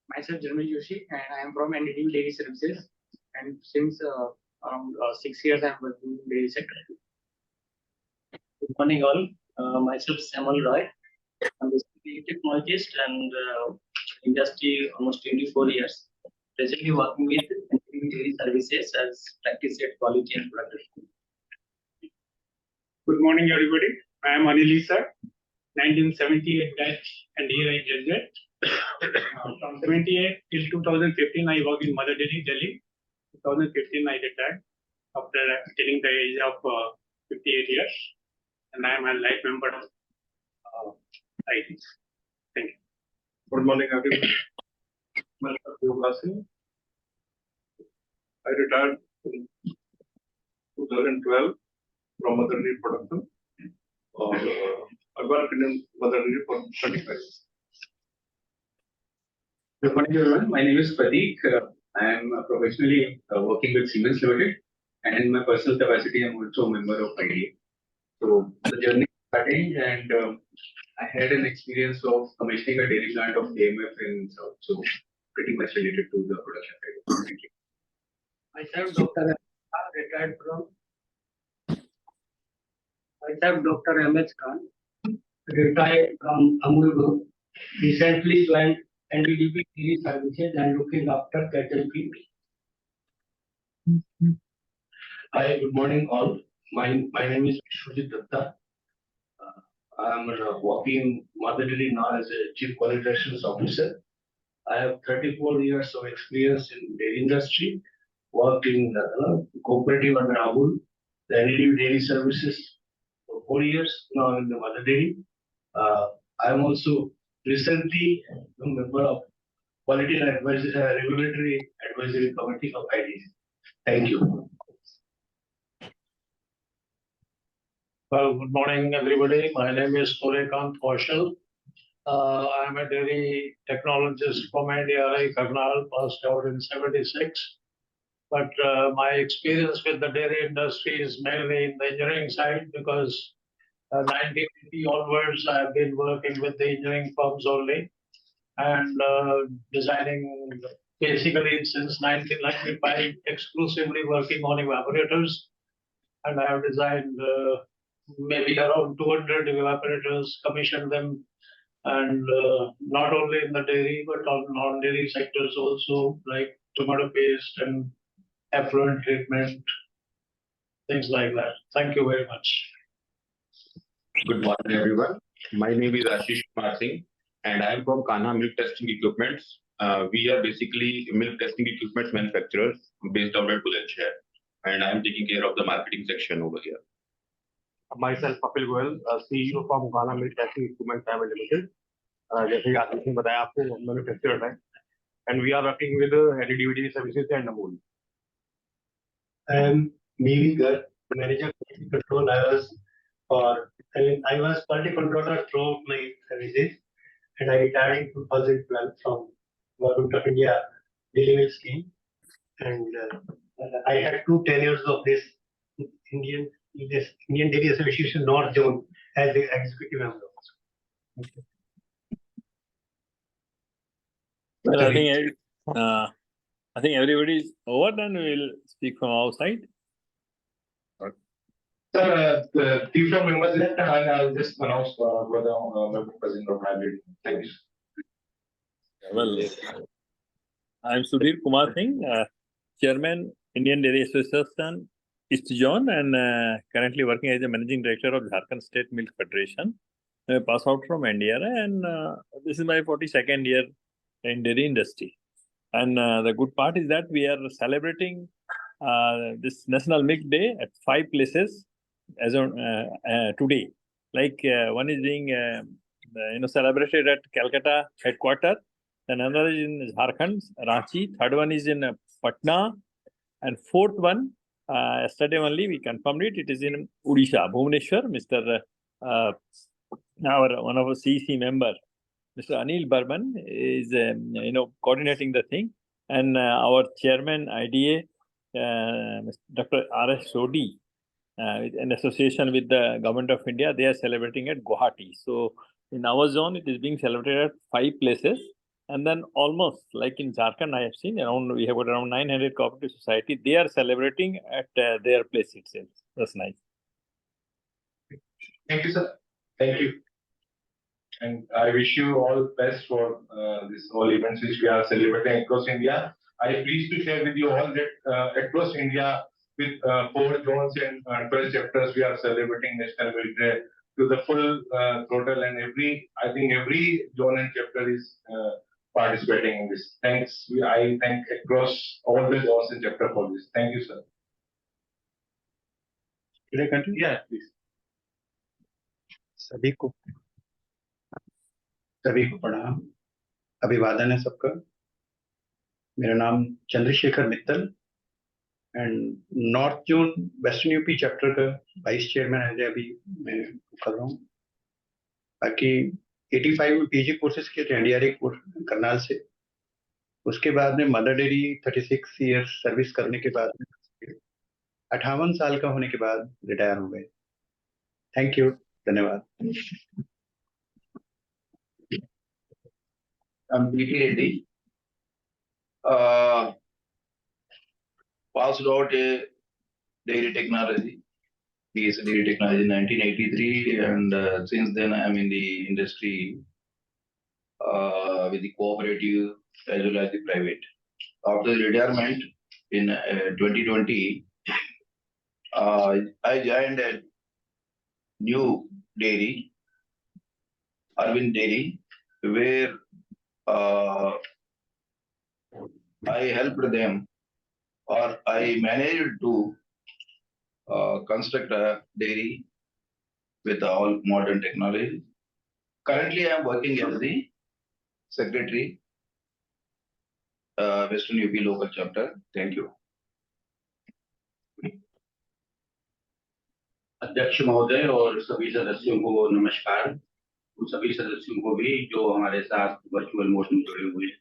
Myself, Jeremy Joshi, and I am from NDT Dairy Services. And since around 6 years, I am working in dairy sector. Good morning, all. Myself, Samuel Roy. I'm basically a technologist and industry almost 24 years. Presently working with NDT Dairy Services as practice at quality and production. Good morning, everybody. I am Anil sir, 1978 batch and here I graduate. From 78 till 2015, I worked in Mother Dairy, Delhi. 2015, I retired after attaining the age of 58 years. And I am a life member of IT. Thank you. Good morning, everyone. Myself, I retired in 2012 from Mother Dairy production. I worked in Mother Dairy for 35 years. Good morning, everyone. My name is Pratik. I am professionally working with Siemens Limited, and in my personal capacity, I am also a member of IDA. So the journey starting, and I had an experience of commissioning a dairy plant of AMF in South, so pretty much related to the production side. Thank you. Myself, Dr. retired from. Myself, Dr. M.H. Khan, retired from Amul Group. Recently joined NDDP Dairy Services and looking after cattle feed. Hi, good morning, all. My name is Shri Dugdh. I am working in Mother Dairy now as a Chief Quality Assurance Officer. I have 34 years of experience in dairy industry, worked in cooperative under Amul, the NDDP Dairy Services for 4 years, now in the Mother Dairy. I am also recently a member of Quality and Regulatory Advisory Committee of IDA. Thank you. Well, good morning, everybody. My name is Suryakant Kaushal. I am a dairy technologist from NDRI Karnal, passed out in '76. But my experience with the dairy industry is mainly in the engineering side because 1980 onwards, I have been working with the engineering firms only and designing basically since 1995, exclusively working on evaporators. And I have designed maybe around 200 evaporators, commissioned them, and not only in the dairy, but on non-dairy sectors also, like tomato paste and effluent treatment, things like that. Thank you very much. Good morning, everyone. My name is Ashish Kumar Singh, and I am from Kanha Milk Testing Equipments. We are basically milk testing equipment manufacturers based out at Bulandshahr, and I am taking care of the marketing section over here. Myself, Kapil Goyal, CEO from Ghana Milk Testing Equipment Private Limited. जैसे आशीष ने बताया आपको manufacturer है, and we are working with NDDP services and Amul. I am Mevigar, manager quality control. I was quality controller throughout my services, and I retired in 2012 from Government of India Daily Milk Scheme, and I had 2 tenures of this Indian Dairy Association North Zone as the executive member. Well, I think everybody is over, then we will speak from our side. Sir, the 3 members left, and I'll just announce whether member president of hybrid. Thank you. Well, I am Sudhir Kumar Singh, Chairman, Indian Dairy Association, East Zone, and currently working as a Managing Director of Jharkhand State Milk Federation. I pass out from NDRI, and this is my 42nd year in dairy industry. And the good part is that we are celebrating this National Milk Day at 5 places as on today. Like one is being celebrated at Calcutta headquarters, then another is in Jharkhand, Ranchi, third one is in Patna, and fourth one, yesterday only we confirmed it, it is in Odisha, Bhubaneswar. Mr. One of our CEC member, Mr. Anil Burman, is coordinating the thing, and our chairman IDA, Dr. R.S. Sodhi, in association with the Government of India, they are celebrating at Guwahati. So in our zone, it is being celebrated at 5 places, And then almost like in Jharkhand, I have seen we have got around 900 cooperative society. They are celebrating at their place itself. That's nice. Thank you, sir. Thank you. And I wish you all best for this whole events which we are celebrating across India. I am pleased to share with you all that across India with 4 zones and 12 chapters, we are celebrating National Milk Day to the full throttle, and I think every zone and chapter is participating in this. Thanks. I thank across all the zones and chapter for this. Thank you, sir. Should I continue? Yeah, please. सभी को प्रणाम, अभिवादन है सबका। मेरा नाम Chandrashekhar Mittal and north zone western UP chapter का vice chairman है अभी मैं कर रहा हूँ। बाकी 85 में पीजी कोर्सेज किए थे एनडीआरए करनाल से। उसके बाद में मदर डेयरी 36 ईयर्स सर्विस करने के बाद 58 साल का होने के बाद रिटायर हो गए। थैंक यू, धन्यवाद। I'm PT Reddy. Passed out a dairy technology, BSc dairy technology in 1983, and since then I am in the industry with the cooperative as well as the private. After the retirement in 2020, I joined a new dairy, Arvind Dairy, where I helped them, or I managed to construct a dairy with all modern technology. Currently, I am working as the secretary, Western UP local chapter. Thank you. अध्यक्ष महोदय और सभी सदस्यों को नमस्कार। उन सभी सदस्यों को भी जो हमारे साथ वर्चुअल मोड में जुड़े हुए हैं।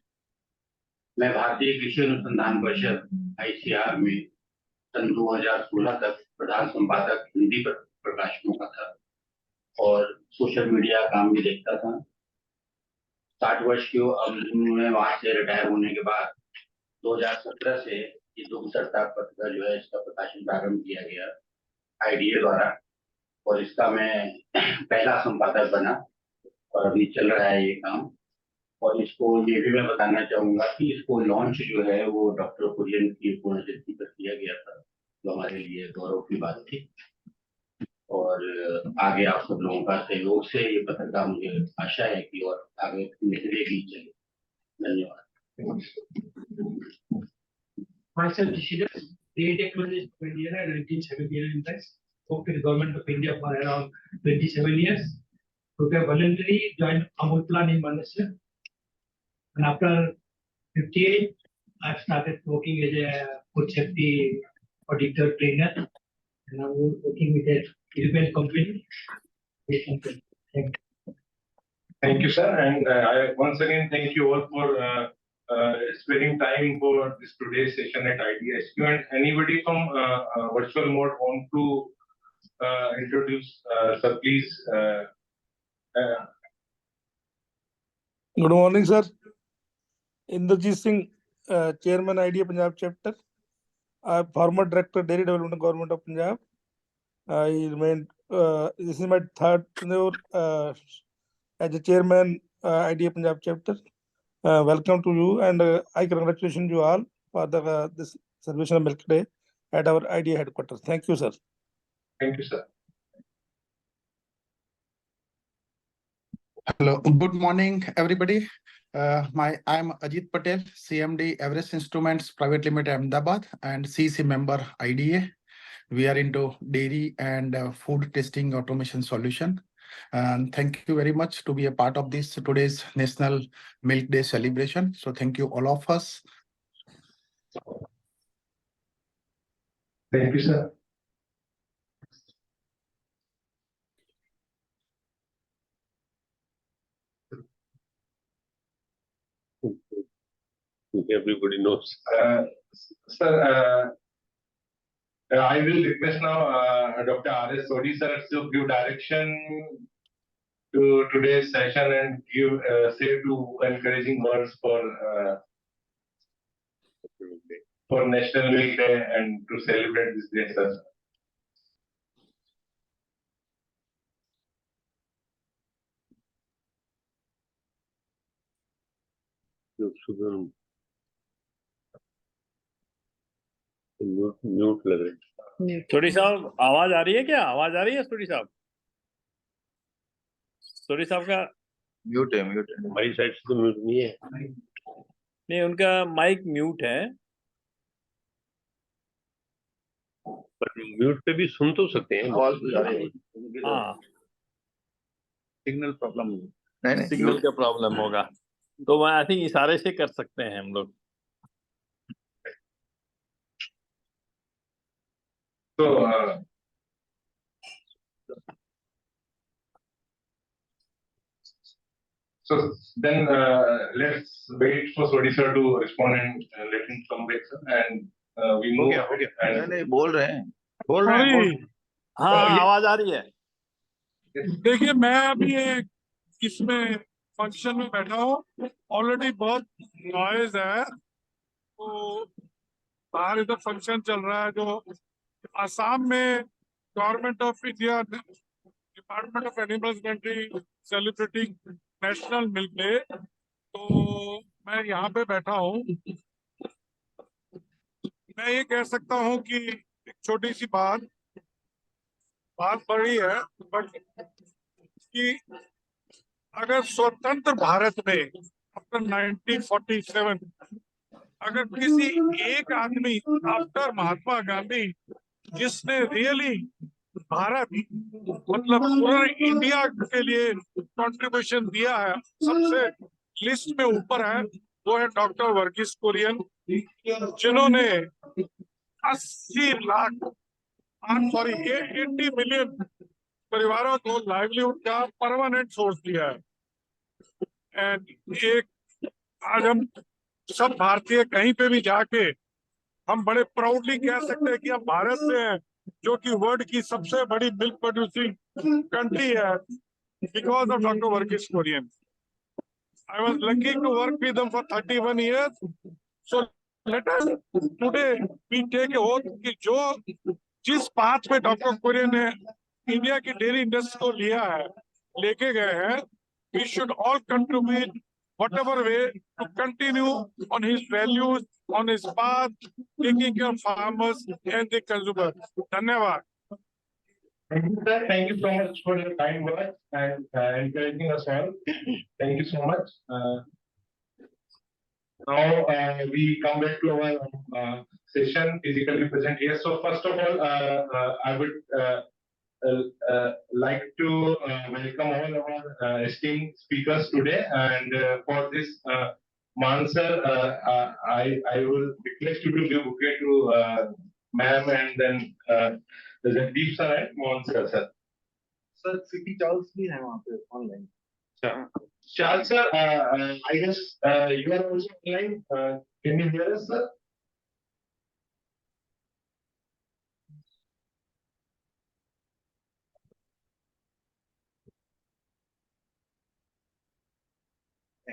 मैं भारतीय कृषि अनुसंधान परिषद ICAR में सन 2016 तक प्रधान संपादक हिंदी प्रकाशनों का था और सोशल मीडिया काम भी देखता था। 60 वर्ष की अवधि में वहां से रिटायर होने के बाद 2017 से ये दुग्ध पत्रिका जो है इसका प्रकाशन प्रारंभ किया गया IDA द्वारा, और इसका मैं पहला संपादक बना और अभी चल रहा है ये काम। और इसको ये भी मैं बताना चाहूंगा कि इसको लॉन्च जो है वो डॉक्टर कुरियन की पुण्यतिथि पर किया गया था, जो हमारे लिए गौरव की बात थी। और आगे आप सब लोगों का सहयोग से ये पत्रिका मुझे आशा है कि और आगे निकलेगी चले। धन्यवाद। Myself, Dairy Technology of India in 1979 in fact, worked with the government of India for around 27 years. Took a voluntary joined Amul Plan in Manesar. And after 58, I started working as a food safety auditor trainer. And I'm working with a European company. Thank you. Thank you, sir. And I once again thank you all for spending time for this today's session at IDSQ. And anybody from virtual mode want to introduce, sir, please. Good morning, sir. Inderjeet Singh, Chairman IDA Punjab Chapter. I am former Director Dairy Development Government of Punjab. I remained. This is my third tenure as a Chairman IDA Punjab Chapter. Welcome to you, and I congratulate you all for this celebration of Milk Day at our IDA headquarters. Thank you, sir. Thank you, sir. Hello, good morning, everybody. I'm Ajit Patel, CMD Everest Instruments Private Limited Ahmedabad and CC member IDA. We are into dairy and food testing automation solution. And thank you very much to be a part of this today's National Milk Day celebration. So thank you all of us. Thank you, sir. Everybody knows. Sir, I will request now Dr. R.S. Sodhi sir to give direction to today's session and give say two encouraging words for National Milk Day and to celebrate this day, sir. Mute लग रही है। सोडी साहब आवाज आ रही है क्या? आवाज आ रही है सोडी साहब? सोडी साहब का म्यूट है हमारी साइड से तो म्यूट नहीं है। नहीं, उनका माइक म्यूट है। पर म्यूट पे भी सुन तो सकते हैं, कॉल जा रहे हैं। हाँ, सिग्नल प्रॉब्लम सिग्नल का प्रॉब्लम होगा, तो मैं आई थिंक इशारे से कर सकते हैं हम लोग। So then let's wait for Sodi sir to respond and let him come back, sir, and we move. हो गया And नहीं बोल रहे हैं हाँ, आवाज आ रही है। देखिए, मैं अभी एक इसमें फंक्शन में बैठा हूँ, ऑलरेडी बहुत नॉइज है, तो बाहर इधर फंक्शन चल रहा है जो असम में government of India department of animal husbandry celebrating national milk day, तो मैं यहाँ पे बैठा हूँ। मैं ये कह सकता हूँ कि एक छोटी सी बात बड़ी है, बट कि अगर स्वतंत्र भारत में आफ्टर 1947 अगर किसी एक आदमी आफ्टर महात्मा गांधी जिसने रियली भारत मतलब पूरे इंडिया के लिए कंट्रीब्यूशन दिया है, सबसे लिस्ट में ऊपर है, वो है डॉक्टर वर्गीस कुरियन, जिन्होंने 80 लाख 80 मिलियन परिवारों को लाइवलीहुड का परमानेंट सोर्स दिया है। एंड एक आज हम सब भारतीय कहीं पे भी जाके हम बड़े प्राउडली कह सकते हैं कि हम भारत से हैं, जो कि वर्ल्ड की सबसे बड़ी मिल्क प्रोड्यूसिंग कंट्री है, because of doctor Verghese Kurien. I was lucky to work with them for 31 years. So let us today we take a oath कि जो जिस पाथ पे डॉक्टर कुरियन ने इंडिया की डेयरी इंडस्ट्री को लिया है, लेके गए हैं, we should all contribute whatever way to continue on his values, on his path, taking care of farmers and the consumer. धन्यवाद। thank you, sir. Thank you so much for your kind words and encouraging us all. Thank you so much. Now we come back to our session, physically present here. So first of all, I would like to welcome all our esteemed speakers today. And for this, Mann sir, I will request you to give bouquet to ma'am and then the Jagdeep sir and Mohan sir. Sir, City Charles भी है वहाँ पे online. Charles sir, I guess you are also online. Can you hear us, sir?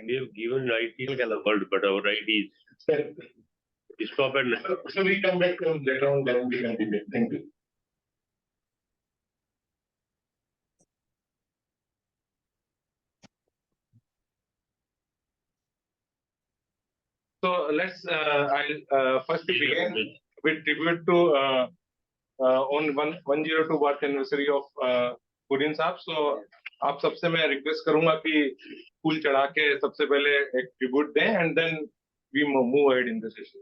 We have given IT in the world, but our IT is stop at now. So we come back to later on, then we continue. Thank you. So let's I'll first begin with tribute to on 102 birth anniversary of Kurien साहब. So आप सबसे मैं request करूंगा कि फूल चढ़ा के सबसे पहले एक ट्रिब्यूट दें and then we move ahead in the session.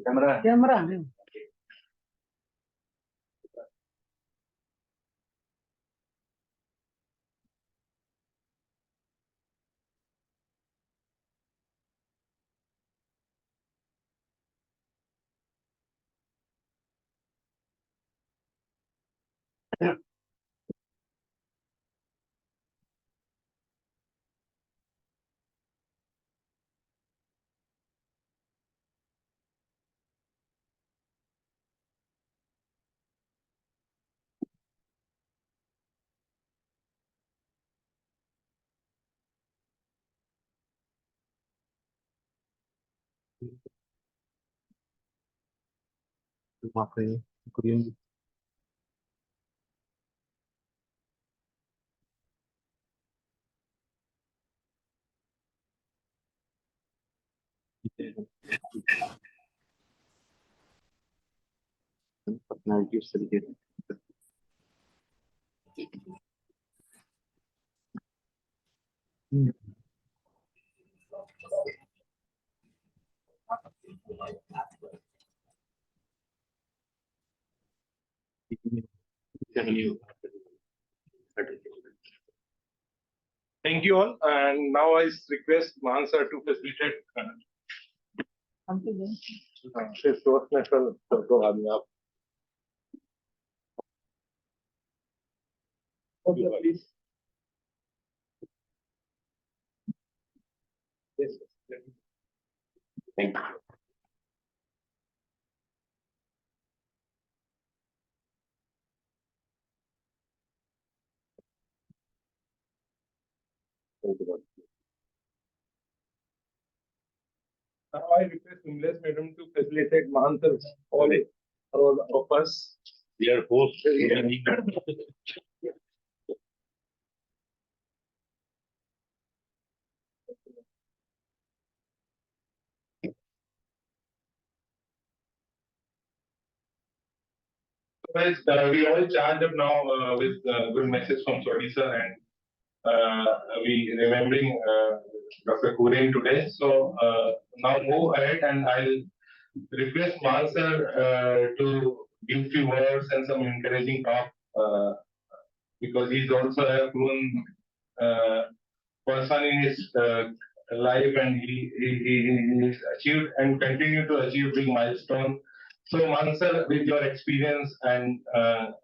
Camera Kurien. Personality of Sarita. Thank you all. And now I request Mohan sir to facilitate this short national program. Okay, please. Yes. Thank you. Thank you. Now I request Bimlesh Madam to facilitate Mohan sir all of us. Dear host, We all charged up now with good message from Sorry sir, and we remembering Dr. Kurien today. So now move ahead, and I'll request Mohan sir to give few words and some encouraging talk because he's also a proven person in his life, and he achieved and continue to achieve big milestone. So, Mohan sir, with your experience, and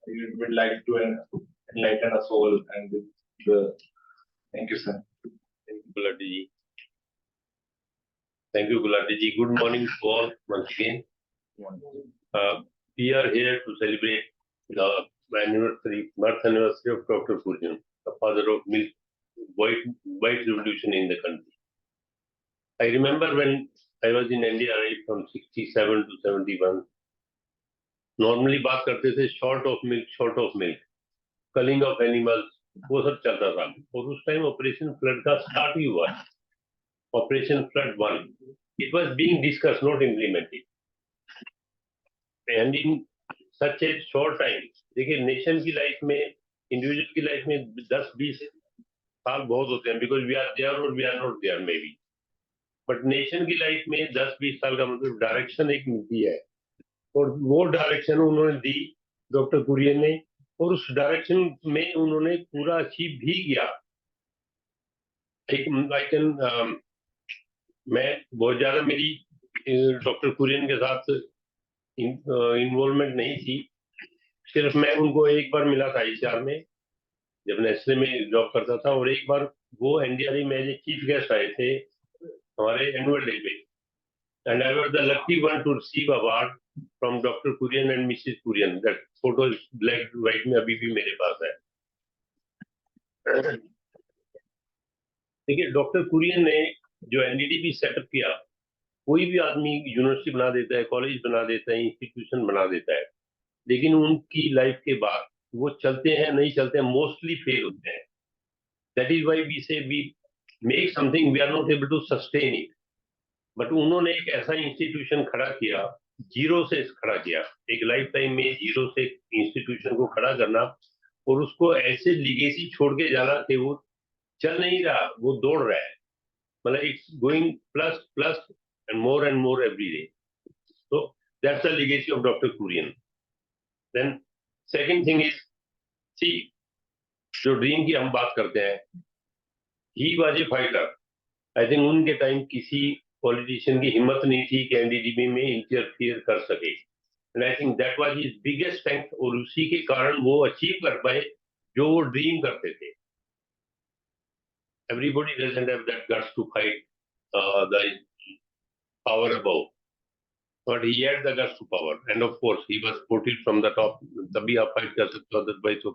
you would like to enlighten us all, and with the thank you, sir. Thank you, Gulati ji. Thank you, Gulati ji. Good morning to all once again. We are here to celebrate the birth anniversary of Dr. Kurien, the father of milk, white revolution in the country. I remember when I was in India, right, from 67 to 71. Normally बात करते थे short of milk, culling of animals, वो सब चलता था. और उस time operation flood का स्टार्ट ही हुआ. Operation flood 1. It was being discussed, not implemented. And in such a short time, देखिए नेशन की लाइफ में, इंडिविजुअल की लाइफ में 10-20 साल बहुत होते हैं, because we are there or we are not there maybe. But nation की लाइफ में 10-20 साल का मतलब डायरेक्शन एक मिलती है, और वो डायरेक्शन उन्होंने दी डॉक्टर कुरियन ने, और उस डायरेक्शन में उन्होंने पूरा अचीव भी किया. मैं बहुत ज्यादा मेरी डॉक्टर कुरियन के साथ इन्वॉल्वमेंट नहीं थी. सिर्फ मैं उनको एक बार मिला था ICAR में, जब नेस्ले में जॉब करता था, और एक बार वो NDRI में चीफ गेस्ट आए थे हमारे एनुअल डे पे, and I was the lucky one to receive award from Dr. Kurien and Mrs. Kurien. That photo is black and white में अभी भी मेरे पास है. देखिए डॉक्टर कुरियन ने जो NDDP सेटअप किया, कोई भी आदमी यूनिवर्सिटी बना देता है, कॉलेज बना देता है, इंस्टीट्यूशन बना देता है, लेकिन उनकी लाइफ के बाद वो चलते हैं नहीं चलते हैं, मोस्टली फेल होते हैं. That is why we say we make something, we are not able to sustain it. But उन्होंने एक ऐसा इंस्टीट्यूशन खड़ा किया, जीरो से खड़ा किया, एक लाइफ टाइम में जीरो से इंस्टीट्यूशन को खड़ा करना, और उसको ऐसे लिगेसी छोड़ के जाना कि वो चल नहीं रहा, वो दौड़ रहा है, मतलब it's going plus and more every day. So that's the legacy of Dr. Kurien. Then second thing is, see, जो ड्रीम की हम बात करते हैं, he was a fighter. I think उनके टाइम किसी पॉलिटिशियन की हिम्मत नहीं थी कि एनडीडीबी में इंटरफियर कर सके, and I think that was his biggest strength, और उसी के कारण वो अचीव कर पाए जो वो ड्रीम करते थे. Everybody doesn't have that guts to fight the power above, but he had the guts to power, and of course he was supported from the top. तभी आप फाइट कर सकते हो, otherwise तो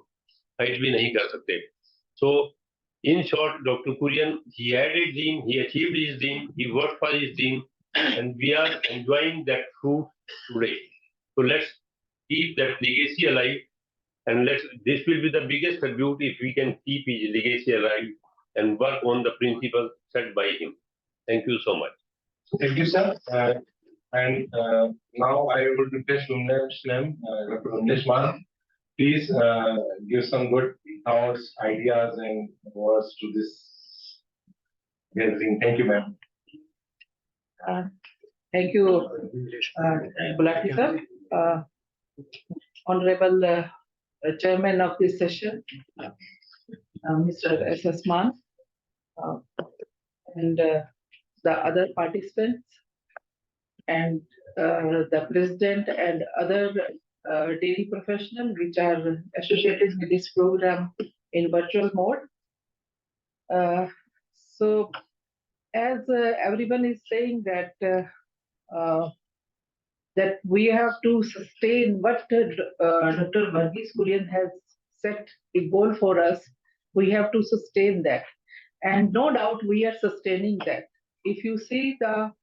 फाइट भी नहीं कर सकते. So in short, Dr. Kurien, he had a dream, he achieved his dream, he worked for his dream, and we are enjoying that fruit today. So let's keep that legacy alive, and this will be the biggest tribute if we can keep his legacy alive and work on the principles set by him. Thank you so much. Thank you, sir. Now I would request Dr. Bimlesh Mann, please give some good thoughts, ideas, and words to this gathering. Thank you, ma'am. Thank you, Gulati sir. Honorable Chairman of this session, Mr. S S Mann, and the other participants, and the President and other dairy professionals which are associated with this program in virtual mode. So, as everyone is saying that that we have to sustain what Dr. Varghese Kurien has set a goal for us. We have to sustain that, and no doubt we are sustaining that. If you see the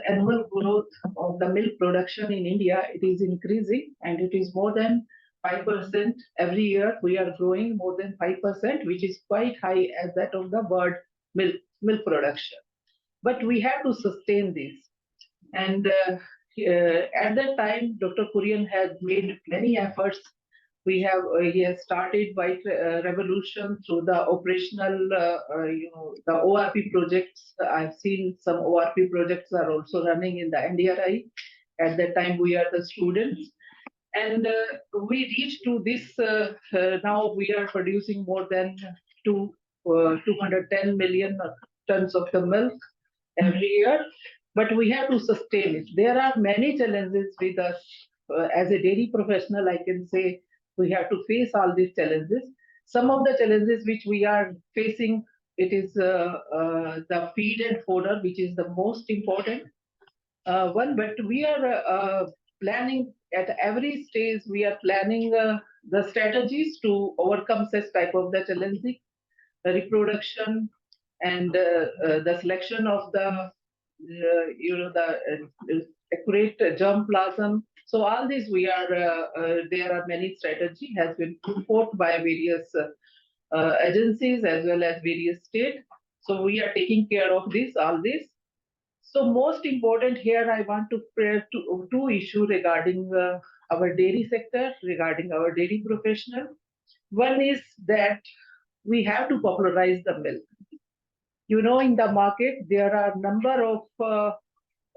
annual growth of the milk production in India, it is increasing, and it is more than 5% every year. We are growing more than 5%, which is quite high as that of the world milk production. But we have to sustain this. And at that time, Dr. Kurien has made many efforts. He has started White Revolution through the operational, the ORP projects. I've seen some ORP projects are also running in the NDRI. At that time, we are the students. And we reached to this, now we are producing more than 210 million tons of the milk every year. But we have to sustain it. There are many challenges with us. As a dairy professional, I can say we have to face all these challenges. Some of the challenges which we are facing, it is the feed and fodder, which is the most important one. But we are planning at every stage. We are planning the strategies to overcome such type of the challenges, the reproduction, and the selection of the accurate germplasm. So all these we are there are many strategy has been put forth by various agencies as well as various states. So we are taking care of all this. So most important here, I want to pray two issues regarding our dairy sector, regarding our dairy professional. One is that we have to popularize the milk. In the market, there are a number of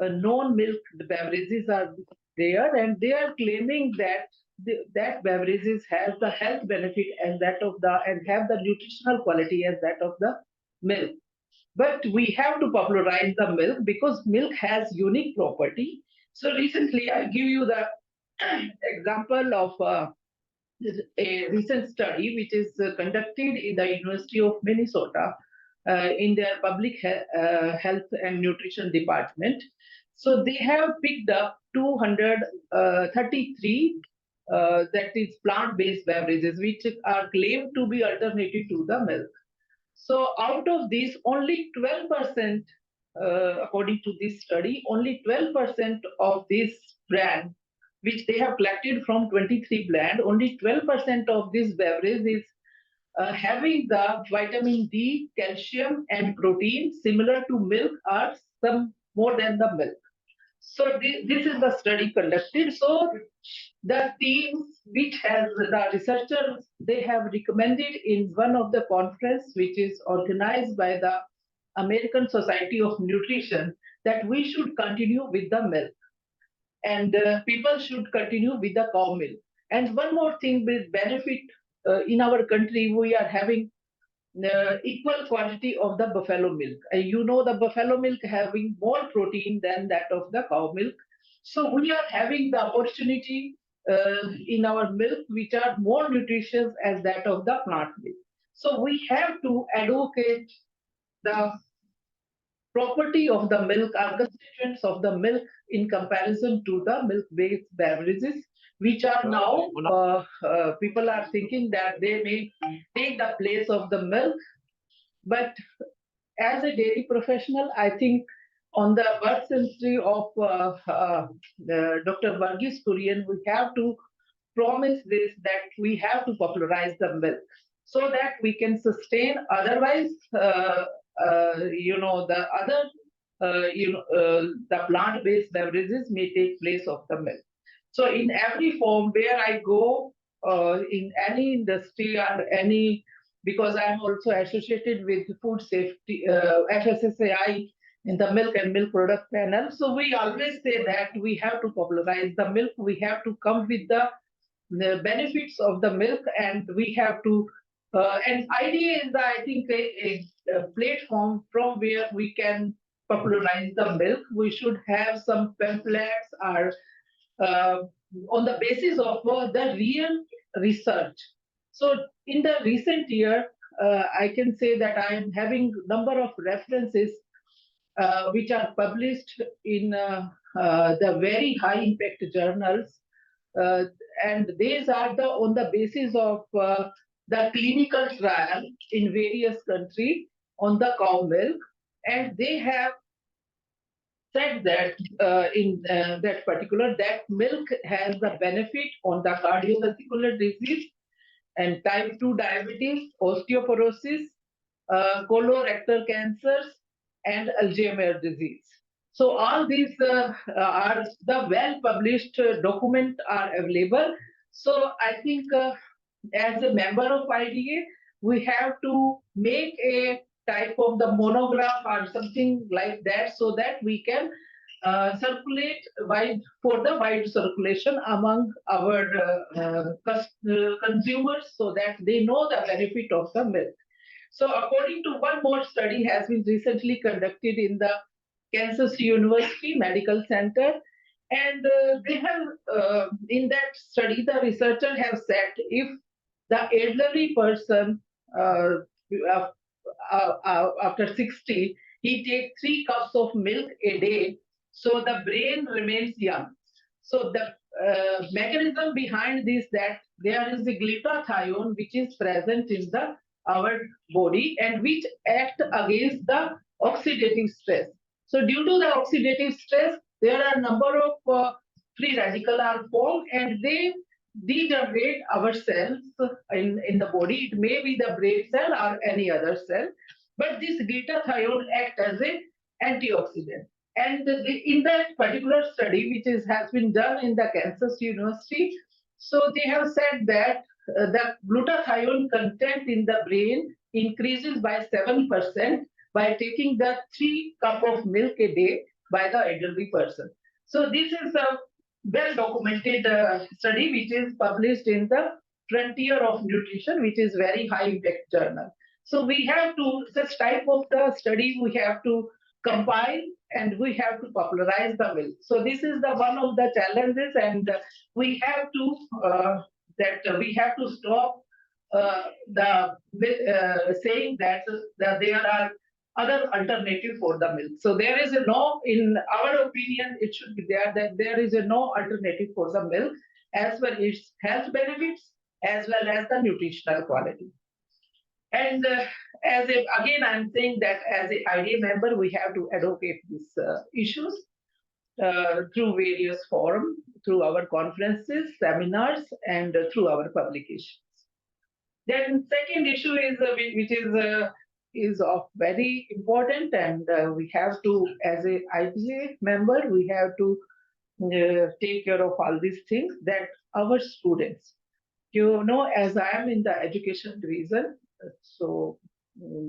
known milk beverages are there, and they are claiming that that beverages has the health benefit and that of the and have the nutritional quality as that of the milk. But we have to popularize the milk because milk has unique property. So recently, I'll give you the example of a recent study which is conducted in the University of Minnesota in their public health and nutrition department. So they have picked up 233 that is plant-based beverages which are claimed to be alternative to the milk. So out of these, only 12%, according to this study, only 12% of this brand, which they have collected from 23 brand, only 12% of this beverage is having the vitamin D, calcium, and protein similar to milk or some more than the milk. So this is the study conducted. So the teams which has the researchers, they have recommended in one of the conference which is organized by the American Society of Nutrition that we should continue with the milk and people should continue with the cow milk. And one more thing with benefit in our country, we are having equal quantity of the buffalo milk. You know the buffalo milk having more protein than that of the cow milk. So we are having the opportunity in our milk which are more nutritious as that of the plant milk. So we have to advocate the property of the milk or constituents of the milk in comparison to the milk-based beverages, which are now people are thinking that they may take the place of the milk. But as a dairy professional, I think on the birth century of Dr. Varghese Kurien, we have to promise this that we have to popularize the milk so that we can sustain. Otherwise, the other, the plant-based beverages may take place of the milk. So in every form where I go, in any industry or any, because I'm also associated with food safety, FSSAI in the milk and milk product panel. So we always say that we have to popularize the milk. We have to come with the benefits of the milk, and we have to and idea is I think a platform from where we can popularize the milk. We should have some pamphlets or on the basis of the real research. So in the recent year, I can say that I am having number of references which are published in the very high impact journals, and these are on the basis of the clinical trial in various countries on the cow milk, and they have said that in that particular that milk has the benefit on the cardiovascular disease and type 2 diabetes, osteoporosis, colorectal cancers, and Alzheimer's disease. So all these are the well-published document are available. So I think as a member of IDA, we have to make a type of the monograph or something like that so that we can circulate for the wide circulation among our consumers so that they know the benefit of the milk. So according to one more study has been recently conducted in the Kansas University Medical Center, and they have in that study the researchers have said if the elderly person after 60, he takes 3 cups of milk a day, so the brain remains young. So the mechanism behind this that there is a glutathione which is present in our body and which act against the oxidative stress. So due to the oxidative stress, there are a number of free radicals are formed and they degenerate our cells in the body. It may be the brain cell or any other cell, but this glutathione acts as an antioxidant. And in that particular study, which has been done in the Kansas University, so they have said that the glutathione content in the brain increases by 7% by taking the 3 cups of milk a day by the elderly person. So this is a well-documented study which is published in the Frontier of Nutrition, which is very high impact journal. So we have to, such type of the study we have to compile and we have to popularize the milk. So this is the one of the challenges, and we have to we have to stop saying that there are other alternative for the milk. So there is no, in our opinion, it should be there that there is no alternative for the milk as well its health benefits as well as the nutritional quality. And again, I'm saying that as an IDA member, we have to advocate these issues through various forums, through our conferences, seminars, and through our publications. Then second issue is which is is of very important, and we have to, as a IPA member, we have to take care of all these things that our students, as I am in the education division, so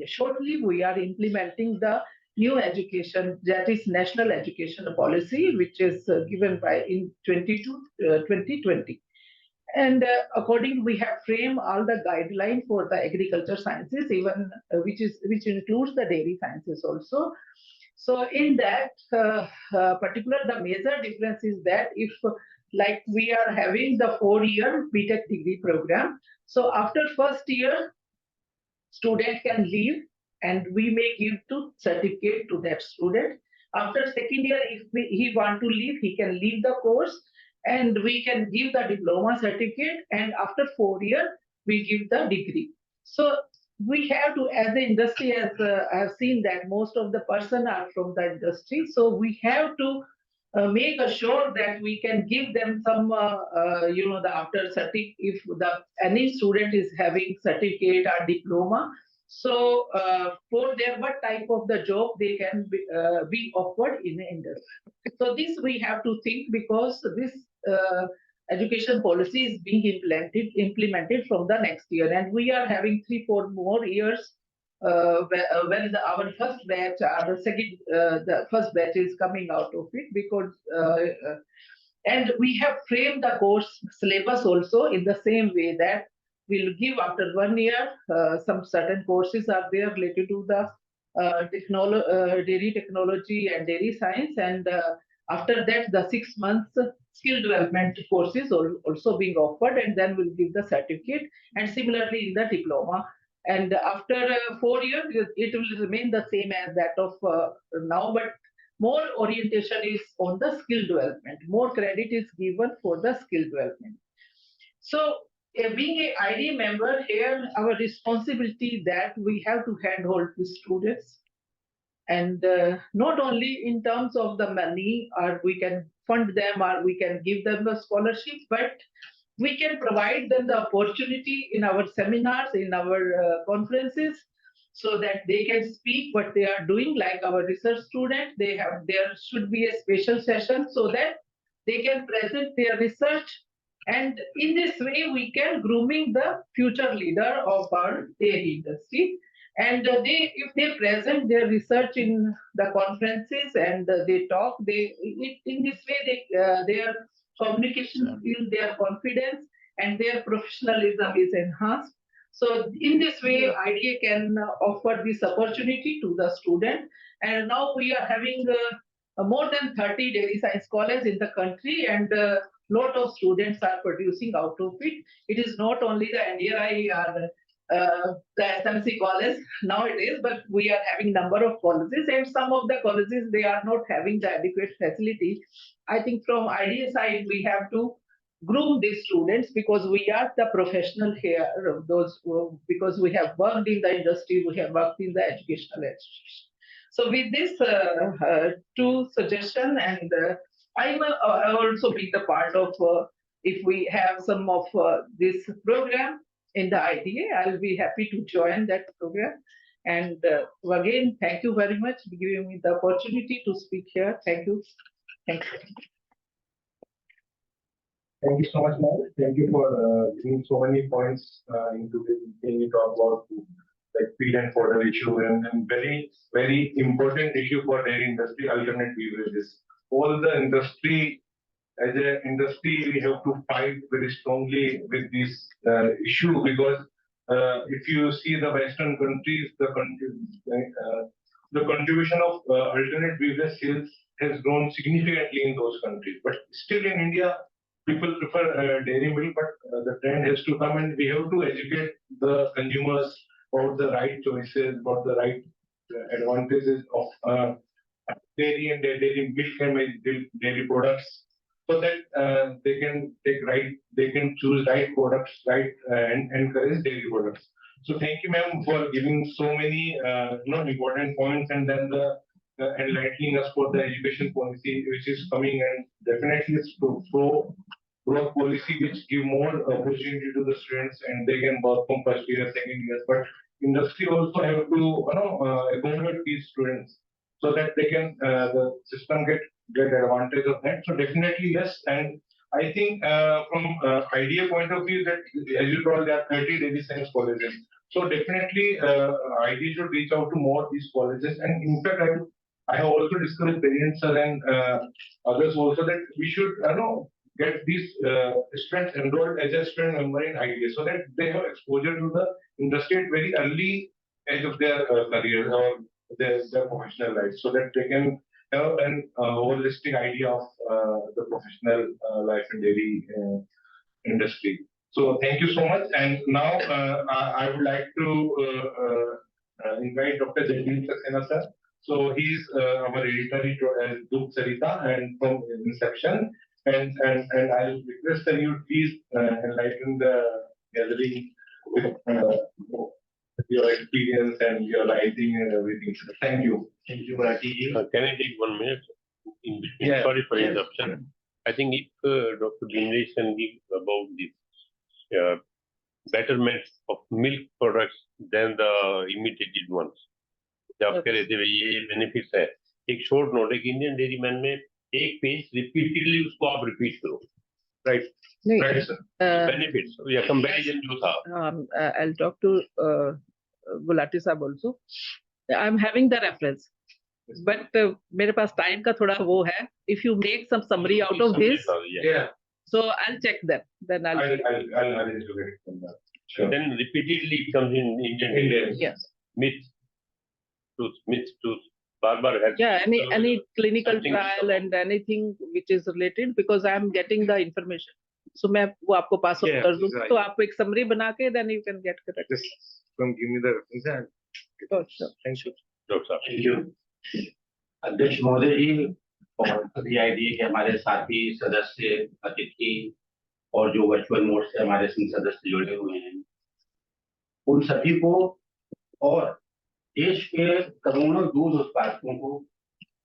shortly we are implementing the new education, that is national education policy, which is given by in 2020. And according, we have framed all the guidelines for the agriculture sciences, even which includes the dairy sciences also. So in that particular, the major difference is that if like we are having the 4-year BTech degree program, so after first year, student can leave and we may give to certificate to that student. After second year, if he want to leave, he can leave the course and we can give the diploma certificate, and after 4 years, we give the degree. So we have to, as the industry, as I have seen that most of the person are from the industry, so we have to make sure that we can give them some, the after certificate, if any student is having certificate or diploma, so for their what type of the job they can be offered in the industry. So this we have to think, because this education policy is being implemented from the next year, and we are having 3-4 more years when our first batch or the first batch is coming out of it, because and we have framed the course syllabus also in the same way that we'll give after 1 year some certain courses are there related to the dairy technology and dairy science, and after that the 6 months skill development courses also being offered, and then we'll give the certificate, and similarly in the diploma. And after 4 years, it will remain the same as that of now, but more orientation is on the skill development. More credit is given for the skill development. So being a IDA member here, our responsibility that we have to handhold the students, and not only in terms of the money, or we can fund them, or we can give them the scholarship, but we can provide them the opportunity in our seminars, in our conferences, so that they can speak what they are doing. Like our research student, there should be a special session so that they can present their research, and in this way we can grooming the future leader of our dairy industry. And if they present their research in the conferences and they talk, in this way their communication skills, their confidence, and their professionalism is enhanced. So in this way, IDA can offer this opportunity to the student. And now we are having more than 30 dairy science colleges in the country, and a lot of students are producing out of it. It is not only the NDRI or the SMC college nowadays, but we are having number of colleges, and some of the colleges, they are not having the adequate facility. I think from IDA side, we have to groom these students, because we are the professional here, because we have worked in the industry, we have worked in the educational institution. So with this two suggestion, and I will also be the part of, if we have some of this program in the IDA, I'll be happy to join that program. And again, thank you very much for giving me the opportunity to speak here. Thank you. Thank you. Thank you so much, ma'am. Thank you for giving so many points into this when you talk about like feed and fodder issue, and very, very important issue for dairy industry, alternate beverages. All the industry, as an industry, we have to fight very strongly with this issue, because if you see the Western countries, the contribution of alternate beverage sales has grown significantly in those countries. But still in India, people prefer dairy milk, but the trend has to come, and we have to educate the consumers about the right choices, about the right advantages of dairy and dairy milk and dairy products, so that they can choose right products, and encourage dairy products. So thank you, ma'am, for giving so many important points, and then enlightening us for the education policy which is coming, and definitely it's to growth policy which give more opportunity to the students, and they can work from first year, second year. But industry also have to accommodate these students so that they can the system get advantage of that. So definitely yes, and I think from idea point of view that as you told there are 30 dairy science colleges. So definitely idea should reach out to more these colleges, and in fact I have also discussed with parents and others also that we should get these students enrolled as a student member in IDA so that they have exposure to the industry at very early age of their career or their professional life, so that they can have an holistic idea of the professional life in dairy industry. So thank you so much. And now I would like to invite Dr. Jagdeep Saxena sir. So he's our editor at Dugdh Sarita and from inception. And I'll request that you please enlighten the gathering with your experience and your writing and everything. So thank you. Thank you, Gulati. Can I take 1 minute in between? Yeah. Sorry for interruption. I think if Dr. Bimlesh can give about the betterment of milk products than the imitated ones. जब कह रहे थे भाई ये benefits है, एक short note है कि इंडियन डेयरी मैन में एक पेज रिपीटेडली उसको आप रिपीट करो, राइट? राइट सर, बेनिफिट्स या कंपैरिजन जो था. I'll talk to Gulati sahab also. I'm having the reference, but मेरे पास टाइम का थोड़ा वो है. If you make some summary out of this, yeah. So I'll check them. Then I'll arrange to get it from that. Sure. Then repeatedly it comes in Indian. Yes. Myth to barbar health. Yeah, any clinical trial and anything which is related, because I am getting the information. So मैं वो आपको pass on कर दूँ. तो आप एक summary बना के then you can get correct. Just give me the reference. Oh, sure. Thank you. Doctor. Thank you. अध्यक्ष महोदय जी और सभी आईडीए के हमारे साथी सदस्य अतिथि और जो वर्चुअल मोड से हमारे संघ सदस्य जुड़े हुए हैं, उन सभी को और देश के करोड़ों दूध उत्पादकों को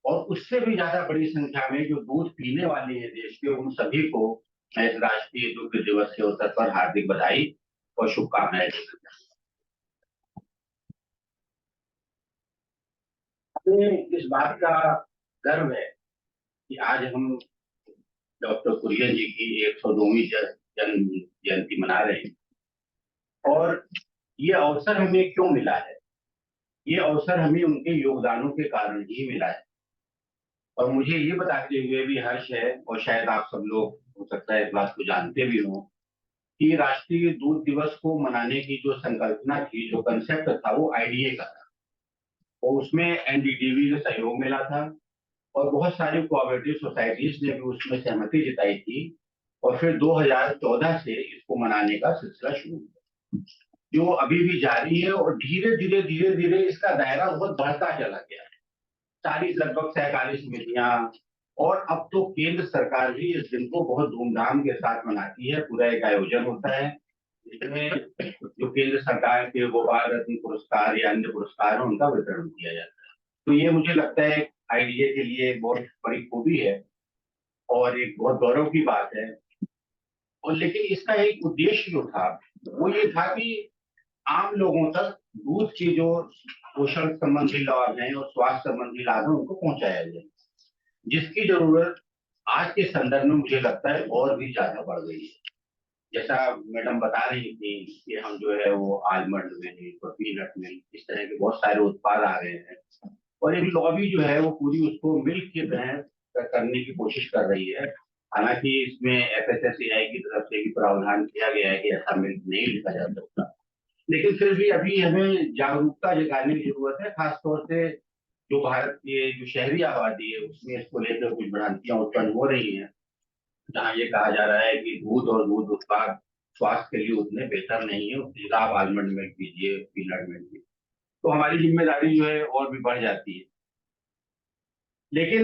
और उससे भी ज्यादा बड़ी संख्या में जो दूध पीने वाले हैं देश के, उन सभी को मैं इस राष्ट्रीय दुग्ध दिवस के अवसर पर हार्दिक बधाई और शुभकामनाएं देता हूं। इस बात का गर्व है कि आज हम डॉक्टर कुरियन जी की 102वीं जन्म जयंती मना रहे हैं, और ये अवसर हमें क्यों मिला है? ये अवसर हमें उनके योगदानों के कारण ही मिला है। और मुझे ये बताते हुए भी हर्ष है, और शायद आप सब लोग हो सकता है इस बात को जानते भी हो, कि राष्ट्रीय दूध दिवस को मनाने की जो संकल्पना थी, जो कंसेप्ट था, वो आईडीए का था, और उसमें एनडीडीबी का सहयोग मिला था और बहुत सारी कोऑपरेटिव सोसाइटीज ने भी उसमें सहमति जताई थी। और फिर 2014 से इसको मनाने का सिलसिला शुरू हुआ, जो अभी भी जारी है, और धीरे धीरे इसका दायरा बहुत बढ़ता चला गया है। सारी लगभग सहकारी समितियां और अब तो केंद्र सरकार भी इस दिन को बहुत धूमधाम के साथ मनाती है। पूरा एक आयोजन होता है जिसमें जो केंद्र सरकार के गोपाल रत्न पुरस्कार या अन्य पुरस्कार है, उनका वितरण किया जाता है। तो ये मुझे लगता है आईडीए के लिए बहुत बड़ी खूबी है और एक बहुत गौरव की बात है। और लेकिन इसका एक उद्देश्य जो था वो ये था कि आम लोगों तक दूध के जो पोषण संबंधी लाभ हैं और स्वास्थ्य संबंधी लाभ हैं उनको पहुंचाया जाए, जिसकी जरूरत आज के संदर्भ में मुझे लगता है और भी ज्यादा बढ़ गई है। जैसा मैडम बता रही थी कि हम जो है वो आलमंड मिल्क और पीनट मिल्क, इस तरह के बहुत सारे उत्पाद आ गए हैं, और एक लॉबी जो है वो पूरी उसको मिल्क की तरह करने की कोशिश कर रही है। हालांकि इसमें FSSAI की तरफ से भी प्रावधान किया गया है कि ऐसा मिल्क नहीं लिखा जा सकता, लेकिन फिर भी अभी हमें जागरूकता जगाने की जरूरत है। खासतौर से जो भारत की जो शहरी आबादी है उसमें इसको लेकर कुछ भ्रांतियां उत्पन्न हो रही हैं, जहाँ ये कहा जा रहा है कि दूध और दूध उत्पाद स्वास्थ्य के लिए उतने बेहतर नहीं है, उसकी जगह आप आलमंड मिल्क पीजिए, पीनट मिल्क पीजिए, तो हमारी जिम्मेदारी जो है और भी बढ़ जाती है। लेकिन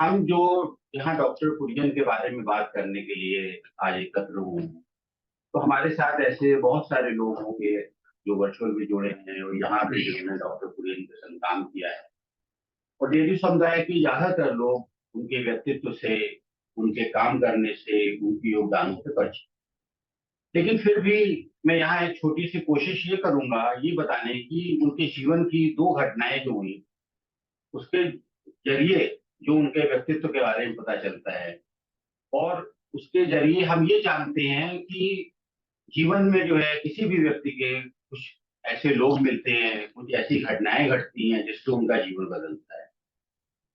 हम जो यहाँ डॉक्टर कुरियन के बारे में बात करने के लिए आज एकत्र हुए हैं, तो हमारे साथ ऐसे बहुत सारे लोग होंगे जो वर्चुअल भी जुड़े हैं और यहाँ भी जिन्होंने डॉक्टर कुरियन के संग काम किया है। और डेयरी समुदाय के ज्यादातर लोग उनके व्यक्तित्व से, उनके काम करने से, उनके योगदान से परिचित, लेकिन फिर भी मैं यहाँ एक छोटी सी कोशिश ये करूंगा ये बताने की उनके जीवन की दो घटनाएं जो हुई उसके जरिए जो उनके व्यक्तित्व के बारे में पता चलता है और उसके जरिए हम ये जानते हैं कि जीवन में जो है किसी भी व्यक्ति के कुछ ऐसे लोग मिलते हैं, कुछ ऐसी घटनाएं घटती हैं जिससे उनका जीवन बदलता है।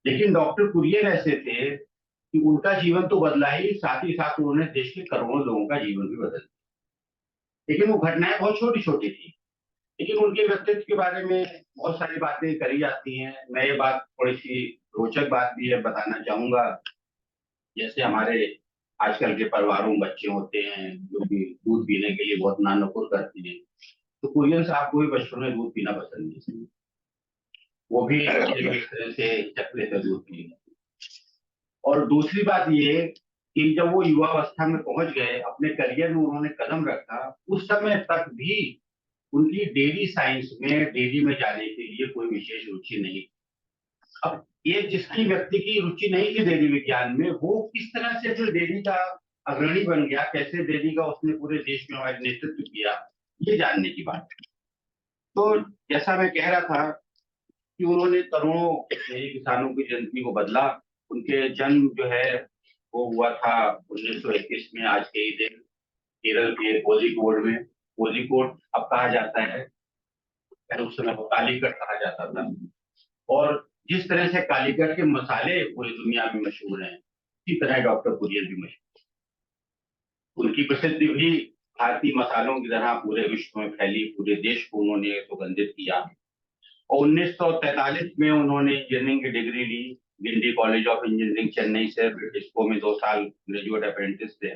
लेकिन डॉक्टर कुरियन ऐसे थे कि उनका जीवन तो बदला ही साथ उन्होंने देश के करोड़ों लोगों का जीवन भी बदल दिया। लेकिन वो घटनाएं बहुत छोटी छोटी थी, लेकिन उनके व्यक्तित्व के बारे में बहुत सारी बातें करी जाती हैं। मैं ये बात थोड़ी सी रोचक बात भी है बताना चाहूंगा। जैसे हमारे आजकल के परिवारों में बच्चे होते हैं जो कि दूध पीने के लिए बहुत नानुकुर करते हैं, तो कुरियन साहब को भी बचपन में दूध पीना पसंद नहीं, वो भी एक तरह से चकले से दूध पीने। और दूसरी बात ये कि जब वो युवावस्था में पहुंच गए, अपने करियर में उन्होंने कदम रखा, उस समय तक भी उनकी डेयरी साइंस में, डेयरी में जाने के लिए कोई विशेष रुचि नहीं। अब ये जिसकी व्यक्ति की रुचि नहीं थी डेयरी विज्ञान में, वो किस तरह से फिर डेयरी का अग्रणी बन गया, कैसे डेयरी का उसने पूरे देश में हमारे नेतृत्व किया, ये जानने की बात है। तो जैसा मैं कह रहा था कि उन्होंने करोड़ों किसानों की जिंदगी को बदला। उनके जन्म जो है वो हुआ था 1921 में, आज के ही दिन, केरल के कोझिकोड में। कोझिकोड अब कहा जाता है, पहले उस समय कालीकट कहा जाता था। और जिस तरह से कालीकट के मसाले पूरी दुनिया में मशहूर हैं, इसी तरह डॉक्टर कुरियन भी मशहूर। उनकी प्रसिद्धि भी भारतीय मसालों की तरह पूरे विश्व में फैली, पूरे देश को उन्होंने सुगंधित किया। और 1943 में उन्होंने इंजीनियरिंग की डिग्री ली Guindy college of engineering Chennai से। ब्रिटिशको में 2 साल ग्रेजुएट अप्रेंटिस थे।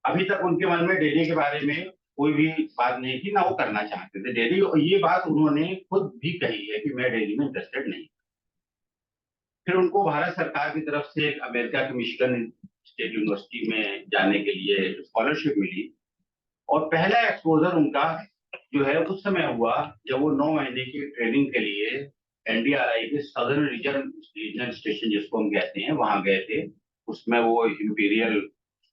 अभी तक उनके मन में डेयरी के बारे में कोई भी बात नहीं थी, ना वो करना चाहते थे डेयरी। और ये बात उन्होंने खुद भी कही है कि मैं डेयरी में इंटरेस्टेड नहीं। फिर उनको भारत सरकार की तरफ से अमेरिका के मिशिगन स्टेट यूनिवर्सिटी में जाने के लिए स्कॉलरशिप मिली। और पहला एक्सपोजर उनका जो है उस समय हुआ जब वो 9 महीने की ट्रेनिंग के लिए एनडीआरआई के सदर्न रीजनल स्टेशन जिसको हम कहते हैं वहां गए थे। उसमें वो imperial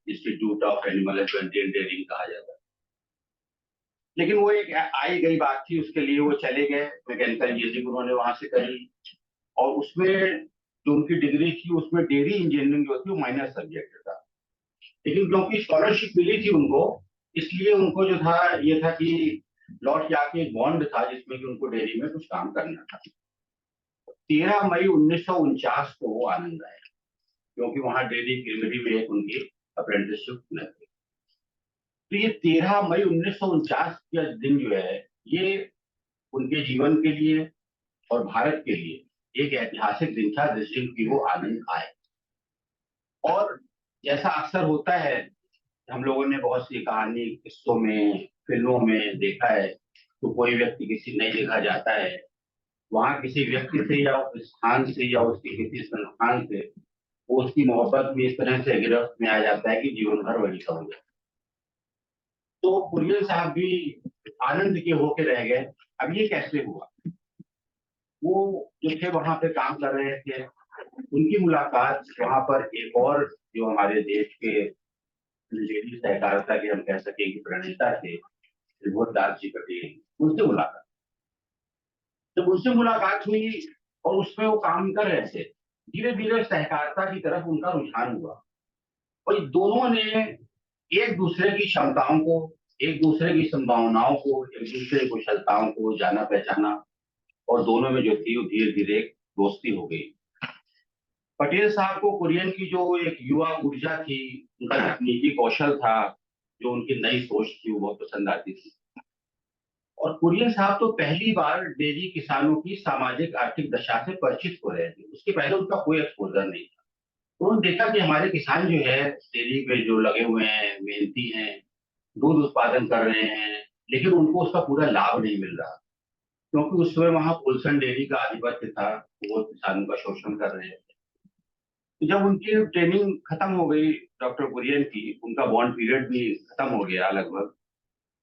institute of animal husbandry and dairying कहा जाता है। लेकिन वो एक आई गई बात थी, उसके लिए वो चले गए। मैकेनिकल इंजीनियरिंग उन्होंने वहां से करी और उसमें जो उनकी डिग्री थी उसमें डेयरी इंजीनियरिंग जो थी वो माइनर सब्जेक्ट था। लेकिन क्योंकि स्कॉलरशिप मिली थी उनको, इसलिए उनको जो था ये था कि लौट के आके एक बॉन्ड था जिसमें कि उनको डेयरी में कुछ काम करना था। 13 मई 1949 को वो आनंद आए, क्योंकि वहां डेयरी क्रीमरी में एक उनकी अप्रेंटिसशिप लगी। तो ये 13 मई 1949 का दिन जो है ये उनके जीवन के लिए और भारत के लिए एक ऐतिहासिक दिन था जिस दिन की वो आनंद आए। और जैसा अक्सर होता है, हम लोगों ने बहुत सी कहानी, किस्सों में, फिल्मों में देखा है, तो कोई व्यक्ति किसी नई जगह जाता है, वहां किसी व्यक्ति से या उस स्थान से या उसके किसी संस्थान से वो उसकी मोहब्बत में इस तरह से गिरफ्त में आ जाता है कि जीवन भर वही हो जाता है। तो कुरियन साहब भी आनंद के होके रह गए। अब ये कैसे हुआ? वो जो थे वहां पे काम कर रहे थे, उनकी मुलाकात वहां पर एक और जो हमारे देश के लेडी सहकारिता के हम कह सके कि प्रणेता थे, दास जी पटेल, उनसे मुलाकात। जब उनसे मुलाकात हुई और उसमें वो काम कर रहे थे, धीरे धीरे सहकारिता की तरफ उनका रुझान हुआ और दोनों ने एक दूसरे की क्षमताओं को, एक दूसरे की संभावनाओं को, एक दूसरे की कुशलताओं को जाना पहचाना और दोनों में जो थी वो धीरे धीरे दोस्ती हो गई। पटेल साहब को कुरियन की जो एक युवा ऊर्जा थी, उनका तकनीकी कौशल था, जो उनकी नई सोच थी, वो बहुत पसंद आती थी। और कुरियन साहब तो पहली बार डेयरी किसानों की सामाजिक आर्थिक दशा से परिचित हो रहे थे। उसके पहले उनका कोई एक्सपोजर नहीं था। तो उन्होंने देखा कि हमारे किसान जो है डेयरी पे जो लगे हुए हैं, मेहनती हैं, दूध उत्पादन कर रहे हैं, लेकिन उनको उसका पूरा लाभ नहीं मिल रहा, क्योंकि उस समय वहां पुलसन डेयरी का आधिपत्य था, वो किसानों का शोषण कर रहे थे। तो जब उनकी ट्रेनिंग खत्म हो गई डॉक्टर कुरियन की, उनका बॉन्ड पीरियड भी खत्म हो गया लगभग,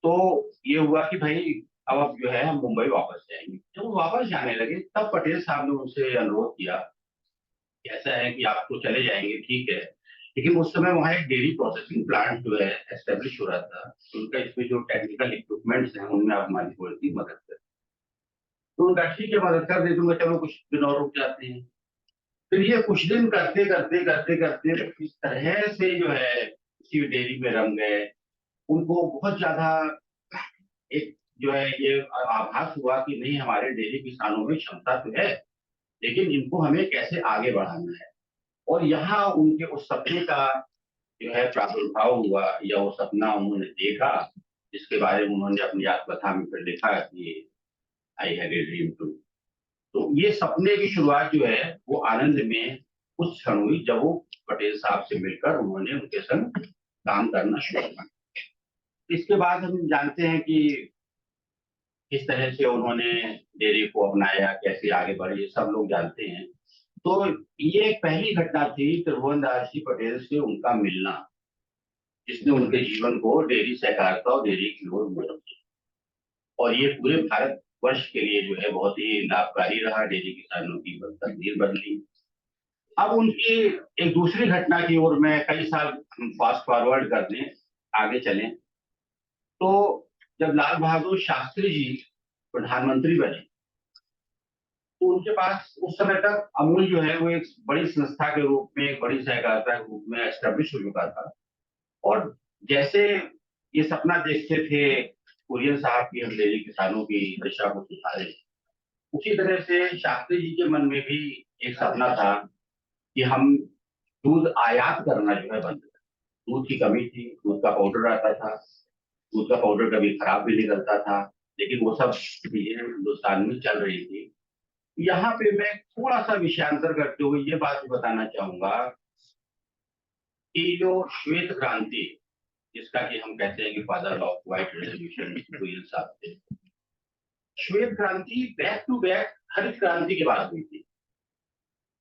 तो ये हुआ कि भाई अब जो है हम मुंबई वापस जाएंगे। जब वो वापस जाने लगे तब पटेल साहब ने उनसे अनुरोध किया, ऐसा है कि आप तो चले जाएंगे ठीक है, लेकिन उस समय वहाँ एक डेयरी प्रोसेसिंग प्लांट जो है एस्टेब्लिश हो रहा था, तो उनका इसमें जो टेक्निकल इक्विपमेंट्स हैं उनमें आप हमारी थोड़ी सी मदद करें। तो उनका ठीक है मदद कर दे दूंगा, चलो कुछ दिन और रुक जाते हैं। फिर ये कुछ दिन करते करते करते करते इस तरह से जो है इसी डेयरी में रम गए, उनको बहुत ज्यादा एक जो है ये आभास हुआ कि नहीं हमारे डेयरी किसानों में क्षमता तो है, लेकिन इनको हमें कैसे आगे बढ़ाना है। और यहाँ उनके उस सपने का जो है प्रादुर्भाव हुआ, या वो सपना उन्होंने देखा जिसके बारे में उन्होंने अपनी आत्मकथा में फिर लिखा कि I had a dream too. तो ये सपने की शुरुआत जो है वो आनंद में उस क्षण हुई जब वो पटेल साहब से मिलकर उन्होंने उनके संग काम करना शुरू किया। इसके बाद हम जानते हैं कि किस तरह से उन्होंने डेयरी को अपनाया, कैसे आगे बढ़े, ये सब लोग जानते हैं। तो ये एक पहली घटना थी त्रिभुवनदास जी पटेल से उनका मिलना, जिसने उनके जीवन को डेयरी सहकारिता और डेयरी की ओर मोड़ दिया। और ये पूरे भारत वर्ष के लिए जो है बहुत ही लाभकारी रहा, डेयरी किसानों की तकदीर बदली। अब उनकी एक दूसरी घटना की ओर मैं कई साल फास्ट फॉरवर्ड कर दें, आगे चलें, तो जब लाल बहादुर शास्त्री जी प्रधानमंत्री बने तो उनके पास उस समय तक अमूल जो है वो एक बड़ी संस्था के रूप में, एक बड़ी सहकारिता के रूप में एस्टेब्लिश हो चुका था। और जैसे ये सपना देखते थे कुरियन साहब की हम डेयरी किसानों की दशा को सुधारे, उसी तरह से शास्त्री जी के मन में भी एक सपना था कि हम दूध आयात करना जो है बंद करें। दूध की कमी थी, दूध का पाउडर आता था, दूध का पाउडर कभी खराब भी निकलता था, लेकिन वो सब चीजें हिंदुस्तान में चल रही थी। यहाँ पे मैं थोड़ा सा विषयांतर करते हुए ये बात बताना चाहूंगा कि जो श्वेत क्रांति, जिसका कि हम कहते हैं कि father of white revolution Kurien साहब थे, श्वेत क्रांति बैक टू बैक हरित क्रांति के बाद हुई थी।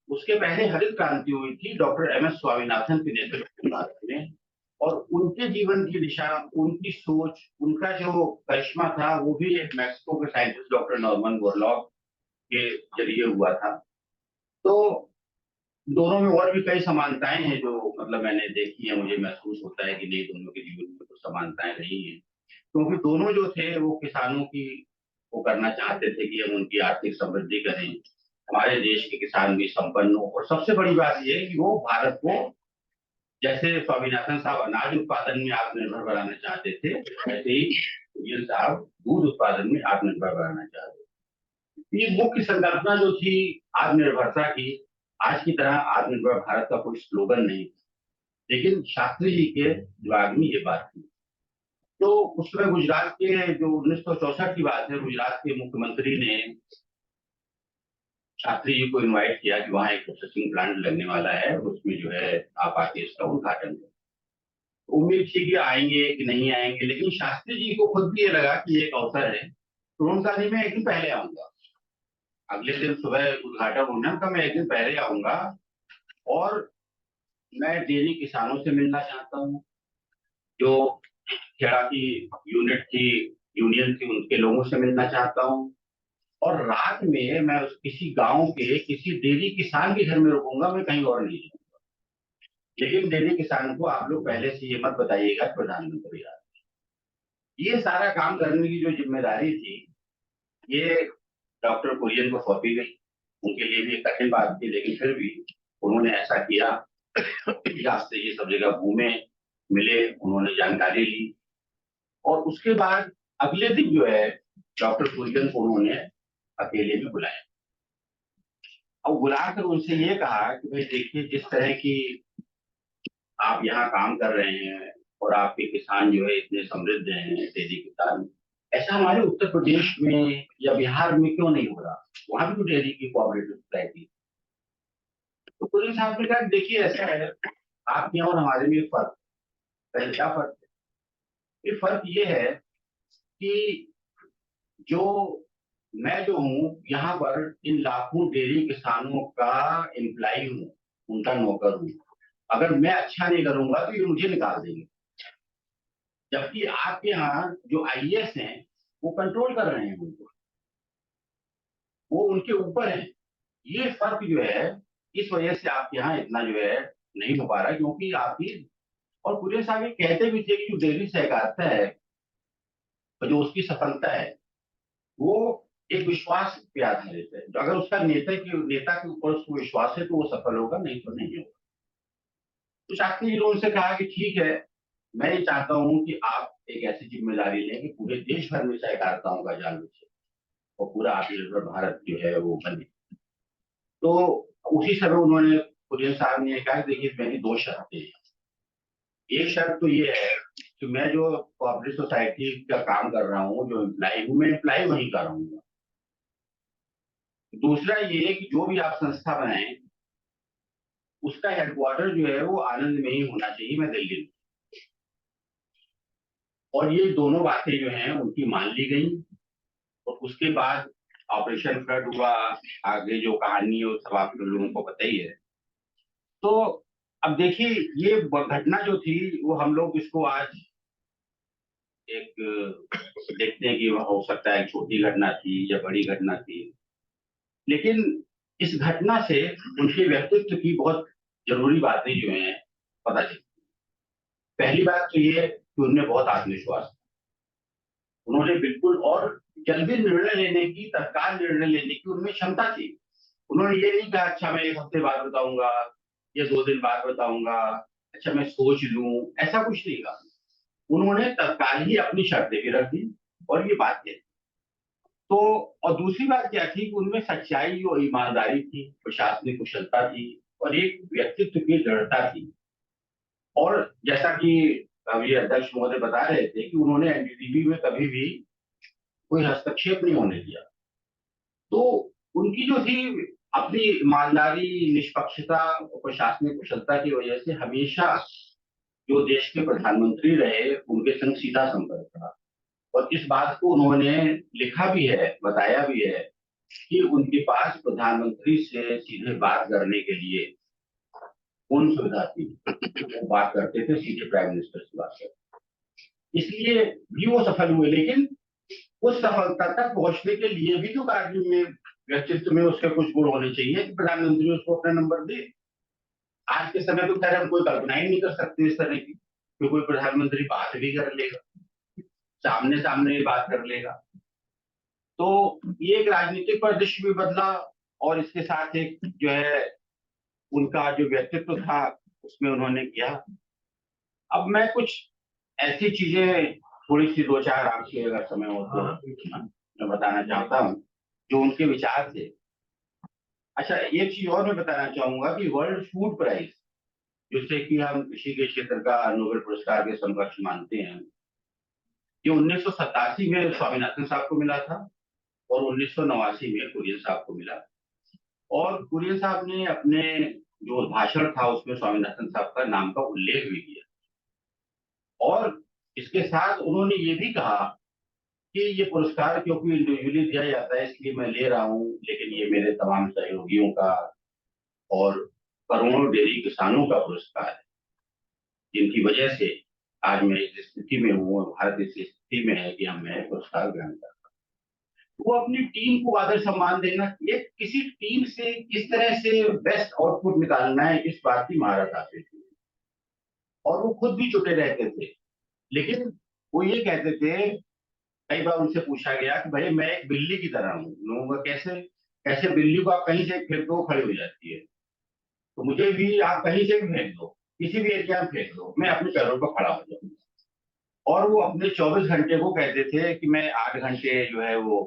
उसके पहले हरित क्रांति हुई थी डॉक्टर एम एस स्वामीनाथन के नेतृत्व में, और उनके जीवन की दिशा, उनकी सोच, उनका जो करिश्मा था वो भी एक मैक्सिको के साइंटिस्ट डॉक्टर नॉर्मन बोरलॉग के जरिए हुआ था। तो दोनों में और भी कई समानताएं हैं जो मतलब मैंने देखी है, मुझे महसूस होता है कि नहीं दोनों के जीवन में कुछ समानताएं रही हैं, क्योंकि दोनों जो थे वो किसानों की वो करना चाहते थे कि हम उनकी आर्थिक समृद्धि करें, हमारे देश के किसान भी संपन्न हो। और सबसे बड़ी बात यह है कि वो भारत को, जैसे स्वामीनाथन साहब अनाज उत्पादन में आत्मनिर्भर बनाना चाहते थे, वैसे ही कुरियन साहब दूध उत्पादन में आत्मनिर्भर बनाना चाहते थे। ये मुख्य संकल्पना जो थी आत्मनिर्भरता की, आज की तरह आत्मनिर्भर भारत का कोई स्लोगन नहीं था, लेकिन शास्त्री जी के दिमाग में ये बात थी। तो उस समय गुजरात के जो 1964 की बात है, गुजरात के मुख्यमंत्री ने शास्त्री जी को इनवाइट किया कि वहाँ एक प्रोसेसिंग प्लांट लगने वाला है, उसमें जो है आप आके इसका उद्घाटन करें। उम्मीद थी कि आएंगे कि नहीं आएंगे, लेकिन शास्त्री जी को खुद भी ये लगा कि ये एक अवसर है, तो उन्होंने कहा मैं एक दिन पहले आऊंगा। अगले दिन सुबह उद्घाटन होना था, मैं एक दिन पहले आऊंगा और मैं डेयरी किसानों से मिलना चाहता हूँ, जो खेड़ा की यूनिट थी, यूनियन थी, उनके लोगों से मिलना चाहता हूँ, और रात में मैं किसी गांव के किसी डेयरी किसान के घर में रुकूंगा, मैं कहीं और नहीं जाऊंगा। लेकिन डेयरी किसान को आप लोग पहले से ये मत बताइएगा प्रधानमंत्री आ। ये सारा काम करने की जो जिम्मेदारी थी ये डॉक्टर कुरियन को सौंपी गई। उनके लिए भी एक कठिन बात थी, लेकिन फिर भी उन्होंने ऐसा किया। रास्ते ये सब जगह घूमे, मिले, उन्होंने जानकारी ली, और उसके बाद अगले दिन जो है डॉक्टर कुरियन को उन्होंने अकेले में बुलाया। अब बुलाकर उनसे ये कहा कि भाई देखिए, जिस तरह की आप यहाँ काम कर रहे हैं और आपके किसान जो है इतने समृद्ध हैं, डेयरी किसान, ऐसा हमारे उत्तर प्रदेश में या बिहार में क्यों नहीं हो रहा? वहां भी तो डेयरी की कोऑपरेटिव सोसाइटी। तो कुरियन साहब ने कहा देखिए ऐसा है, आपके यहाँ और हमारे में फर्क। पहले क्या फर्क है? ये फर्क ये है कि जो मैं जो हूँ यहाँ पर इन लाखों डेयरी किसानों का एम्प्लाई हूँ, उनका नौकर हूँ। अगर मैं अच्छा नहीं करूंगा तो ये मुझे निकाल देंगे, जबकि आपके यहाँ जो आईएएस हैं वो कंट्रोल कर रहे हैं उनको, वो उनके ऊपर है। ये फर्क जो है, इस वजह से आपके यहाँ इतना जो है नहीं हो पा रहा, क्योंकि आप ही और कुरियन साहब ये कहते भी थे कि जो डेयरी सहकारिता है और जो उसकी सफलता है वो एक विश्वास पे आधारित है। तो अगर उसका नेता के ऊपर उसको विश्वास है तो वो सफल होगा, नहीं तो नहीं होगा। तो शास्त्री जी ने उनसे कहा कि ठीक है, मैं ये चाहता हूं कि आप एक ऐसी जिम्मेदारी लें कि पूरे देश भर में सहकारिताओं का जाल बिछे और पूरा आत्मनिर्भर भारत जो है वो बने। तो उसी समय उन्होंने कुरियन साहब ने कहा, देखिए मेरी दो शर्तें हैं। एक शर्त तो ये है कि मैं जो कॉर्पोरेट सोसाइटी का काम कर रहा हूँ, जो एम्प्लाई हूँ, मैं एम्प्लाई वहीं का रहूंगा। दूसरा ये है कि जो भी आप संस्था बनाएं उसका हेडक्वार्टर जो है वो आनंद में ही होना चाहिए, मैं दिल्ली में। और ये दोनों बातें जो हैं उनकी मान ली गई। और उसके बाद ऑपरेशन फ्लड हुआ, आगे जो कहानी है वो सब आप लोगों को पता ही है। तो अब देखिए ये घटना जो थी वो हम लोग इसको आज एक देखते हैं कि हो सकता है छोटी घटना थी या बड़ी घटना थी, लेकिन इस घटना से उनके व्यक्तित्व की बहुत जरूरी बातें जो हैं पता चलती। पहली बात तो ये कि उनमें बहुत आत्मविश्वास, उन्होंने बिल्कुल, और जल्दी निर्णय लेने की, तत्काल निर्णय लेने की उनमें क्षमता थी। उन्होंने ये नहीं कहा अच्छा मैं एक हफ्ते बाद बताऊंगा या 2 दिन बाद बताऊंगा, अच्छा मैं सोच लूं, ऐसा कुछ नहीं कहा। उन्होंने तत्काल ही अपनी शर्तें भी रख दी और ये बात है। तो और दूसरी बात क्या थी कि उनमें सच्चाई और ईमानदारी थी, प्रशासनिक कुशलता थी और एक व्यक्तित्व की दृढ़ता थी। और जैसा कि अभी अध्यक्ष महोदय बता रहे थे कि उन्होंने एनडीडीबी में कभी भी कोई हस्तक्षेप नहीं होने दिया। तो उनकी जो थी अपनी ईमानदारी, निष्पक्षता और प्रशासनिक कुशलता की वजह से हमेशा जो देश के प्रधानमंत्री रहे उनके संग सीधा संपर्क था। और इस बात को उन्होंने लिखा भी है, बताया भी है कि उनके पास प्रधानमंत्री से सीधे बात करने के लिए कौन सुविधा थी, वो बात करते थे सीधे प्राइम मिनिस्टर से बात करते, इसलिए भी वो सफल हुए। लेकिन उस सफलता तक पहुंचने के लिए भी तो कार्य में, व्यक्तित्व में उसके कुछ गुण होने चाहिए कि प्रधानमंत्री उसको अपना नंबर दे। आज के समय तो खैर हम कोई कल्पना ही नहीं कर सकते इस तरह की कि कोई प्रधानमंत्री बात भी कर लेगा, सामने सामने बात कर लेगा। तो ये एक राजनीतिक परिदृश्य भी बदला और इसके साथ एक जो है उनका जो व्यक्तित्व था उसमें उन्होंने किया। अब मैं कुछ ऐसी चीजें थोड़ी सी 2-4 आपके अगर समय हो तो मैं बताना चाहता हूँ जो उनके विचार थे। अच्छा, एक चीज और मैं बताना चाहूंगा कि वर्ल्ड फूड प्राइज, जिसे कि हम कृषि के क्षेत्र का नोबेल पुरस्कार के समकक्ष मानते हैं, ये 1987 में स्वामीनाथन साहब को मिला था और 1989 में कुरियन साहब को मिला। और कुरियन साहब ने अपने जो भाषण था उसमें स्वामीनाथन साहब का नाम का उल्लेख भी किया। और इसके साथ उन्होंने ये भी कहा कि ये पुरस्कार क्योंकि इंडिविजुअली दिया जाता है इसलिए मैं ले रहा हूँ, लेकिन ये मेरे तमाम सहयोगियों का और करोड़ों डेयरी किसानों का पुरस्कार है, जिनकी वजह से आज मैं इस स्थिति में हूँ, भारत इस स्थिति में है कि हम मैं पुरस्कार ग्रहण करता हूँ। वो अपनी टीम को आदर सम्मान देना, एक किसी टीम से किस तरह से बेस्ट आउटपुट निकालना है, इस बात की महारत आती थी। और वो खुद भी जुटे रहते थे, लेकिन वो ये कहते थे, कई बार उनसे पूछा गया कि भाई मैं एक बिल्ली की तरह हूँ, लोगों का कैसे कैसे बिल्ली को आप कहीं से फेंक दो खड़ी हो जाती है, तो मुझे भी आप कहीं से भी फेंक दो, किसी भी एरिया में फेंक दो, मैं अपने पैरों पर खड़ा हो जाऊंगा। और वो अपने 24 घंटे को कहते थे कि मैं 8 घंटे जो है वो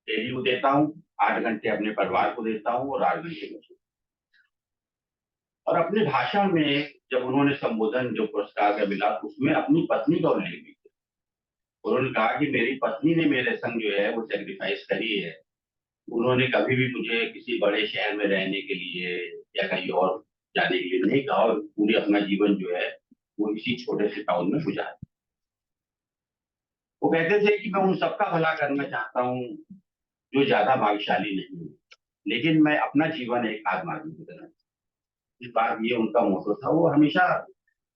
डेली को देता हूँ, 8 घंटे अपने परिवार को देता हूँ और 8 घंटे मुझे। और अपने भाषण में जब उन्होंने संबोधन जो पुरस्कार का मिला उसमें अपनी पत्नी का उल्लेख भी किया। उन्होंने कहा कि मेरी पत्नी ने मेरे संग जो है वो सेक्रीफाइस करी है, उन्होंने कभी भी मुझे किसी बड़े शहर में रहने के लिए या कहीं और जाने के लिए नहीं कहा और पूरी अपना जीवन जो है वो इसी छोटे से टाउन में गुजारा। वो कहते थे कि मैं उन सबका भला करना चाहता हूँ जो ज्यादा भाग्यशाली नहीं, लेकिन मैं अपना जीवन एक आम आदमी की तरह। इस बार ये उनका मोटो था। वो हमेशा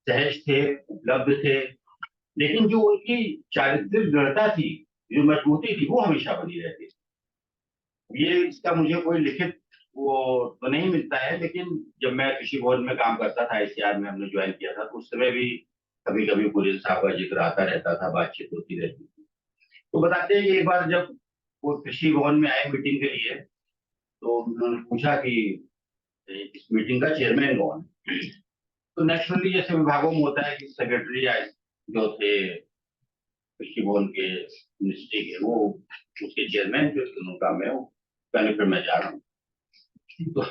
सहज थे, उपलब्ध थे, लेकिन जो उनकी चारित्रिक दृढ़ता थी, जो मजबूती थी, वो हमेशा बनी रहती थी। ये इसका मुझे कोई लिखित वो तो नहीं मिलता है, लेकिन जब मैं कृषि भवन में काम करता था, ICAR में हमने ज्वाइन किया था, तो उस समय भी कभी कभी कुरियन साहब का जिक्र आता रहता था, बातचीत होती रहती थी। तो बताते हैं कि एक बार जब वो कृषि भवन में आए मीटिंग के लिए, तो उन्होंने पूछा कि इस मीटिंग का चेयरमैन कौन है। तो नेचुरली जैसे विभागों में होता है कि सेक्रेटरी जो थे कृषि भवन के मिनिस्ट्री के, वो उसके चेयरमैन जो उनका मैं हूँ, पहले फिर मैं जा रहा हूँ। तो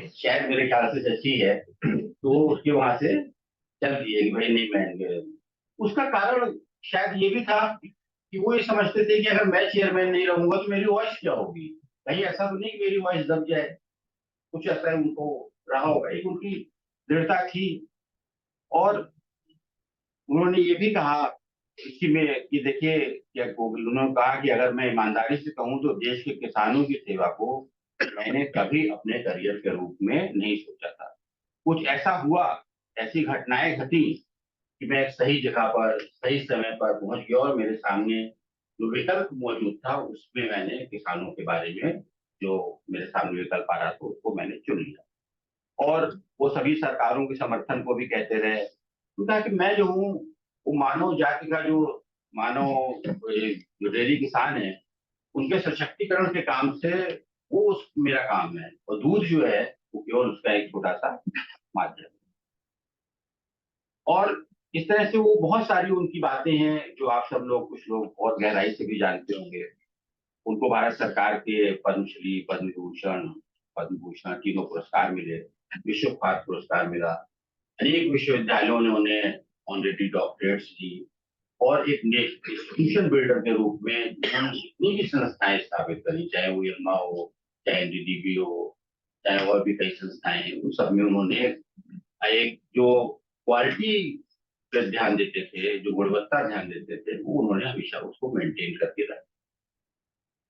शायद मेरे ख्याल से सच्ची है, तो उसके वहां से चल दिए कि भाई नहीं मैं। उसका कारण शायद ये भी था कि वो ये समझते थे कि अगर मैं चेयरमैन नहीं रहूंगा तो मेरी वॉइस क्या होगी। कहीं ऐसा तो नहीं कि मेरी वॉइस दब जाए, कुछ ऐसा उनको रहा होगा, एक उनकी दृढ़ता थी। और उन्होंने ये भी कहा इसी में कि देखिए क्या, उन्होंने कहा कि अगर मैं ईमानदारी से कहूँ तो देश के किसानों की सेवा को मैंने कभी अपने करियर के रूप में नहीं सोचा था। कुछ ऐसा हुआ, ऐसी घटनाएं घटी कि मैं एक सही जगह पर सही समय पर पहुंच गया, और मेरे सामने जो विकल्प मौजूद था उसमें मैंने किसानों के बारे में जो मेरे सामने विकल्प आ रहा था उसको मैंने चुन लिया। और वो सभी सरकारों के समर्थन को भी कहते रहे। तो कहा कि मैं जो हूँ वो मानव जाति का जो मानव जो डेयरी किसान है उनके सशक्तिकरण के काम से वो मेरा काम है, और दूध जो है वो केवल उसका एक छोटा सा माध्यम। और इस तरह से वो बहुत सारी उनकी बातें हैं जो आप सब लोग, कुछ लोग बहुत गहराई से भी जानते होंगे। उनको भारत सरकार के पद्मश्री, पद्म विभूषण, पद्म भूषण तीनों पुरस्कार मिले, विश्व खाद्य पुरस्कार मिला, अनेक विश्वविद्यालयों ने उन्हें ऑनरेरी डॉक्टरेट्स दी, और एक इंस्टीट्यूशन बिल्डर के रूप में जितनी भी संस्थाएं स्थापित करी, चाहे वो ILMA हो, चाहे NDDB हो, चाहे और भी कई संस्थाएं हैं, उन सब में उन्होंने एक जो क्वालिटी पे ध्यान देते थे, जो गुणवत्ता ध्यान देते थे, वो उन्होंने हमेशा उसको मेंटेन करके रखा।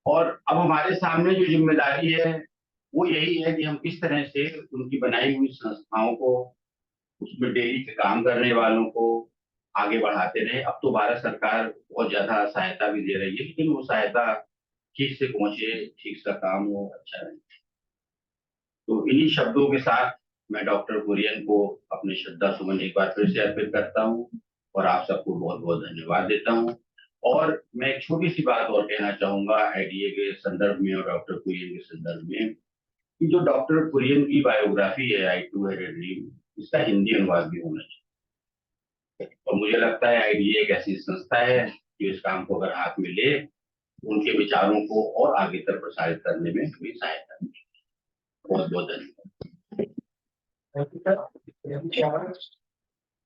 और अब हमारे सामने जो जिम्मेदारी है वो यही है कि हम किस तरह से उनकी बनाई हुई संस्थाओं को, उसमें डेयरी के काम करने वालों को आगे बढ़ाते रहे। अब तो भारत सरकार बहुत ज्यादा सहायता भी दे रही है, लेकिन वो सहायता ठीक से पहुंचे, ठीक सा काम हो, अच्छा रहे। तो इन्हीं शब्दों के साथ मैं डॉक्टर कुरियन को अपने श्रद्धा सुमन एक बार फिर से अर्पित करता हूँ, और आप सबको बहुत बहुत धन्यवाद देता हूँ। और मैं एक छोटी सी बात और कहना चाहूंगा IDA के संदर्भ में और डॉक्टर कुरियन के संदर्भ में, कि जो डॉक्टर कुरियन की बायोग्राफी है आई टू हैड अ ड्रीम, इसका हिंदी अनुवाद भी होना चाहिए। और मुझे लगता है IDA एक ऐसी संस्था है जो इस काम को अगर हाथ में ले, उनके विचारों को और आगे तक प्रसारित करने में भी सहायता मिलेगी। बहुत बहुत धन्यवाद।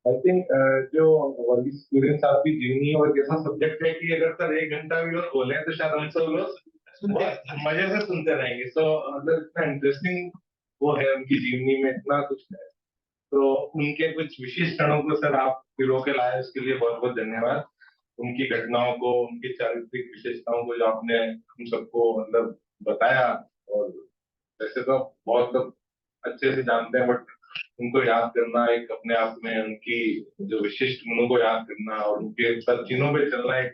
आई थिंक जो वर्गीस कुरियन साहब की जीवनी और जैसा सब्जेक्ट है कि अगर सर 1 घंटा भी और बोले तो शायद हम सब लोग बहुत मजे से सुनते रहेंगे। सो मतलब इतना इंटरेस्टिंग वो है उनकी जीवनी में, इतना कुछ है। तो उनके कुछ विशेष क्षणों को सर आप पिरो के लाए, उसके लिए बहुत बहुत धन्यवाद। उनकी घटनाओं को, उनकी चारित्रिक विशेषताओं को जो आपने हम सबको मतलब बताया, और वैसे तो बहुत सब अच्छे से जानते हैं, बट उनको याद करना एक अपने आप में, उनकी जो विशिष्ट गुणों को याद करना और उनके तीनों पे चलना एक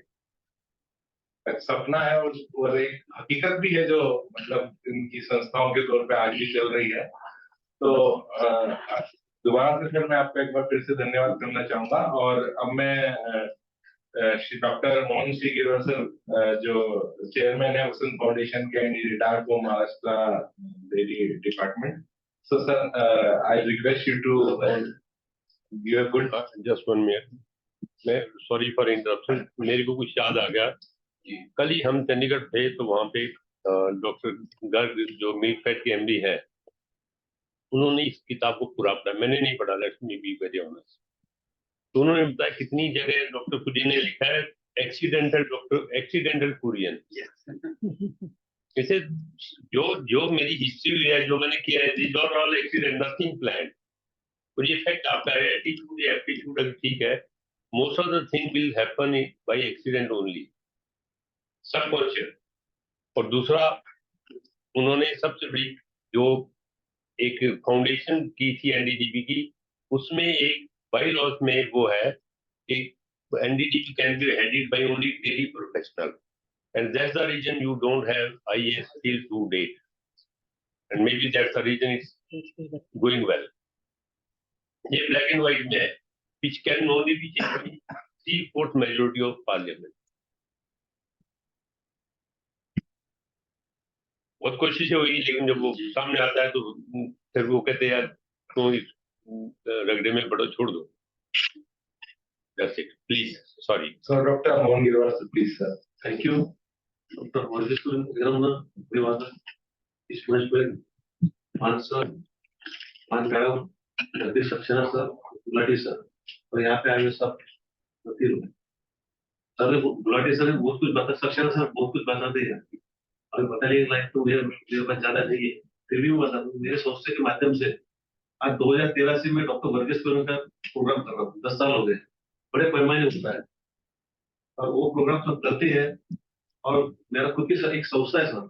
सपना है, और एक हकीकत भी है जो मतलब इनकी संस्थाओं के तौर पे आज भी चल रही है। तो दोबारा से फिर मैं आपका एक बार फिर से धन्यवाद करना चाहूंगा। और अब मैं श्री डॉक्टर मोहन श्रीगिरवार सर, जो चेयरमैन है वसंत फाउंडेशन के, and retired from Maharashtra dairy department. So sir, I request you to give a good. Just 1 minute. मैं सॉरी फॉर इंटरप्शन, मेरे को कुछ याद आ गया। कल ही हम चंडीगढ़ थे, तो वहाँ पे डॉक्टर गर्ग जो मिल्क फैट के MD है, उन्होंने इस किताब को पूरा पढ़ा। मैंने नहीं पढ़ा, let's me be very honest. तो उन्होंने बताया कितनी जगह डॉक्टर कुरियन ने लिखा है एक्सीडेंटल कुरियन। जैसे जो मेरी हिस्ट्री है, जो मैंने किया है, these are all accident, nothing planned. और ये फैक्ट आपका है, एप्टीट्यूड अगर ठीक है, most of the thing will happen by accident only, subconscious. और दूसरा, उन्होंने सबसे बड़ी जो एक फाउंडेशन की थी NDDB की, उसमें एक बाई लॉज में वो है कि NDDB can be headed by only dairy professional, and that's the reason you don't have IAS till to date. and maybe that's the reason it's going well. ये black and white में है, which can only be changed by 3/4 majority of parliament. बहुत कोशिशें हुई, लेकिन जब वो सामने आता है तो फिर वो कहते हैं यार तो इस रगड़े में पड़ो, छोड़ दो. That's it. Please, sorry. So Dr. Mohan, please, sir. Thank you. Dr. Homages, Mann sir, Mann madam, Jagdeep Saxena sir, Gulati sir. और यहाँ पे आए हुए सब सर ने गुलाटी सर ने बहुत कुछ बता, सक्सेना सर बहुत कुछ बताते हैं और बताने की लायक तो मेरे पास ज्यादा नहीं है, फिर भी वो बता दूं मेरे सोचने के माध्यम से आज 2013 से मैं डॉक्टर वर्गीस कुरियन का प्रोग्राम कर रहा हूँ, 10 साल हो गए, बड़े पैमाने होता है और वो प्रोग्राम सब करते हैं और मेरा खुद की एक संस्था है सर,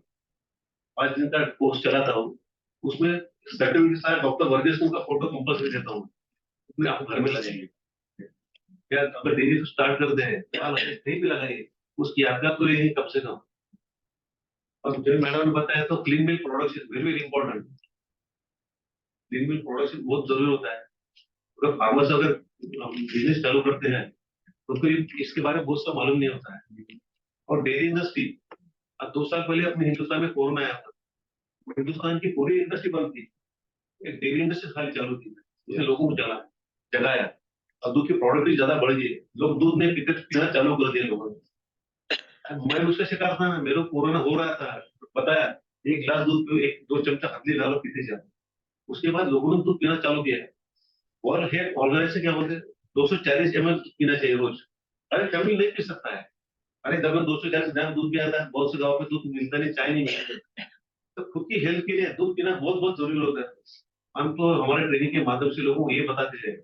5 दिन का कोर्स चलाता हूँ, उसमें सर्टिफिकेट के साथ डॉक्टर वर्गीस का फोटो कंपल्सरी देता हूँ, उसमें आप घर में लगाएंगे क्या, अगर डेली तो स्टार्ट कर दे कहीं भी लगाइए, उसकी यादगार तो यही कम से कम. और जब मैडम ने बताया तो clean milk production very very important, clean milk production बहुत जरूरी होता है. अगर फार्मर्स अगर बिजनेस चालू करते हैं तो फिर इसके बारे में बहुत सा मालूम नहीं होता है. और डेयरी इंडस्ट्री अब 2 साल पहले अपने हिंदुस्तान में कोरोना आया था, हिंदुस्तान की पूरी इंडस्ट्री बंद थी, एक डेयरी इंडस्ट्री खाली चालू थी, उसने लोगों को जगाया और दूध की प्रोडक्टिविटी ज्यादा बढ़ गई, लोग दूध नहीं पीना चालू कर दिया लोगों ने. मैं उसका शिकार था, मेरे को कोरोना हो रहा था, बताया 1 गिलास दूध पे 1-2 चमचा हल्दी डालो पीते जाओ, उसके बाद लोगों ने दूध पीना चालू किया है. वर्ल्ड हेल्थ ऑर्गेनाइजेशन क्या बोलते हैं 240 ml पीना चाहिए रोज. अरे कभी नहीं पी सकता है, अरे घर में 240 ग्राम दूध भी आता है, बहुत से गाँव में दूध मिलता नहीं, चाय नहीं मिलती, तो खुद की हेल्थ के लिए दूध पीना बहुत बहुत जरूरी होता है. हम तो हमारे ट्रेनिंग के माध्यम से लोगों को ये बताते हैं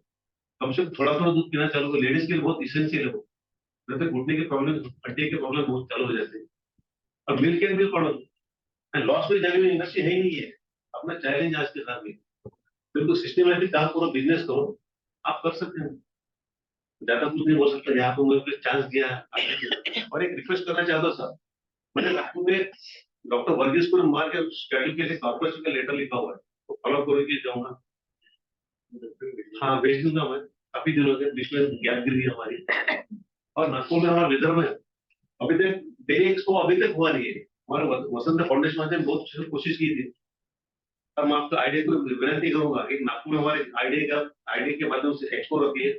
कम से कम थोड़ा थोड़ा दूध पीना चालू करो, लेडीज के लिए बहुत इसेंशियल है वो, नहीं तो घुटने के प्रॉब्लम, हड्डी के प्रॉब्लम बहुत चालू हो जाते हैं. और milk and milk product loss में जाने में इंडस्ट्री है ही नहीं है, अपना चैलेंज आज के साथ में बिल्कुल सिस्टमेटिक काम करो, बिजनेस करो, आप कर सकते हैं. ज्यादा कुछ नहीं बोल सकता, यहाँ पे मुझे चांस दिया है. और एक रिक्वेस्ट करना चाहता हूँ सर, मैंने नागपुर में डॉक्टर वर्गीस को मार के स्टडी के लिए कॉर्पोरेशन का लेटर लिखा हुआ है, तो फॉलो करके जाऊंगा. हाँ भेज दूंगा मैं, काफी दिन हो गए, बीच में गैप गिर गई हमारी. और नागपुर में हमारा विदर्भ में अभी तक डेयरी एक्सपो अभी तक हुआ नहीं है. हमारे वसंत फाउंडेशन ने बहुत कोशिश की थी. अब मैं आपको आइडिया को विनती करूंगा, एक नागपुर में हमारे आइडिया के माध्यम से एक्सपो रखी है,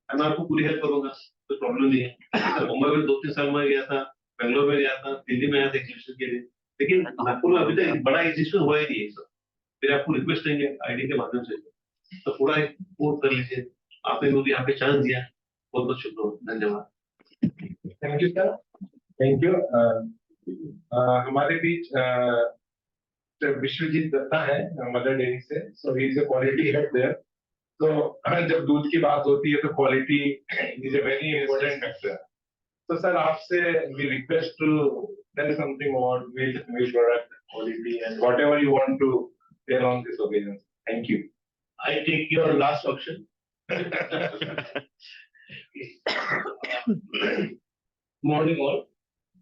मैं आपको पूरी हेल्प करूंगा, कोई प्रॉब्लम नहीं है. मुंबई में 2-3 साल में गया था, बेंगलोर में गया था, दिल्ली में आया था एग्जीबिशन के लिए, लेकिन नागपुर में अभी तक बड़ा एग्जीबिशन हुआ ही नहीं है सर. फिर आपको रिक्वेस्ट करेंगे आइडिया के माध्यम से, तो पूरा एक कोर्स कर लीजिए. आपने मुझे यहाँ पे चांस दिया, बहुत बहुत शुक्रिया, धन्यवाद. Thank you sir, thank you. हमारे बीच विश्वजीत दत्ता है मदर डेयरी से, so he is a quality head there. तो जब दूध की बात होती है तो quality is a very important factor. तो सर आपसे we request to tell something about milk product quality and whatever you want to tell on this occasion. Thank you. I take your last option. Morning all.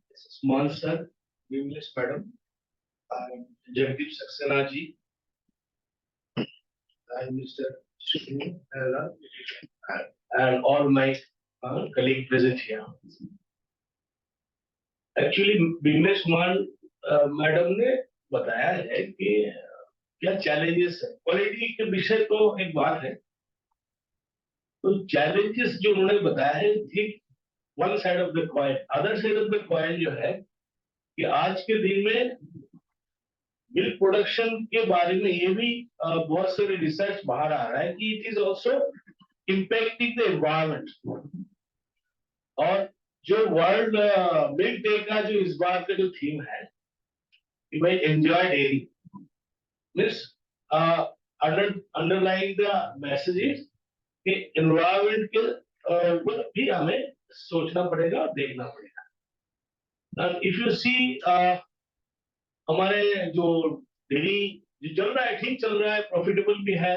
This is Mohan sir, Bimlesh madam, Jagdeep Saxena ji, and Mr. Shrigiriwar, and all my colleagues present here. Actually, Bimlesh Mann madam ने बताया है कि क्या challenges है. Quality के विषय तो एक बात है, तो चैलेंजेस जो उन्होंने बताया है ठीक one side of the coin, other side of the coin जो है कि आज के दिन में मिल्क प्रोडक्शन के बारे में ये भी बहुत सारे रिसर्च बाहर आ रहा है कि it is also impacting the environment. और जो वर्ल्ड मिल्क डे का जो इस बार का जो थीम है, भाई enjoy dairy, means underlying the messages कि environment के भी हमें सोचना पड़ेगा और देखना पड़ेगा. And if you see हमारे जो डेयरी जो चल रहा है ठीक चल रहा है, प्रॉफिटेबल भी है,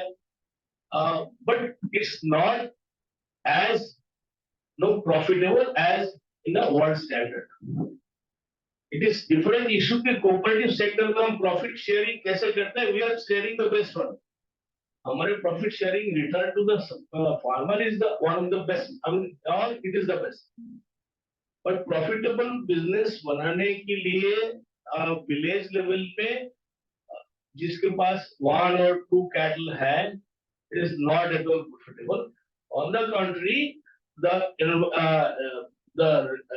but it's not as profitable as in the world standard. It is different issue कि cooperative sector में हम profit sharing कैसे करते हैं? We are sharing the best one. हमारे profit sharing return to the farmer is the one of the best. I mean, all it is the best. But profitable business बनाने के लिए village level पे जिसके पास 1 or 2 cattle है, it is not at all profitable. On the contrary, the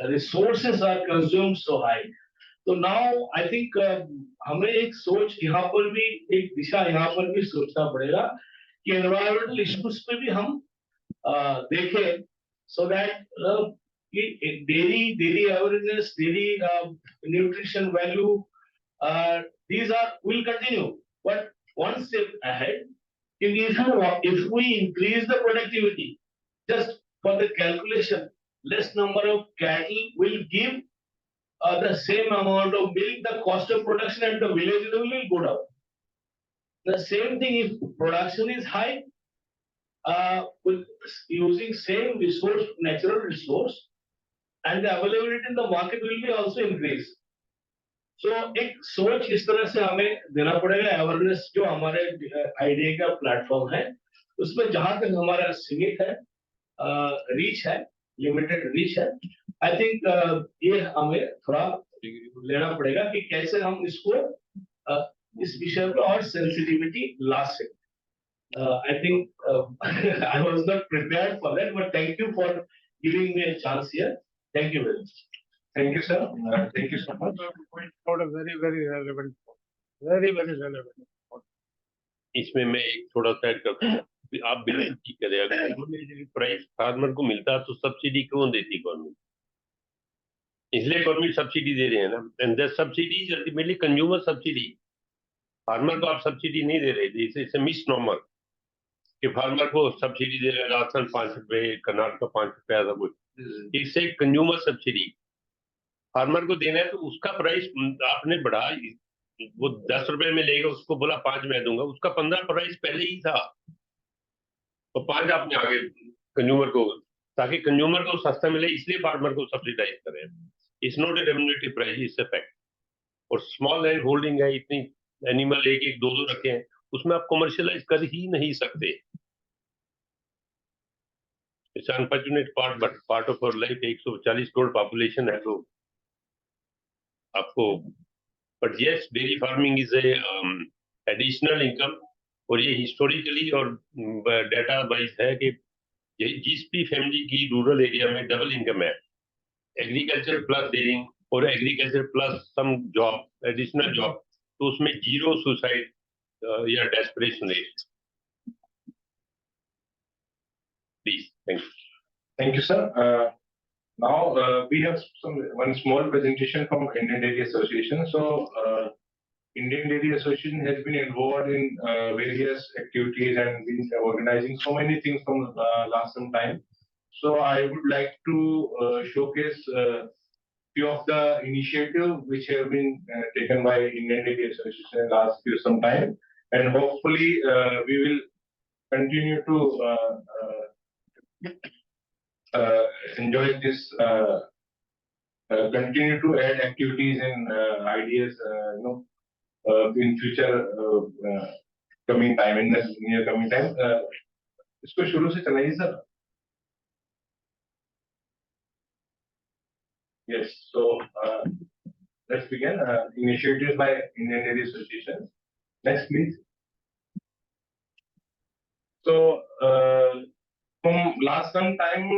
resources are consumed so high. So now I think हमें एक सोच यहाँ पर भी एक दिशा यहाँ पर भी सोचना पड़ेगा कि environmental issues पे भी हम देखें, so that dairy awareness, dairy nutrition value, these will continue. But one step ahead, if we increase the productivity, just for the calculation, less number of cattle will give the same amount of milk, the cost of production at the village level will go down. The same thing if production is high, with using same resource, natural resource, and the availability in the market will be also increased. So एक सोच इस तरह से हमें देना पड़ेगा, awareness जो हमारे आइडिया का प्लेटफॉर्म है, उसमें जहां तक हमारा सीमित है, रीच है, लिमिटेड रीच है, आई थिंक ये हमें थोड़ा लेना पड़ेगा कि कैसे हम इसको इस विषय पर और सेंसिटिविटी ला सकते. I think I was not prepared for that, but thank you for giving me a chance here. Thank you very much. Thank you, sir. Thank you so much. Not a very, very relevant point. Very, very relevant point. इसमें मैं एक थोड़ा सा add करता हूँ. आप बिल्कुल ठीक करें, अगर प्राइस फार्मर को मिलता तो सब्सिडी क्यों देती गवर्नमेंट? इसलिए गवर्नमेंट सब्सिडी दे रहे हैं ना, and that subsidy is ultimately consumer subsidy. Farmer को आप सब्सिडी नहीं दे रहे, इट्स अ मिसनॉमर कि फार्मर को सब्सिडी दे रहे, राजस्थान 5 रुपए, कर्नाटक 5 रुपए, ऐसा कुछ. इससे कंज्यूमर सब्सिडी फार्मर को देना है, तो उसका प्राइस आपने बढ़ा, वो 10 रुपए में लेगा, उसको बोला 5 में दूंगा, उसका 15 प्राइस पहले ही था, तो 5 आपने आगे कंज्यूमर को, ताकि कंज्यूमर को सस्ता मिले, इसलिए फार्मर को सब्सिडाइज करें. It's not A remunerative price, it's a fact. और स्मॉल लैंड होल्डिंग है, इतनी एनिमल एक एक दो रखे हैं, उसमें आप कमर्शियलाइज कर ही नहीं सकते. It's unfortunate part, but part of our life. 140 crore population है, तो आपको, but yes, dairy farming is a additional income. और ये हिस्टोरिकली और डेटा वाइज है कि जिस भी फैमिली की रूरल एरिया में डबल इनकम है, एग्रीकल्चर प्लस डेयरिंग और agriculture plus some job, additional job, तो उसमें जीरो सुसाइड या desperation rate. Please, thank you. Thank you, sir. Now we have one small presentation from Indian Dairy Association. So Indian Dairy Association has been involved in various activities and been organizing so many things from last some time. So I would like to showcase few of the initiatives which have been taken by Indian Dairy Association in last few some time, and hopefully we will continue to enjoy this, continue to add activities and ideas, in future coming time, in the near coming time. इसको शुरू से चलाइए sir. Yes, so let's begin. Initiatives by Indian Dairy Association. Next, please. So from last some time,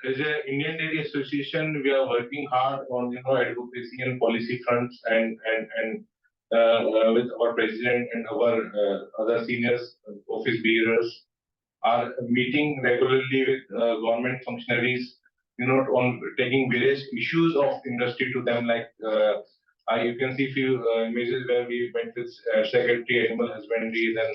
as an Indian Dairy Association, we are working hard on advocacy and policy fronts, and with our president and our other seniors, office bearers, are meeting regularly with government functionaries, on taking various issues of industry to them. Like you can see few images where we went with Secretary Animal Husbandry, then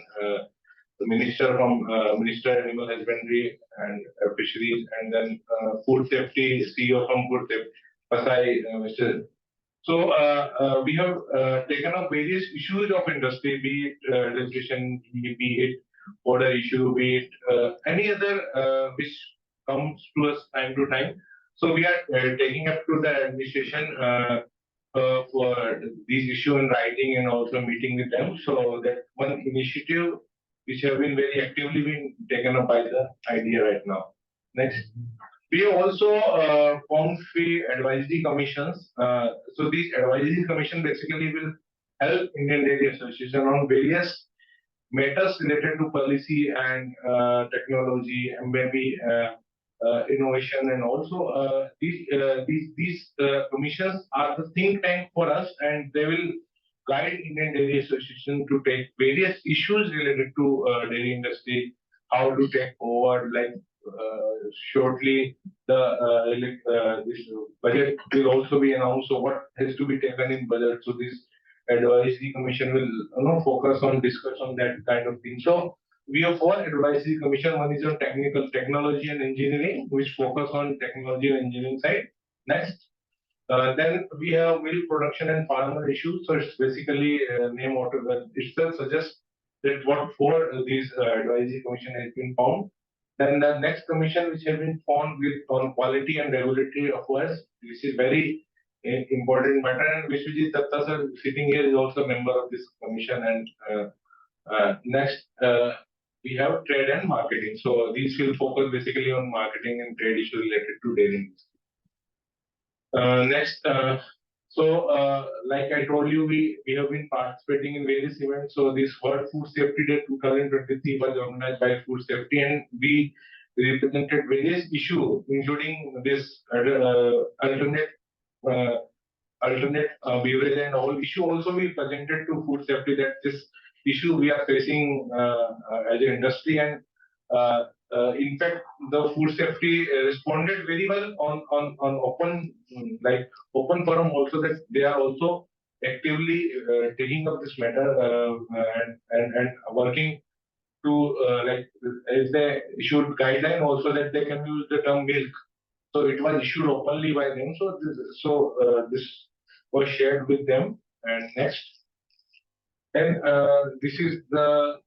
the Minister from Minister Animal Husbandry and Fisheries, and then Food Safety CEO from Food Safety, Pasai, Mr. So we have taken up various issues of industry, be it legislation, be it border issue, be it any other which comes to us time to time. So we are taking up to the administration for these issue in writing and also meeting with them. So that one initiative which have been very actively been taken up by the idea right now. Next. We have also formed three advisory commissions. So these advisory commission basically will help Indian Dairy Association on various matters related to policy and technology and maybe innovation, and also these commissions are the think tank for us, and they will guide Indian Dairy Association to take various issues related to dairy industry, how to take over, like shortly this budget will also be announced. So what has to be taken in budget? So this advisory commission will focus on discuss on that kind of thing. So we have four advisory commission. One is on technical technology and engineering, which focus on technology and engineering side. Next. Then we have milk production and farmer issues. So it's basically name itself suggests that what for these advisory commission has been formed. Then the next commission which has been formed with on quality and regulatory affairs, which is very important matter, and Vishwajit Datta sir sitting here is also a member of this commission. And next we have trade and marketing. So these will focus basically on marketing and trade issues related to dairy industry. Next, like I told you, we have been participating in various events. So this World Food Safety Day 2023 was organized by Food Safety, and we represented various issues, including this alternate beverage and all issue. Also, we presented to Food Safety that this issue we are facing as an industry, and in fact, the Food Safety responded very well on open forum also, that they are also actively taking up this matter and working to if they issued guideline also that they can use the term milk. So it was issued openly by them. So this was shared with them. And next, then this is the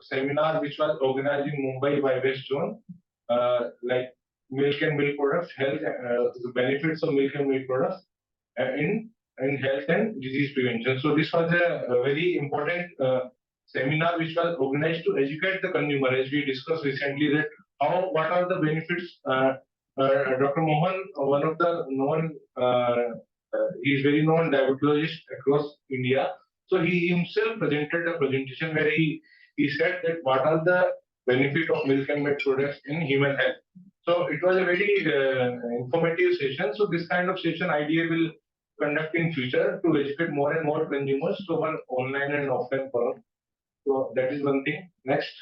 seminar which was organized in Mumbai by West Zone, like milk and milk products, health, the benefits of milk and milk products in health and disease prevention. So this was a very important seminar which was organized to educate the consumer, as we discussed recently, that what are the benefits. Dr. Mohan, one of the known, he is very known diabetologist across India. So he himself presented a presentation where he said that what are the benefit of milk and milk products in human health. So it was a very informative session. So this kind of session idea will conduct in future to educate more and more consumers to one online and offline forum. So that is one thing. Next.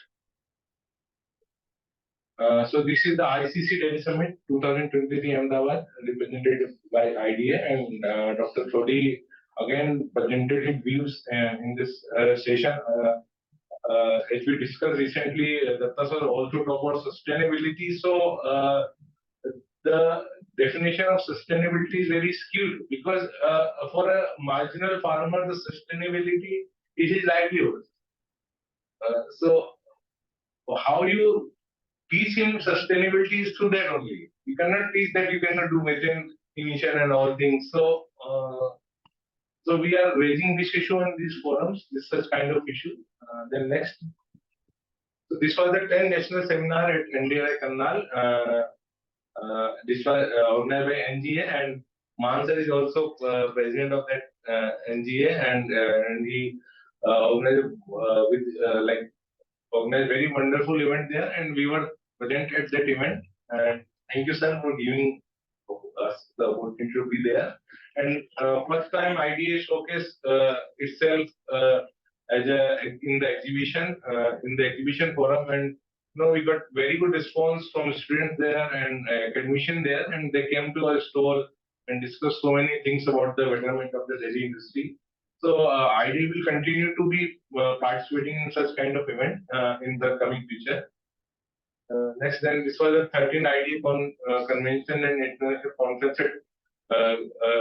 So this is the ICC Dairy Summit 2023 Ahmedabad, represented by IDA, and Dr. Todi again presented his views in this session. As we discussed recently, Datta sir also talked about sustainability. So the definition of sustainability is very skewed, because for a marginal farmer, the sustainability is his livelihood. So how you teach him sustainability is through that only. You cannot teach that you cannot do methane emission and all things. So so we are raising this issue on these forums, this such kind of issue. Then next. So this was the 10th national seminar at NDRI Karnal. This was organized by NGA, and Mohan sir is also president of that NGA, and he organized organized very wonderful event there, and we were present at that event. And thank you, sir, for giving us the opportunity to be there. And first time IDA showcased itself as in the exhibition forum, and we got very good response from students there and academicians there, and they came to our stall and discussed so many things about the betterment of the dairy industry. So IDA will continue to be participating in such kind of event in the coming future. Next, then this was the 13th IDA convention and international conference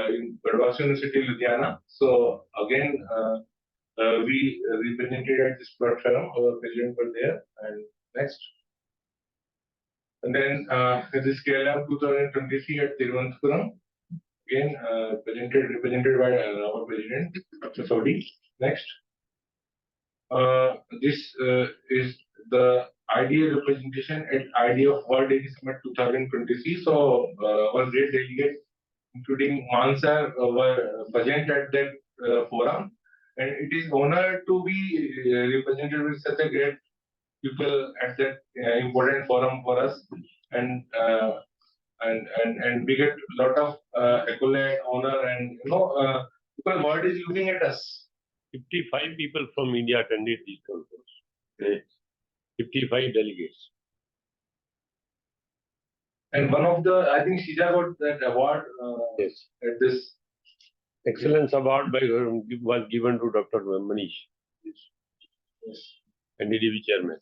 in Badwas University, Ludhiana. So again, we represented at this platform. Our president were there. And next. And then this Kerala 2023 at Thiruvananthapuram. again represented by our president, Dr. Sodi. Next. This is the IDA representation at IDA of World Dairy Summit 2023. So, our great delegates, including Mohan sir, were present at that forum, and it is honor to be represented with such a great people at that important forum for us, and we get a lot of accolade, honor, and because world is looking at us. 55 people from India attended this conference. 55 delegates. And one of the, I think Shija got that award yes. at this. Excellence Award was given to Dr. Manish, yes. NDDB chairman.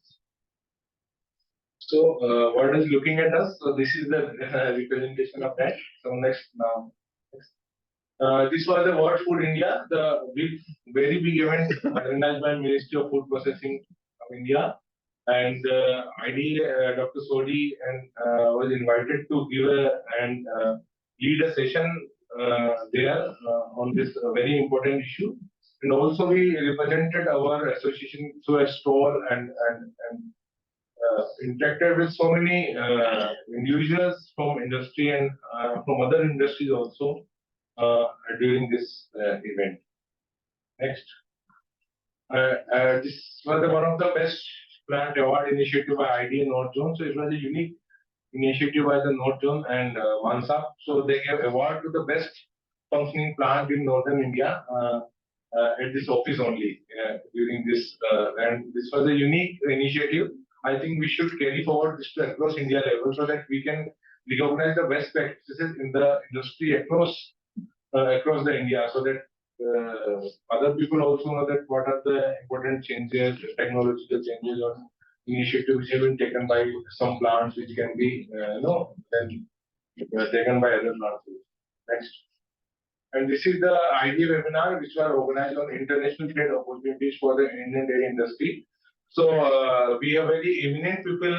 So, world is looking at us. So, this is the representation of that. So, next now. This was the World Food India, the very big event organized by Ministry of Food Processing of India. And IDA, Dr. Sodi was invited to give and lead a session there on this very important issue. And also we represented our association through a stall and interacted with so many individuals from industry and from other industries also during this event. Next. This was one of the best plant award initiative by IDA North Zone. So it was a unique initiative by the North Zone and Mansa. So they gave award to the best functioning plant in Northern India at this office only during this. And this was a unique initiative. I think we should carry forward this to across India level so that we can recognize the best practices in the industry across the India, so that other people also know that what are the important changes, technological changes or initiatives which have been taken by some plants which can be then taken by other plants. Next. And this is the IDA webinar which were organized on international trade opportunities for the Indian dairy industry. So we have very eminent people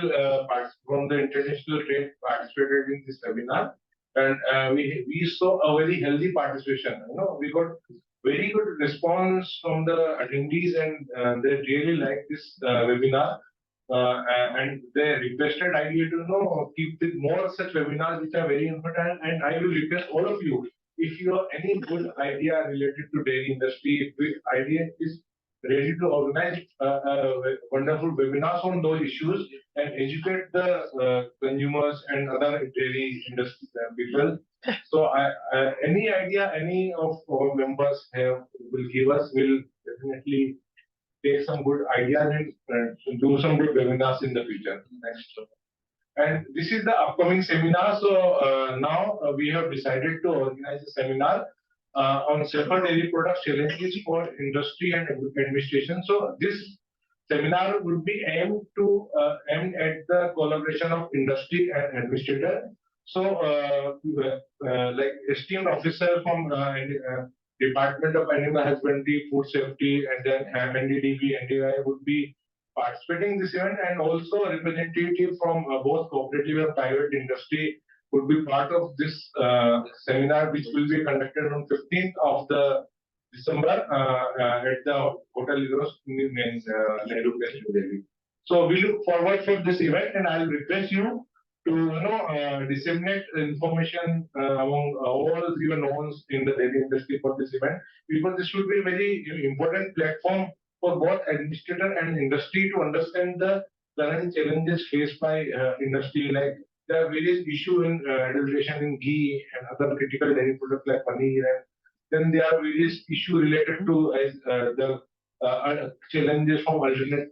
from the international trade participated in this webinar. And we saw a very healthy participation. We got very good response from the attendees, and they really liked this webinar. And they requested IDA to keep more such webinars which are very important. And I will request all of you, if you have any good idea related to dairy industry, if IDA is ready to organize wonderful webinars on those issues and educate the consumers and other dairy industry people. So any idea any of our members will give us, will definitely take some good ideas and do some good webinars in the future. Next. And this is the upcoming seminar. So now we have decided to organize a seminar on safer dairy products challenges for industry and administration. So this seminar would be aimed at the collaboration of industry and administrator. So like esteemed officer from Department of Animal Husbandry, Food Safety, and then NDDB, NDI would be participating in this event, and also a representative from both cooperative and private industry would be part of this seminar, which will be conducted on 15th of the December at the Hotel Ligros in Nehru Place, New Delhi. So we look forward for this event, and I'll request you to disseminate information among all your knowns in the dairy industry for this event, because this should be a very important platform for both administrator and industry to understand the current challenges faced by industry. Like there are various issues in adulteration in ghee and other critical dairy products like paneer, and then there are various issues related to the challenges from alternate.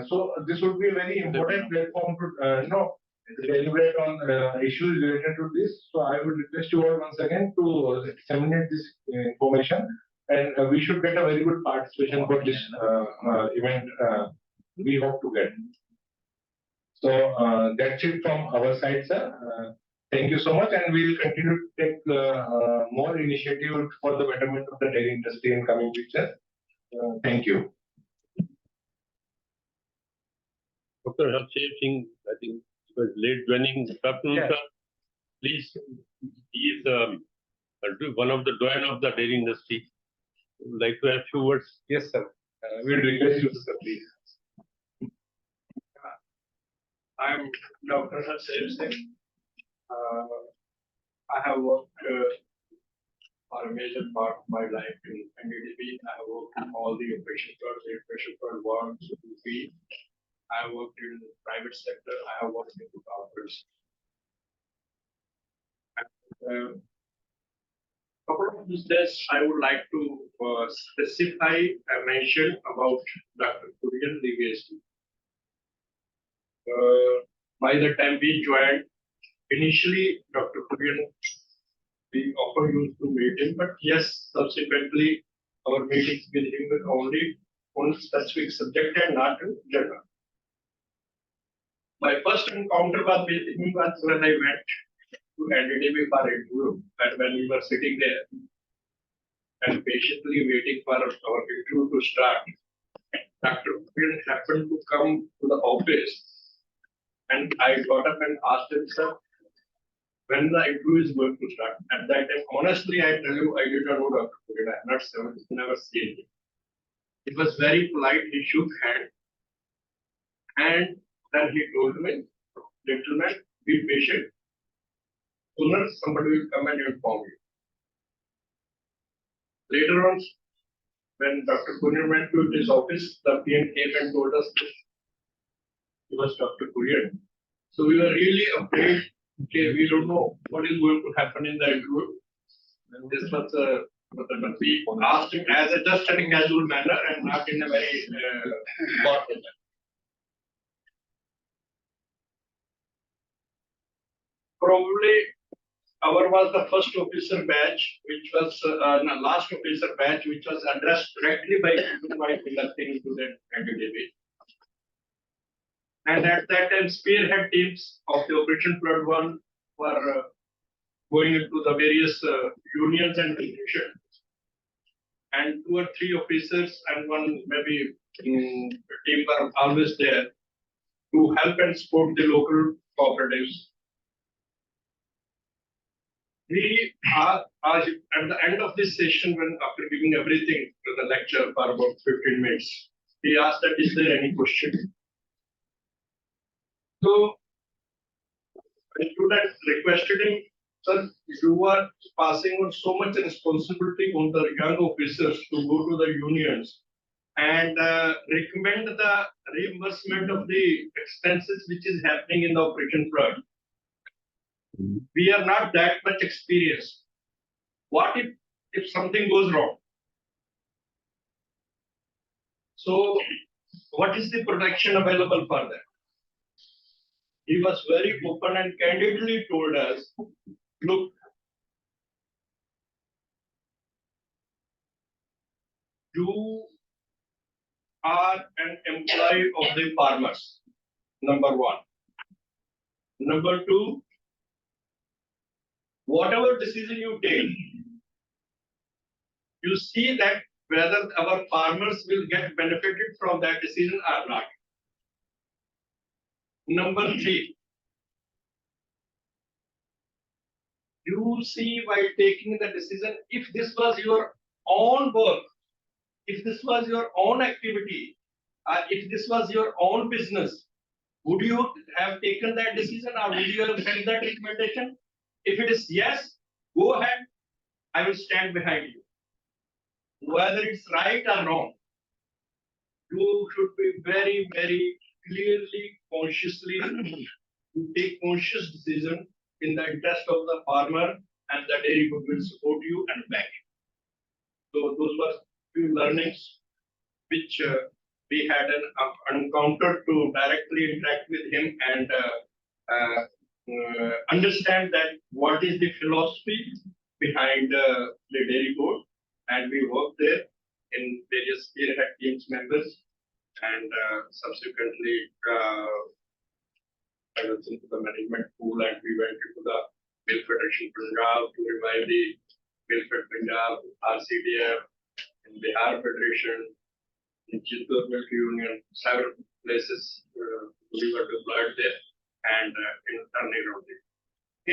So this would be a very important platform to deliberate on issues related to this. So I would request you all once again to disseminate this information, and we should get a very good participation for this event. We hope to get. So that's it from our side, sir. Thank you so much, and we will continue to take more initiative for the betterment of the dairy industry in coming future. Thank you. Dr. Harshdev Singh, I think was late joining. Good afternoon, sir. Please, he is one of the doyen of the dairy industry, would like to have few words. Yes, sir. We will request you, sir, please. I am Dr. Sarita. I have worked for a major part of my life in NDDB. I have worked in all the operation wards, UP. I have worked in the private sector. I have worked in the corporates. Couple of things I would like to specify and mention about Dr. Kurien legacy. By the time we joined, initially Dr. Kurien, we often used to meet him, but yes, subsequently our meetings with him were only on specific subject and not in general. My first encounter was with him was when I went to NDDB for interview, and when we were sitting there and patiently waiting for our interview to start, Dr. Kurien happened to come to the office, and I got up and asked him, sir, when the interview is going to start. At that time, honestly, I tell you, I did not know Dr. Kurien. I have never seen him. It was very polite. He shook hand, and then he told me, gentlemen, be patient. Sooner somebody will come and inform you. Later on, when Dr. Kurien went to his office, the PM came and told us this. It was Dr. Kurien. So we were really afraid. Okay, we don't know what is going to happen in the interview. And this was we asked him as just in a casual manner and not in a very formal manner. Probably our was the first officer batch, which was last officer batch, which was addressed directly by conducting into the NDDB. And at that time, spearhead teams of the Operation Flood 1 were going into the various unions and institutions. And 2 or 3 officers and one maybe team were always there to help and support the local cooperatives. We are at the end of this session, when after giving everything to the lecture for about 15 minutes, he asked that, is there any question? So, the student requested him, sir, you are passing on so much responsibility on the young officers to go to the unions and recommend the reimbursement of the expenses which is happening in the Operation Flood. We are not that much experienced. What if something goes wrong? So, what is the protection available for that? He was very open and candidly told us, look, you are an employee of the farmers, number 1. Number 2, whatever decision you take, you see that whether our farmers will get benefited from that decision or not. Number 3, you see while taking the decision, if this was your own work, if this was your own activity, if this was your own business, would you have taken that decision or would you have sent that recommendation? If it is yes, go ahead, I will stand behind you. Whether it's right or wrong, you should be very, very clearly, consciously, to take conscious decision in the interest of the farmer, and the dairy group will support you and back you. So those were few learnings which we had an encounter to directly interact with him and understand that what is the philosophy behind the dairy board, and we worked there in various spearhead teams members, and subsequently I was into the management pool, and we went into the Milk Federation Punjab to revive the Milk Fed Punjab, RCDF, in Bihar Federation, in Chittor Milk Union, several places we were deployed there, and in turning around it.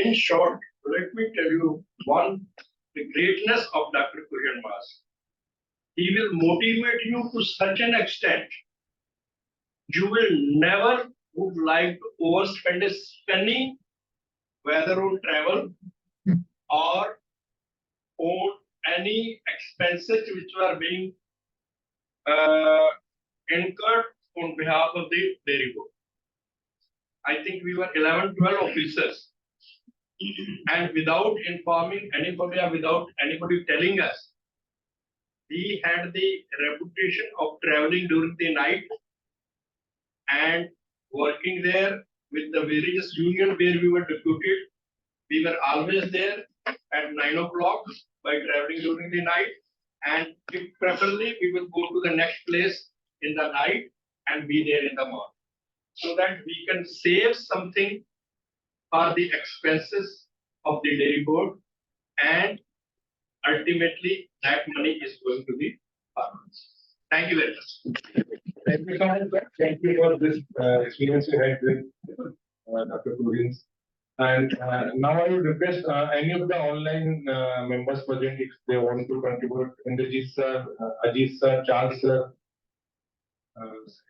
In short, let me tell you one big greatness of Dr. Kurien was. He will motivate you to such an extent, you will never would like to overspend a penny, whether on travel or on any expenses which were being incurred on behalf of the dairy board. I think we were 11, 12 officers, and without informing anybody or without anybody telling us, he had the reputation of traveling during the night and working there with the various union where we were deputed. We were always there at 9 o'clock by traveling during the night, and if preferably we will go to the next place in the night and be there in the morning, so that we can save something for the expenses of the dairy board, and ultimately that money is going to the farmers. Thank you very much. Thank you so much, sir. Thank you for this experience you had with Dr. Kurien. And now I would request any of the online members present if they want to contribute. Indrajit sir, Ajit sir, Charles sir.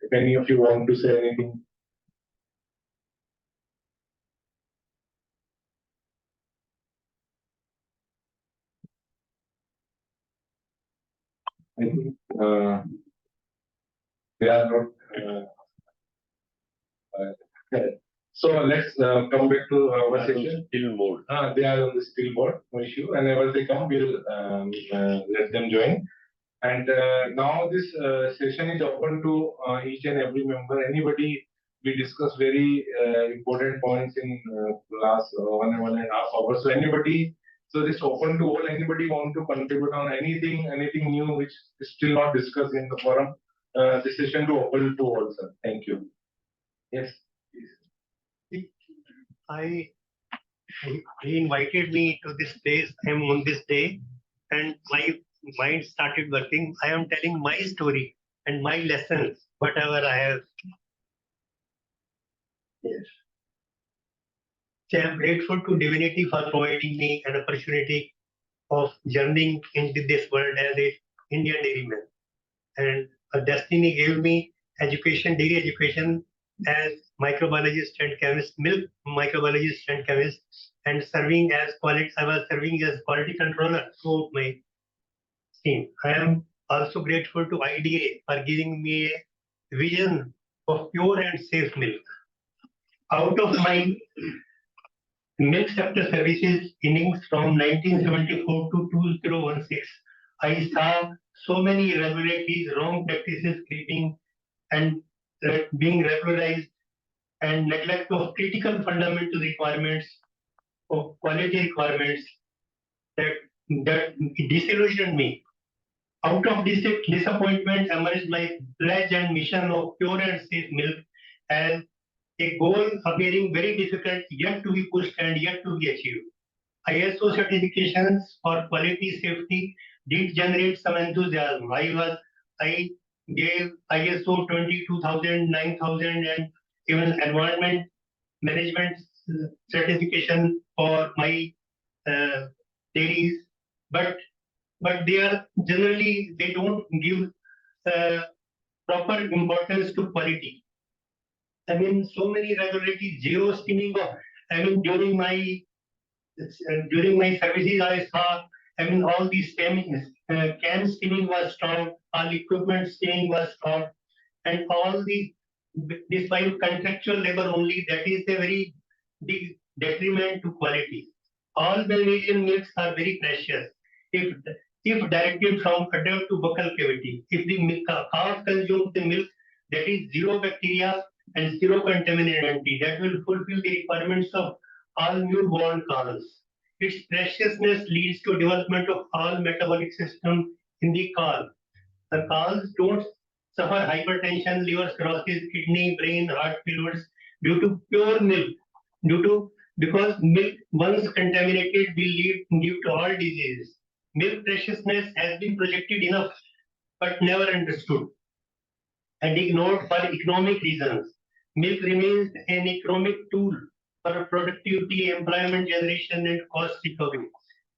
If any of you want to say anything. I think they are not. So let's come back to our session. Still mode. They are on the still board, no issue. And whenever they come, we'll let them join. And now this session is open to each and every member. Anybody, we discussed very important points in last 1.5 hours. So anybody, so this open to all. Anybody want to contribute on anything new which is still not discussed in the forum? This session to open to all, sir. Thank you. Yes. He invited me to this place. I am on this day, and my mind started working. I am telling my story and my lessons, whatever I have. Yes. So I am grateful to divinity for providing me an opportunity of journeying into this world as a Indian dairyman. And a destiny gave me education, dairy education, as microbiologist and chemist, milk microbiologist and chemist, and serving as quality. I was serving as quality controller throughout my scheme. I am also grateful to IDA for giving me a vision of pure and safe milk. Out of my milk sector services innings from 1974 to 2016, I saw so many irregularities, wrong practices creeping and being regularized, and neglect of critical fundamental requirements of quality requirements that disillusioned me. Out of this disappointment emerged my pledge and mission of pure and safe milk as a goal appearing very difficult, yet to be pushed and yet to be achieved. ISO certifications for quality safety did generate some enthusiasm. I gave ISO 22000, 9000, and even environment management certification for my dairies, but they are generally, they don't give proper importance to quality. I mean, so many regularities, zero skimming of. I mean, during my services, I saw. I mean, all these can skimming was stopped, all equipment skimming was stopped, and all this by contractual labor only. That is a very big detriment to quality. All Bavarian milks are very precious. If directed from udder to buccal cavity, if the cow consumes the milk that is zero bacteria and zero contaminant, that will fulfill the requirements of all newborn cows. Its preciousness leads to development of all metabolic system in the cow. The cows don't suffer hypertension, liver cirrhosis, kidney, brain, heart failures due to pure milk. Because milk once contaminated will lead to all diseases. Milk preciousness has been projected enough, but never understood and ignored for economic reasons. Milk remains an economic tool for productivity, employment generation, and cost recovery.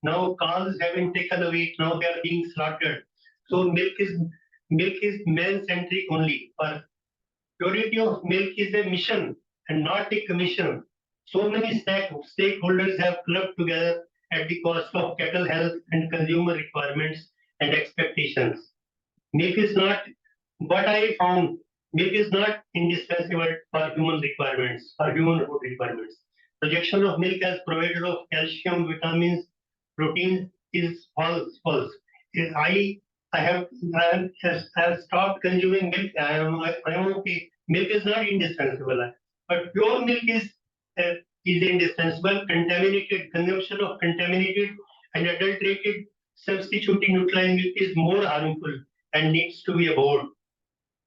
Now cows have been taken away. Now they are being slaughtered. So milk is man-centric only. For purity of milk is a mission and not a commission. So many stakeholders have clubbed together at the cost of cattle health and consumer requirements and expectations. Milk is not what I found. Milk is not indispensable for human requirements, for human food requirements. Projection of milk as provider of calcium, vitamins, protein is false. I have stopped consuming milk. I am okay. Milk is not indispensable, but pure milk is indispensable. Contaminated consumption of contaminated and adulterated substituting utilized milk is more harmful and needs to be avoided.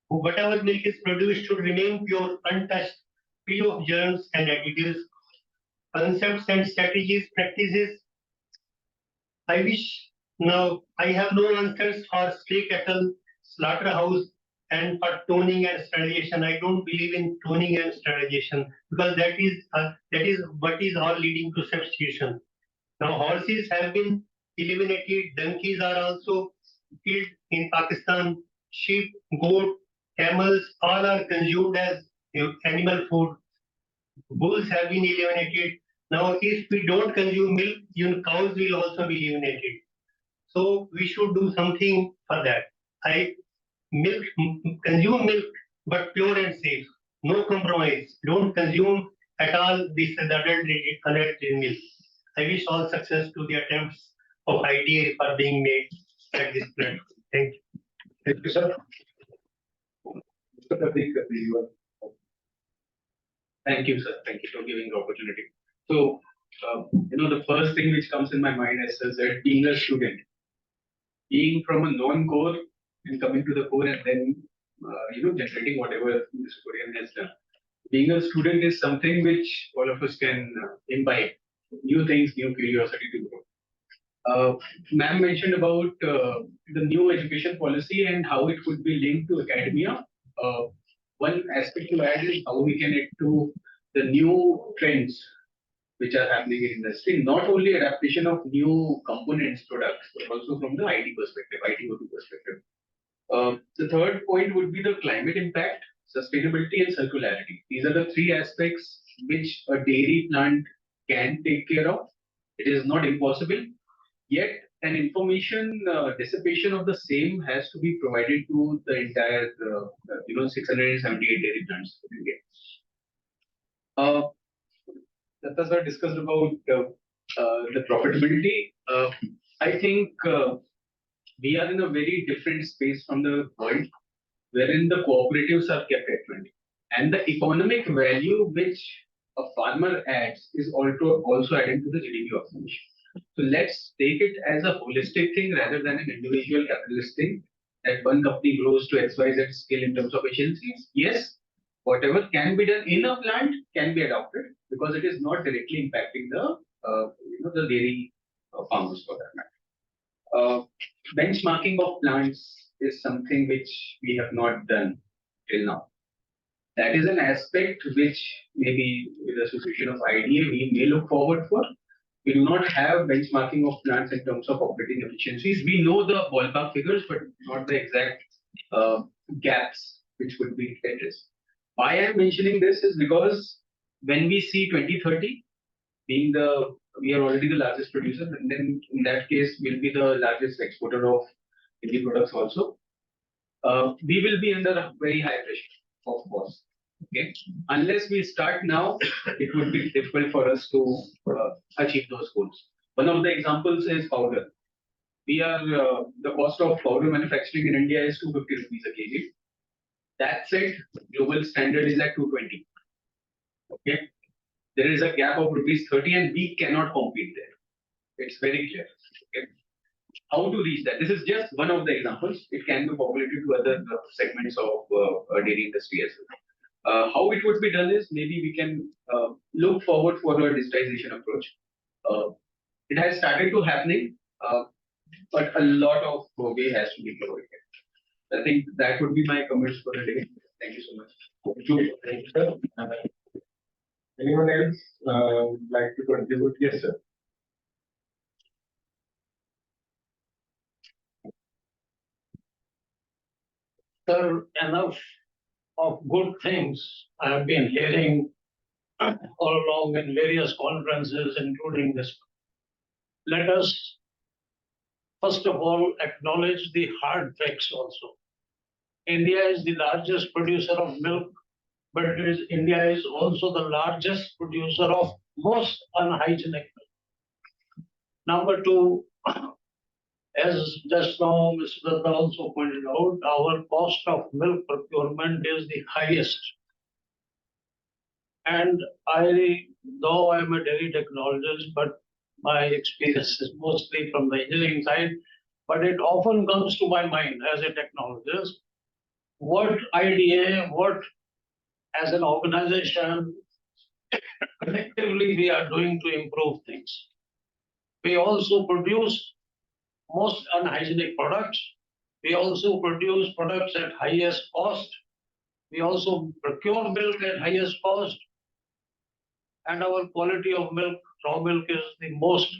Whatever milk is produced should remain pure, untouched, free of germs and additives. Concepts and strategies, practices. I wish now I have no answers for stray cattle, slaughterhouse, and for toning and sterilization. I don't believe in toning and sterilization because that is what is all leading to substitution. Now horses have been eliminated. Donkeys are also killed in Pakistan. Sheep, goat, camels, all are consumed as animal food. Bulls have been eliminated. Now, if we don't consume milk, even cows will also be eliminated. So we should do something for that. Consume milk, but pure and safe. No compromise. Don't consume at all this adulterated milk. I wish all success to the attempts of IDA for being made at this platform. Thank you. Thank you, sir. Mr. Pratik, thank you, sir. Thank you for giving the opportunity. So, the first thing which comes in my mind is that being a student, being from a non-core and coming to the core and then, generating whatever Mr. Kurien has done. Being a student is something which all of us can imbibe. New things, new curiosity to grow. Ma'am mentioned about the new education policy and how it could be linked to academia. One aspect to add is how we can add to the new trends which are happening in industry, not only adaptation of new components, products, but also from the IT perspective, IT/OT perspective. The third point would be the climate impact, sustainability, and circularity. These are the three aspects which a dairy plant can take care of. It is not impossible, yet an information dissipation of the same has to be provided to the entire, 678 dairy plants in India. Datta sir discussed about the profitability. I think we are in a very different space from the world, wherein the cooperatives are kept at 20. And the economic value which a farmer adds is also adding to the GDP of the nation. So let's take it as a holistic thing rather than an individual capitalist thing, that one company grows to XYZ scale in terms of efficiencies. Yes, whatever can be done in a plant can be adopted because it is not directly impacting the dairy farmers for that matter. Benchmarking of plants is something which we have not done till now. That is an aspect which maybe with the association of IDA we may look forward for. We do not have benchmarking of plants in terms of operating efficiencies. We know the ballpark figures, but not the exact gaps which could be addressed. Why I am mentioning this is because when we see 2030 being we are already the largest producer, and then in that case we'll be the largest exporter of dairy products also. We will be under a very high pressure of course. Okay, unless we start now, it would be difficult for us to achieve those goals. One of the examples is powder. The cost of powder manufacturing in India is 250 rupees a kg. That said, global standard is at 220. Okay, there is a gap of rupees 30, and we cannot compete there. It's very clear. Okay, how to reach that? This is just one of the examples. It can be populated to other segments of dairy industry as well. How it would be done is maybe we can look forward for a digitization approach. It has started to happening, but a lot of way has to be covered. I think that would be my comments for the day. Thank you so much. Thank you, sir. Anyone else would like to contribute? Yes, sir. Sir, enough of good things I have been hearing all along in various conferences, including this. Let us, first of all, acknowledge the hard facts also. India is the largest producer of milk, but India is also the largest producer of most unhygienic milk. Number two, as just now Mr. Datta also pointed out, our cost of milk procurement is the highest. And though I'm a dairy technologist, but my experience is mostly from the engineering side, but it often comes to my mind as a technologist, what IDA, what as an organization, collectively we are doing to improve things. We also produce most unhygienic products. We also produce products at highest cost. We also procure milk at highest cost. And our quality of milk, raw milk, is the most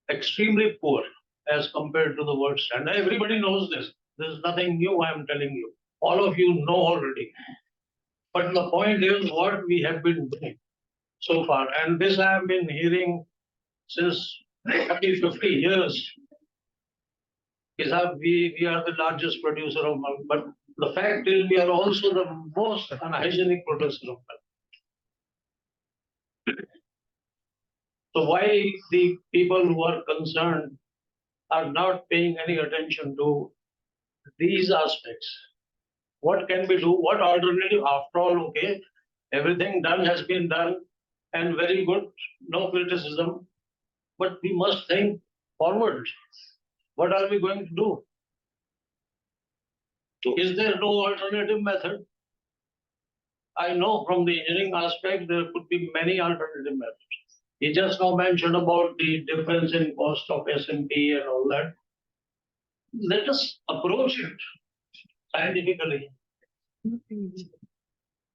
extremely poor as compared to the world standard. Everybody knows this. This is nothing new I am telling you. All of you know already. But the point is what we have been doing so far. And this I have been hearing since 40, 50 years. We are the largest producer of milk. But the fact is we are also the most unhygienic producer of milk. So why the people who are concerned are not paying any attention to these aspects? What can we do? What alternative? After all, okay, everything done has been done and very good, no criticism. But we must think forward. What are we going to do? Is there no alternative method? I know from the engineering aspect there could be many alternative methods. He just now mentioned about the difference in cost of SMP and all that. Let us approach it scientifically.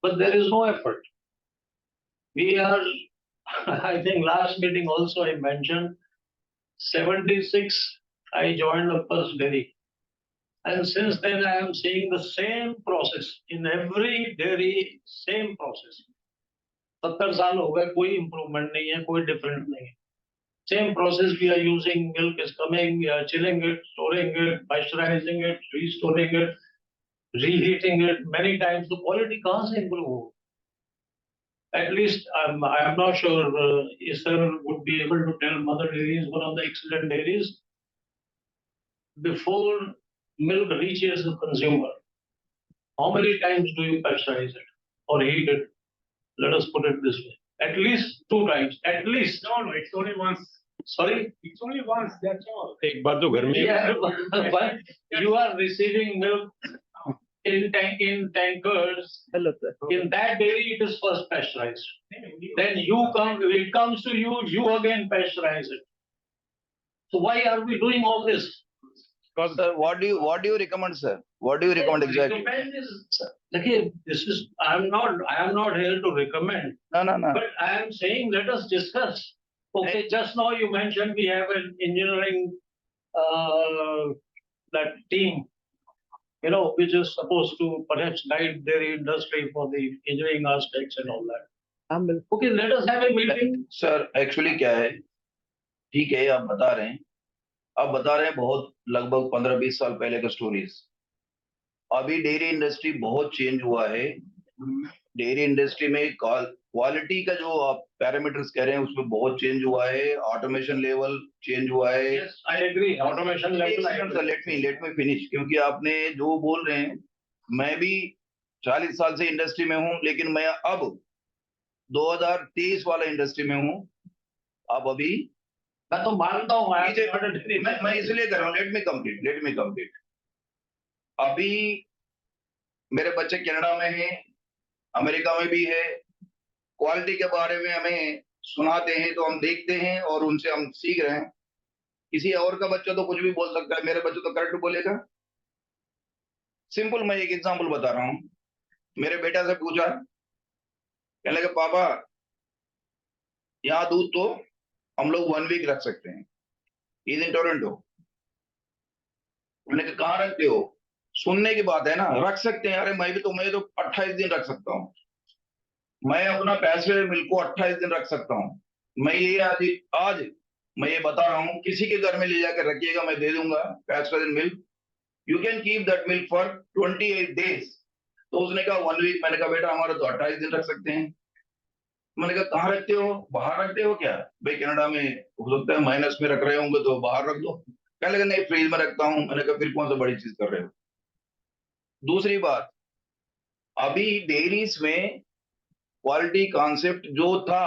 But there is no effort. We are, I think last meeting also I mentioned, 76, I joined the first dairy. And since then I am seeing the same process in every dairy, same process. 70 साल हो गए, कोई improvement नहीं है, कोई different नहीं है. Same process we are using, milk is coming, we are chilling it, storing it, pasteurizing it, restoring it, reheating it many times. The quality कहाँ से improve हो? At least I am not sure Isar would be able to tell. Mother Dairy is one of the excellent dairies. Before milk reaches the consumer, how many times do you pasteurize it or heat it? Let us put it this way. At least 2 times. At least. No, it's only once. Sorry? It's only once, that's all. एक बार तो घर में Yeah, but you are receiving milk in tankers. Hello, sir. In that dairy, it is first pasteurized. Then it comes to you, you again pasteurize it. So why are we doing all this? Sir, what do you recommend, sir? What do you recommend exactly? Recommend is, okay, I am not here to recommend. No. But I am saying let us discuss. Okay, just now you mentioned we have an engineering that team, which is supposed to perhaps guide dairy industry for the engineering aspects and all that. Okay, let us have a meeting. Sir, actually क्या है? ठीक है, आप बता रहे हैं बहुत लगभग 15-20 साल पहले का स्टोरीज. अभी डेयरी इंडस्ट्री बहुत चेंज हुआ है. डेयरी इंडस्ट्री में क्वालिटी का जो आप पैरामीटर्स कह रहे हैं उसमें बहुत चेंज हुआ है. ऑटोमेशन लेवल चेंज हुआ है. Yes, I agree. Automation level. Let me finish, क्योंकि आपने जो बोल रहे हैं, मैं भी 40 साल से इंडस्ट्री में हूं, लेकिन मैं अब 2023 वाला इंडस्ट्री में हूं. अब अभी मैं तो मानता हूँ मैं इसलिए कर रहा हूँ. Let me complete. अभी मेरे बच्चे कनाडा में हैं, अमेरिका में भी है. क्वालिटी के बारे में हमें सुनाते हैं तो हम देखते हैं और उनसे हम सीख रहे हैं. किसी और का बच्चा तो कुछ भी बोल सकता है, मेरे बच्चे तो करेक्ट बोलेगा. सिंपल, मैं एक एग्जांपल बता रहा हूँ. मेरे बेटा से पूछा, कहने लगे पापा यहाँ दूध तो हम लोग 1 वीक रख सकते हैं. Is in Toronto. मैंने कहा कहाँ रखते हो? सुनने की बात है ना, रख सकते हैं। अरे मैं तो 28 दिन रख सकता हूँ। मैं अपना पैसे मिल्क को 28 दिन रख सकता हूँ। मैं ये आज मैं ये बता रहा हूँ, किसी के घर में ले जाकर रखिएगा, मैं दे दूंगा pasteurised milk. You can keep that milk for 28 days. तो उसने कहा 1 वीक। मैंने कहा बेटा हमारा तो 28 दिन रख सकते हैं। मैंने कहा कहाँ रखते हो, बाहर रखते हो क्या? भाई कनाडा में हो सकता है माइनस में रख रहे होंगे तो बाहर रख दो। कहने लगा नहीं फ्रीज में रखता हूँ। मैंने कहा फिर कौन सा बड़ी चीज कर रहे हो? दूसरी बात, अभी डेयरीज में क्वालिटी कॉन्सेप्ट जो था,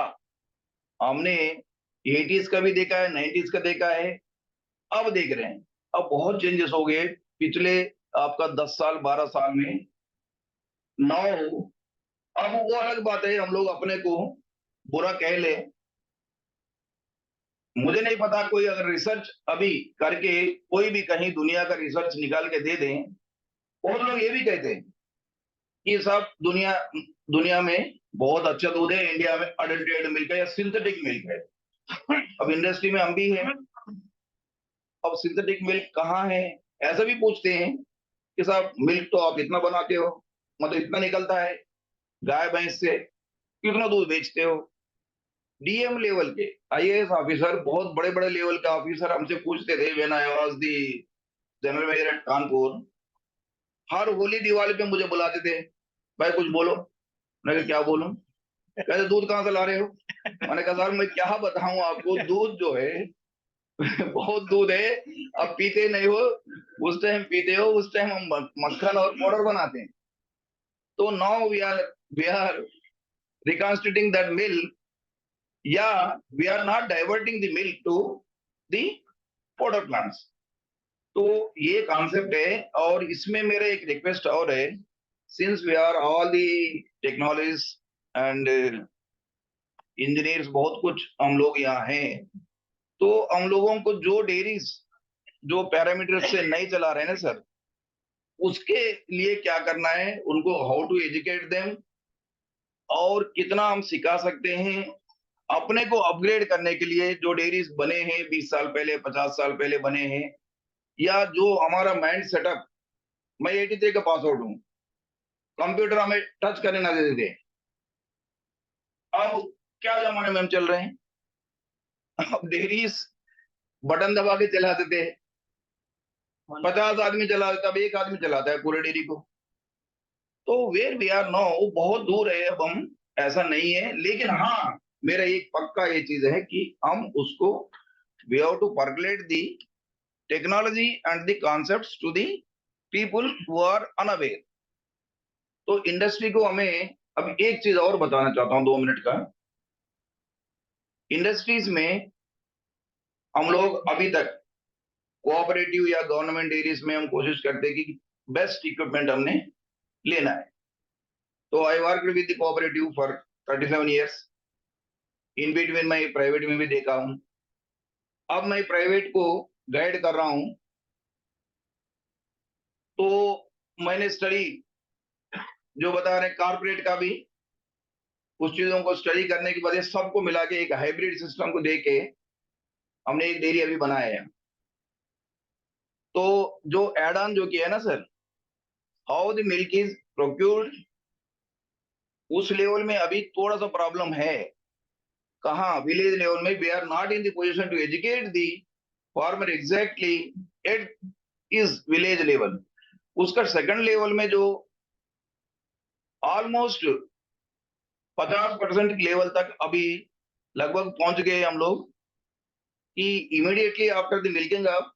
हमने 80s का भी देखा है, 90s का देखा है, अब देख रहे हैं। अब बहुत चेंजेस हो गए पिछले आपका 10 साल 12 साल में। नाउ अब वो अलग बात है, हम लोग अपने को बुरा कह ले। मुझे नहीं पता, कोई अगर रिसर्च अभी करके कोई भी कहीं दुनिया का रिसर्च निकाल के दे दें, और लोग ये भी कहते हैं कि सब दुनिया में बहुत अच्छा दूध है, इंडिया में अडल्ट्रेटेड मिल्क है या सिंथेटिक मिल्क है। अब इंडस्ट्री में हम भी हैं, अब सिंथेटिक मिल्क कहाँ है ऐसा भी पूछते हैं कि साहब मिल्क तो आप इतना बनाते हो, मतलब इतना निकलता है गाय भैंस से, कितना दूध बेचते हो? डीएम लेवल के आईएएस ऑफिसर, बहुत बड़े बड़े लेवल के ऑफिसर हमसे पूछते थे when I was the general manager at Kanpur. हर होली दिवाली पे मुझे बुलाते थे, भाई कुछ बोलो। मैं क्या बोलूं? कहते दूध कहाँ से ला रहे हो? मैंने कहा सर मैं क्या बताऊं आपको, दूध जो है बहुत दूध है, अब पीते नहीं हो, उस टाइम पीते हो, उस टाइम हम मक्खन और पाउडर बनाते हैं। तो now we are reconstituting that milk, या we are not diverting the milk to the powder plants. तो ये कॉन्सेप्ट है। और इसमें मेरा एक रिक्वेस्ट और है, since we are all the technologist and engineers, बहुत कुछ हम लोग यहाँ हैं, तो हम लोगों को जो डेयरीज जो पैरामीटर से नहीं चला रहे हैं ना सर, उसके लिए क्या करना है, उनको हाउ टू एजुकेट देम, और कितना हम सिखा सकते हैं अपने को अपग्रेड करने के लिए। जो डेयरीज बने हैं 20 साल पहले 50 साल पहले बने हैं, या जो हमारा माइंड सेटअप, मैं 83 का पास आउट हूँ, कंप्यूटर हमें टच करने ना देते थे। अब क्या जमाने में हम चल रहे हैं? अब डेयरीज बटन दबा के चलाते थे, 50 आदमी चलाते, तब एक आदमी चलाता है पूरे डेयरी को। तो वेयर वी आर नाउ बहुत दूर है, अब हम ऐसा नहीं है। लेकिन हाँ, मेरा एक पक्का ये चीज है कि हम उसको we have to percolate the technology and the concepts to the people who are unaware. तो इंडस्ट्री को हमें अब एक चीज और बताना चाहता हूं 2 मिनट का। इंडस्ट्रीज में हम लोग अभी तक कोऑपरेटिव या गवर्नमेंट एरियाज में हम कोशिश करते हैं कि बेस्ट इक्विपमेंट हमने लेना है। तो I work with the cooperative for 37 years. In between मैं प्राइवेट में भी देखा हूं, अब मैं प्राइवेट को गाइड कर रहा हूं। तो मैंने स्टडी जो बता रहे कॉर्पोरेट का भी, उस चीजों को स्टडी करने की वजह सबको मिला के एक हाइब्रिड सिस्टम को देके हमने एक डेयरी अभी बनाया है। तो जो एड ऑन जो किया है ना sir, how the milk is procured, उस लेवल में अभी थोड़ा सा प्रॉब्लम है। कहाँ? विलेज लेवल में we are not in the position to educate the farmer exactly at is village level. उसका सेकंड लेवल में जो ऑलमोस्ट 50% लेवल तक अभी लगभग पहुंच गए हम लोग, कि immediately after the milking of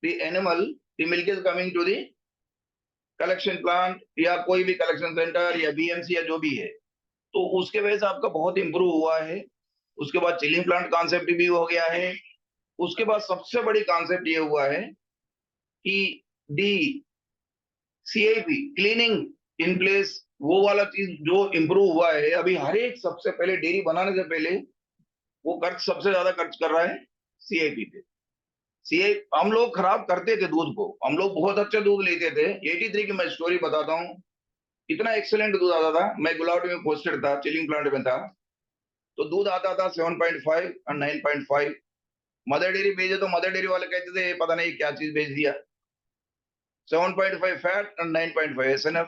the animal, the milk is coming to the collection plant या कोई भी कलेक्शन सेंटर या बीएमसी या जो भी है। तो उसके वजह से आपका बहुत इंप्रूव हुआ है। उसके बाद चिलिंग प्लांट कॉन्सेप्ट भी हो गया है। उसके बाद सबसे बड़ी कॉन्सेप्ट ये हुआ है कि दी सीआईपी क्लीनिंग इन प्लेस, वो वाला चीज जो इंप्रूव हुआ है। अभी हर एक सबसे पहले डेयरी बनाने से पहले वो खर्च सबसे ज्यादा खर्च कर रहा है सीआईपी पे। सीआई हम लोग खराब करते थे दूध को, हम लोग बहुत अच्छा दूध लेते थे। 83 की मैं स्टोरी बताता हूँ, इतना एक्सेलेंट दूध आता था। मैं गुलावटी में पोस्टेड था, चिलिंग प्लांट में था, तो दूध आता था 7.5 और 9.5। मदर डेयरी भेजे तो मदर डेयरी वाले कहते थे पता नहीं क्या चीज भेज दिया। 7.5 फैट और 9.5 SNF।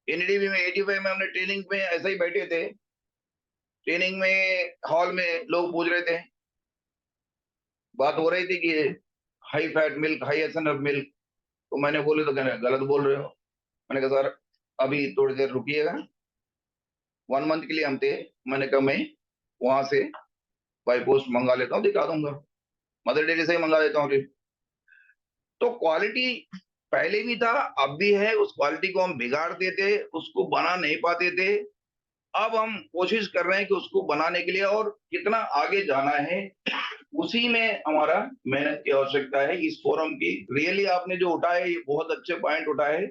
NDB में 85 में हमने ट्रेनिंग में ऐसे ही बैठे थे, ट्रेनिंग में हॉल में लोग पूछ रहे थे, बात हो रही थी कि high fat milk, high SNF milk, तो मैंने बोले तो कहने गलत बोल रहे हो। मैंने कहा सर अभी थोड़ी देर रुकिएगा, 1 मंथ के लिए हम थे। मैंने कहा मैं वहां से बाई पोस्ट मंगा लेता हूँ, दिखा दूंगा, मदर डेयरी से ही मंगा देता हूँ। तो क्वालिटी पहले भी था, अब भी है, उस क्वालिटी को हम बिगाड़ते थे, उसको बना नहीं पाते थे। अब हम कोशिश कर रहे हैं कि उसको बनाने के लिए और कितना आगे जाना है, उसी में हमारा मेहनत की आवश्यकता है। इस फोरम की रियली आपने जो उठाए ये बहुत अच्छे पॉइंट उठाए।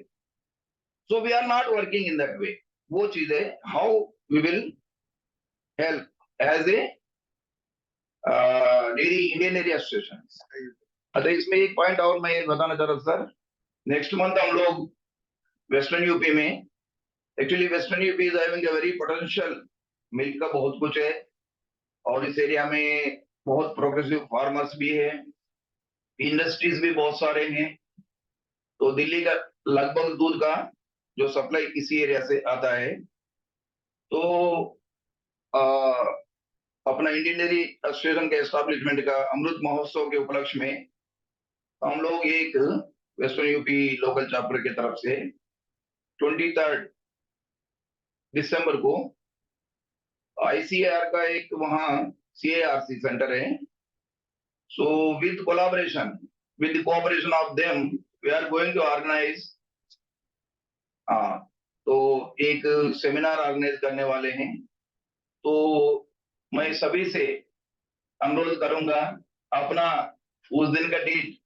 So we are not working in that way. वो चीज है how we will help as a dairy Indian dairy association. अच्छा, इसमें एक पॉइंट और मैं बताना चाह रहा था सर, नेक्स्ट मंथ हम लोग वेस्टर्न यूपी में, actually western UP is having a very potential, milk का बहुत कुछ है और इस एरिया में बहुत प्रोग्रेसिव फार्मर्स भी है, इंडस्ट्रीज भी बहुत सारे हैं। तो दिल्ली का लगभग दूध का जो सप्लाई इसी एरिया से आता है। तो अपना इंडियन डेयरी एसोसिएशन के एस्टैब्लिशमेंट का अमृत महोत्सव के उपलक्ष्य में हम लोग एक वेस्टर्न यूपी लोकल चैप्टर की तरफ से 23 दिसंबर को ICAR का एक वहाँ CARC सेंटर है। So with collaboration, with the cooperation of them, we are going to organize तो एक सेमिनार ऑर्गेनाइज करने वाले हैं। तो मैं सभी से अनुरोध करूंगा अपना उस दिन का डेट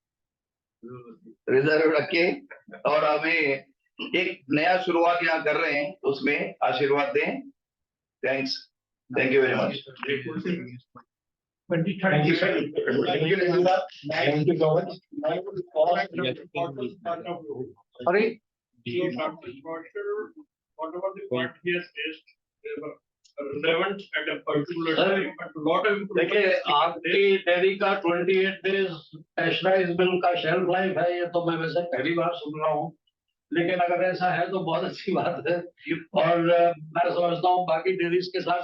रिजर्व रखे और हमें एक नया शुरुआत यहाँ कर रहे हैं, उसमें आशीर्वाद दें। Thanks, thank you very much. Thank you, sir. Thank you so much. Sorry? Whatever the point he has faced, they were relevant at a particular time, but lot of देखिए आपकी डेयरी का 28 डेज पैस्चराइज्ड मिल्क का shelf life है, ये तो मैं वैसे पहली बार सुन रहा हूँ, लेकिन अगर ऐसा है तो बहुत अच्छी बात है। और मैं समझता हूँ बाकी डेयरीज के साथ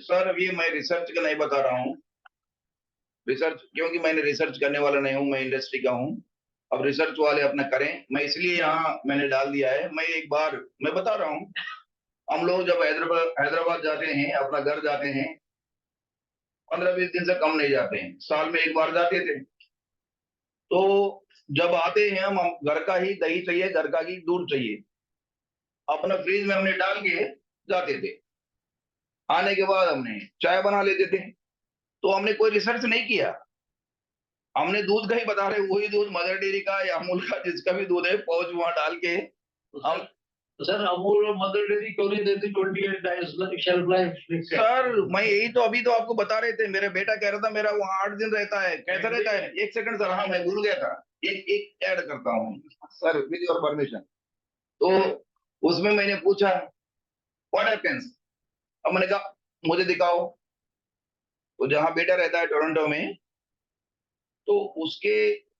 सर अब ये मैं रिसर्च का नहीं बता रहा हूँ, रिसर्च क्योंकि मैंने रिसर्च करने वाला नहीं हूँ, मैं इंडस्ट्री का हूँ। अब रिसर्च वाले अपना करें, मैं इसलिए यहाँ मैंने डाल दिया है। मैं एक बार मैं बता रहा हूँ, हम लोग जब हैदराबाद जाते हैं, अपना घर जाते हैं, 15-20 दिन से कम नहीं जाते हैं, साल में एक बार जाते थे। तो जब आते हैं हम घर का ही दही चाहिए, घर का ही दूध चाहिए, अपना फ्रिज में हमने डाल के जाते थे। आने के बाद हमने चाय बना लेते थे। तो हमने कोई रिसर्च नहीं किया, हमने दूध का ही बता रहे, वही दूध मदर डेयरी का या अमूल का जिसका भी दूध है पाउच वहां डाल के हम। सर अमूल और मदर डेयरी क्यों नहीं देती 28 डेज शेल्फ लाइफ? सर मैं यही तो अभी तो आपको बता रहे थे, मेरे बेटा कह रहा था मेरा वहाँ 8 दिन रहता है, कैसा रहता है? एक सेकंड सर, हाँ मैं भूल गया था, एक ऐड करता हूँ सर विद योर परमिशन। तो उसमें मैंने पूछा व्हाट हैपेंस, अब मैंने कहा मुझे दिखाओ। तो जहाँ बेटा रहता है टोरंटो में, तो उसके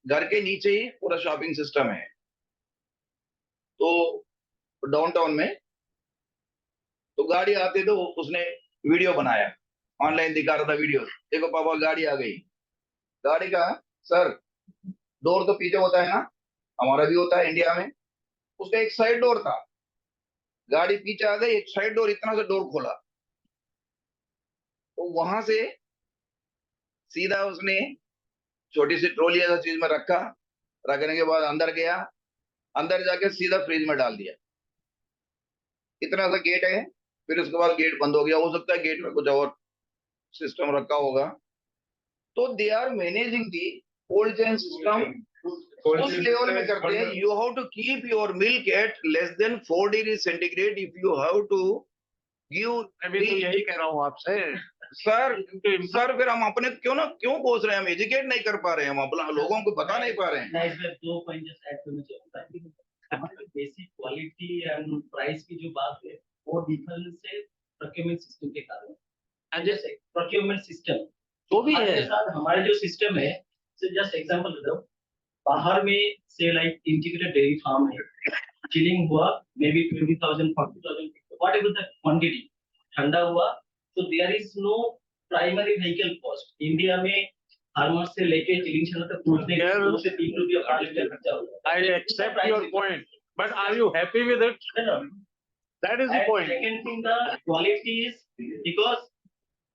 घर के नीचे ही पूरा शॉपिंग सिस्टम है। तो डाउनटाउन में तो गाड़ी आते तो उसने वीडियो बनाया, ऑनलाइन दिखा रहा था वीडियो, देखो पापा गाड़ी आ गई। गाड़ी का सर डोर तो पीछे होता है ना, हमारा भी होता है इंडिया में, उसका एक साइड डोर था, गाड़ी पीछे आ गई, एक साइड डोर इतना सा डोर खोला, तो वहां से सीधा उसने छोटी सी ट्रॉली ऐसा चीज में रखा, रखने के बाद अंदर गया, अंदर जाके सीधा फ्रिज में डाल दिया। इतना सा गेट है, फिर उसके बाद गेट बंद हो गया, हो सकता है गेट में कुछ और सिस्टम रखा होगा। तो they are managing the cold chain system उस लेवल में करते हैं। You have to keep your milk at less than 4 degree centigrade if you have to give. मैं तो यही कह रहा हूँ आपसे सर फिर हम अपने क्यों पूछ रहे हैं, हम एजुकेट नहीं कर पा रहे हैं, हम अपना लोगों को बता नहीं पा रहे हैं। इसमें 2 पॉइंट जस्ट ऐड करना चाहता हूं। हमारी बेसिक क्वालिटी एंड प्राइस की जो बात है वो डिफरेंस है प्रोक्योरमेंट सिस्टम के कारण। एंड जैसे प्रोक्योरमेंट सिस्टम जो भी है, साथ हमारे जो सिस्टम है, जस्ट एग्जांपल दे दो, बाहर में से लाइक इंटीग्रेटेड डेयरी फार्म है, चिलिंग हुआ maybe 20,000 40,000 whatever the quantity, ठंडा हुआ, तो there is no primary vehicle cost. India में फार्मर से लेके चिलिंग सेंटर तक पहुंचने के 2 से 3 रुपया पर लीटर खर्चा होता है। I accept your point, but are you happy with it? That is the point. Second thing, the quality is because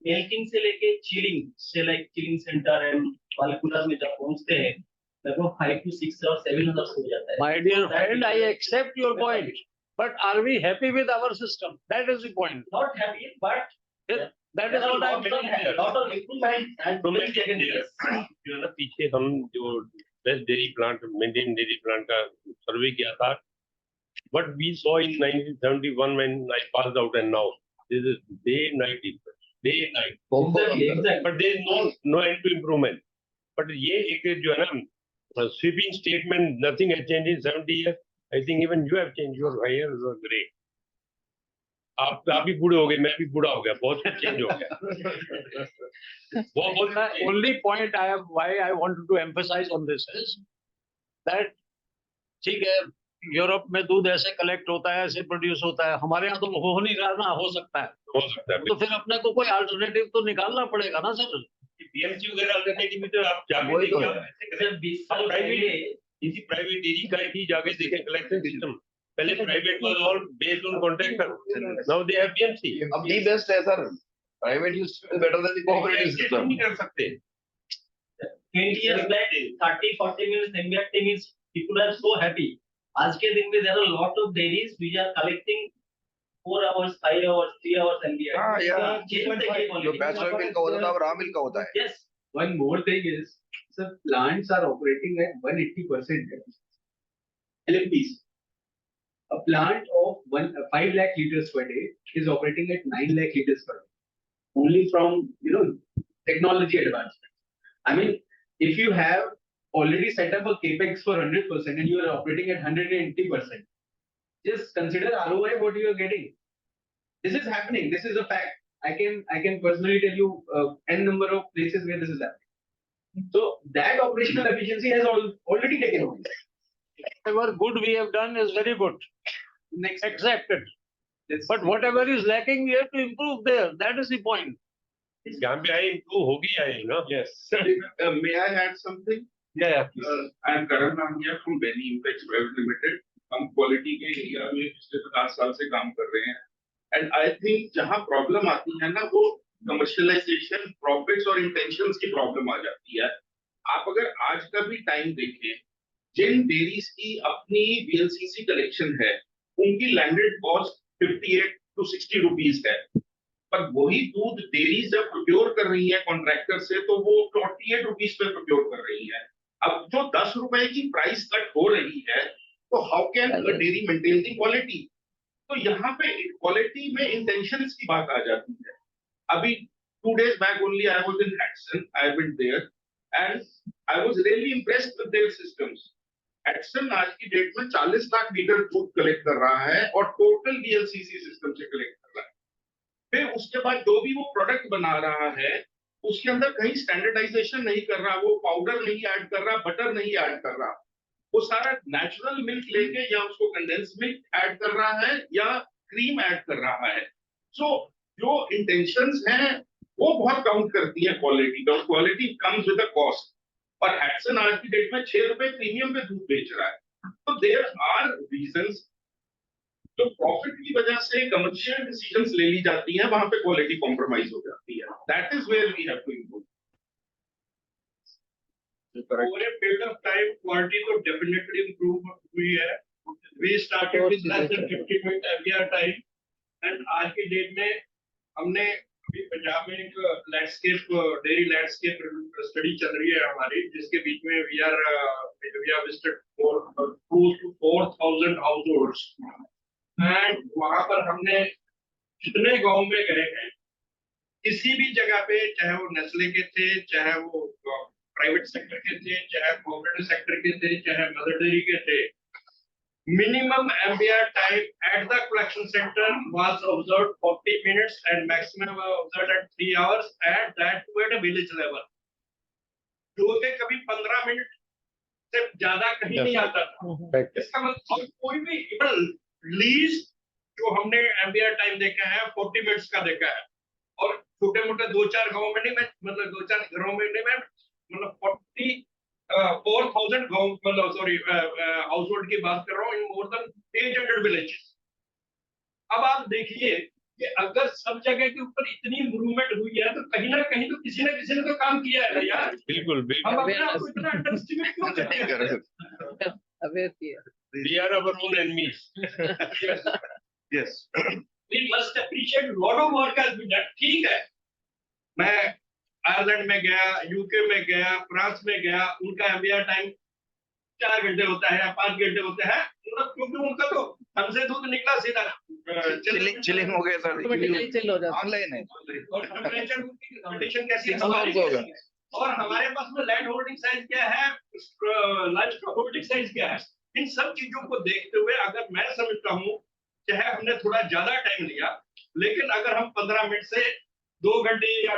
milking से लेके chilling से like chilling center and वाले कूलर में जब पहुंचते हैं लगभग 5 to 6 or 7 hours हो जाता है। My dear friend, I accept your point, but are we happy with our system? That is the point. Not happy, but that is what I'm saying. lot of improvement and जो ना पीछे हम जो best dairy plant maintain dairy plant का सर्वे किया था, what we saw in 1971 when I passed out and now this is day night difference, day night. Exactly. But there is no end to improvement. But ये एक जो है ना sweeping statement, nothing has changed in 70 years. I think even you have changed. Your hires are great. आप भी बूढ़े हो गए, मैं भी बूढ़ा हो गया, बहुत कुछ चेंज हो गया। The only point I have, why I wanted to emphasize on this is that ठीक है, यूरोप में दूध ऐसे कलेक्ट होता है, ऐसे प्रोड्यूस होता है, हमारे यहाँ तो हो नहीं रहा ना, हो सकता है, तो फिर अपने को कोई अल्टरनेटिव तो निकालना पड़ेगा ना सर। बीएमसी वगैरह अल्टरनेटिव में तो आप जाके देखिए, प्राइवेट डेयरी का ही जाके देखें कलेक्शन सिस्टम। पहले private was all based on contractor, now they have BMC. अब दी बेस्ट है sir, private is better than the cooperative system. नहीं कर सकते। 20 years back 30-40 minutes MBR team is people are so happy. आज के दिन में there are a lot of dairies which are collecting 4 hours 5 hours 3 hours MBR। हां यार, जो बैचलर मिल्क का होता था अब रॉ मिल्क का होता है। Yes, One more thing is, sir, plants are operating at 180% LMPs. A plant of 5 lakh liters per day is operating at 9 lakh liters per day, only from technology advancement. I mean, if you have already set up a capex for 100% and you are operating at 180%, just consider ROI what you are getting. This is happening. This is a fact. I can personally tell you n number of places where this is happening. So that operational efficiency has already taken place. Whatever good we have done is very good. Accept it. But whatever is lacking, we have to improve there. That is the point. यहाँ पे आई improve होगी आई ना? Yes. May I add something? Yeah. I am Karan Nangia from Benny Impex Private Limited. हम quality के area में पिछले 50 साल से काम कर रहे हैं। एंड आई थिंक जहाँ प्रॉब्लम आती है ना, वो कमर्शियलाइजेशन, प्रॉफिट्स और इंटेंशंस की प्रॉब्लम आ जाती है। आप अगर आज का भी टाइम देखें, जिन डेयरीज की अपनी वीएलसीसी कलेक्शन है, उनकी लैंडेड कॉस्ट 58 to 60 रुपीज है, पर वही दूध डेयरीज जब प्रोक्योर कर रही है कॉन्ट्रैक्टर से, तो वो 48 रुपीज पे प्रोक्योर कर रही है। अब जो 10 रुपए की प्राइस कट हो रही है, तो how can a dairy maintain the quality? तो यहाँ पे क्वालिटी में इंटेंशंस की बात आ जाती है। अभी 2 days back only I was in Hatson, I went there and I was really impressed with their systems. Hatson आज की डेट में 40 लाख लीटर दूध कलेक्ट कर रहा है और टोटल VLCC सिस्टम से कलेक्ट कर रहा है। फिर उसके बाद जो भी वो प्रोडक्ट बना रहा है, उसके अंदर कहीं स्टैंडर्डाइजेशन नहीं कर रहा, वो पाउडर नहीं ऐड कर रहा, बटर नहीं ऐड कर रहा, वो सारा नेचुरल मिल्क लेके या उसको कंडेंस मिल्क ऐड कर रहा है या क्रीम ऐड कर रहा है। सो जो इंटेंशंस हैं वो बहुत काउंट करती है क्वालिटी का। Quality comes with a cost. और हैटसन आज की डेट में 6 रुपए प्रीमियम पे दूध बेच रहा है। तो देयर आर रीजंस, जो प्रॉफिट की वजह से कमर्शियल डिसीजंस ले ली जाती हैं, वहां पे क्वालिटी कॉम्प्रोमाइज हो जाती है। That is where we have to improve. Over a period of time, quality तो definitely improve हुई है। We started with less than 50 minute MBR time, and आज की डेट में हमने अभी पंजाब में एक लैंडस्केप डेयरी लैंडस्केप स्टडी चल रही है हमारी, जिसके बीच में we have visited close to 4,000 households, and वहाँ पर हमने जितने गांव में गए हैं, किसी भी जगह पे, चाहे वो नेस्ले के थे, चाहे वो प्राइवेट सेक्टर के थे, चाहे कोऑपरेटिव सेक्टर के थे, चाहे मदर डेयरी के थे, minimum MBR time at the collection center was observed 40 minutes and maximum observed at 3 hours, and that too at a village level. जो के कभी 15 मिनट से ज्यादा कहीं नहीं आता था। इसका मतलब और कोई भी इवन लीज जो हमने एमबीआर टाइम देखा है 40 मिनट्स का देखा है, और छोटे मोटे 2-4 गाँव में नहीं, मैं मतलब 2-4 घरों में नहीं, मैं मतलब 4,000 गाँव मतलब सॉरी हाउस होल्ड की बात कर रहा हूँ इन मोर देन 800 विलेजेस। अब आप देखिए कि अगर सब जगह के ऊपर इतनी इम्प्रूवमेंट हुई है तो कहीं ना कहीं तो किसी ने तो काम किया है ना यार। बिल्कुल हम अपने आप को इतना अंडरएस्टिमेट क्यों करते हैं? We are our own enemies. Yes. We must appreciate lot of work has been done. ठीक है, मैं आयरलैंड में गया, यूके में गया, फ्रांस में गया, उनका एमबीआर टाइम 4 घंटे होता है या 5 घंटे होते हैं, क्योंकि उनका तो हमसे दूध निकला सीधा चिलिंग हो गया सर, ऑनलाइन है। और टेम्परेचर की कंडीशन कैसी है और हमारे पास में लैंड होल्डिंग साइज क्या है, लाइव होल्डिंग साइज क्या है, इन सब चीजों को देखते हुए अगर मैं समझता हूँ चाहे हमने थोड़ा ज्यादा टाइम लिया, लेकिन अगर हम 15 मिनट से 2 घंटे या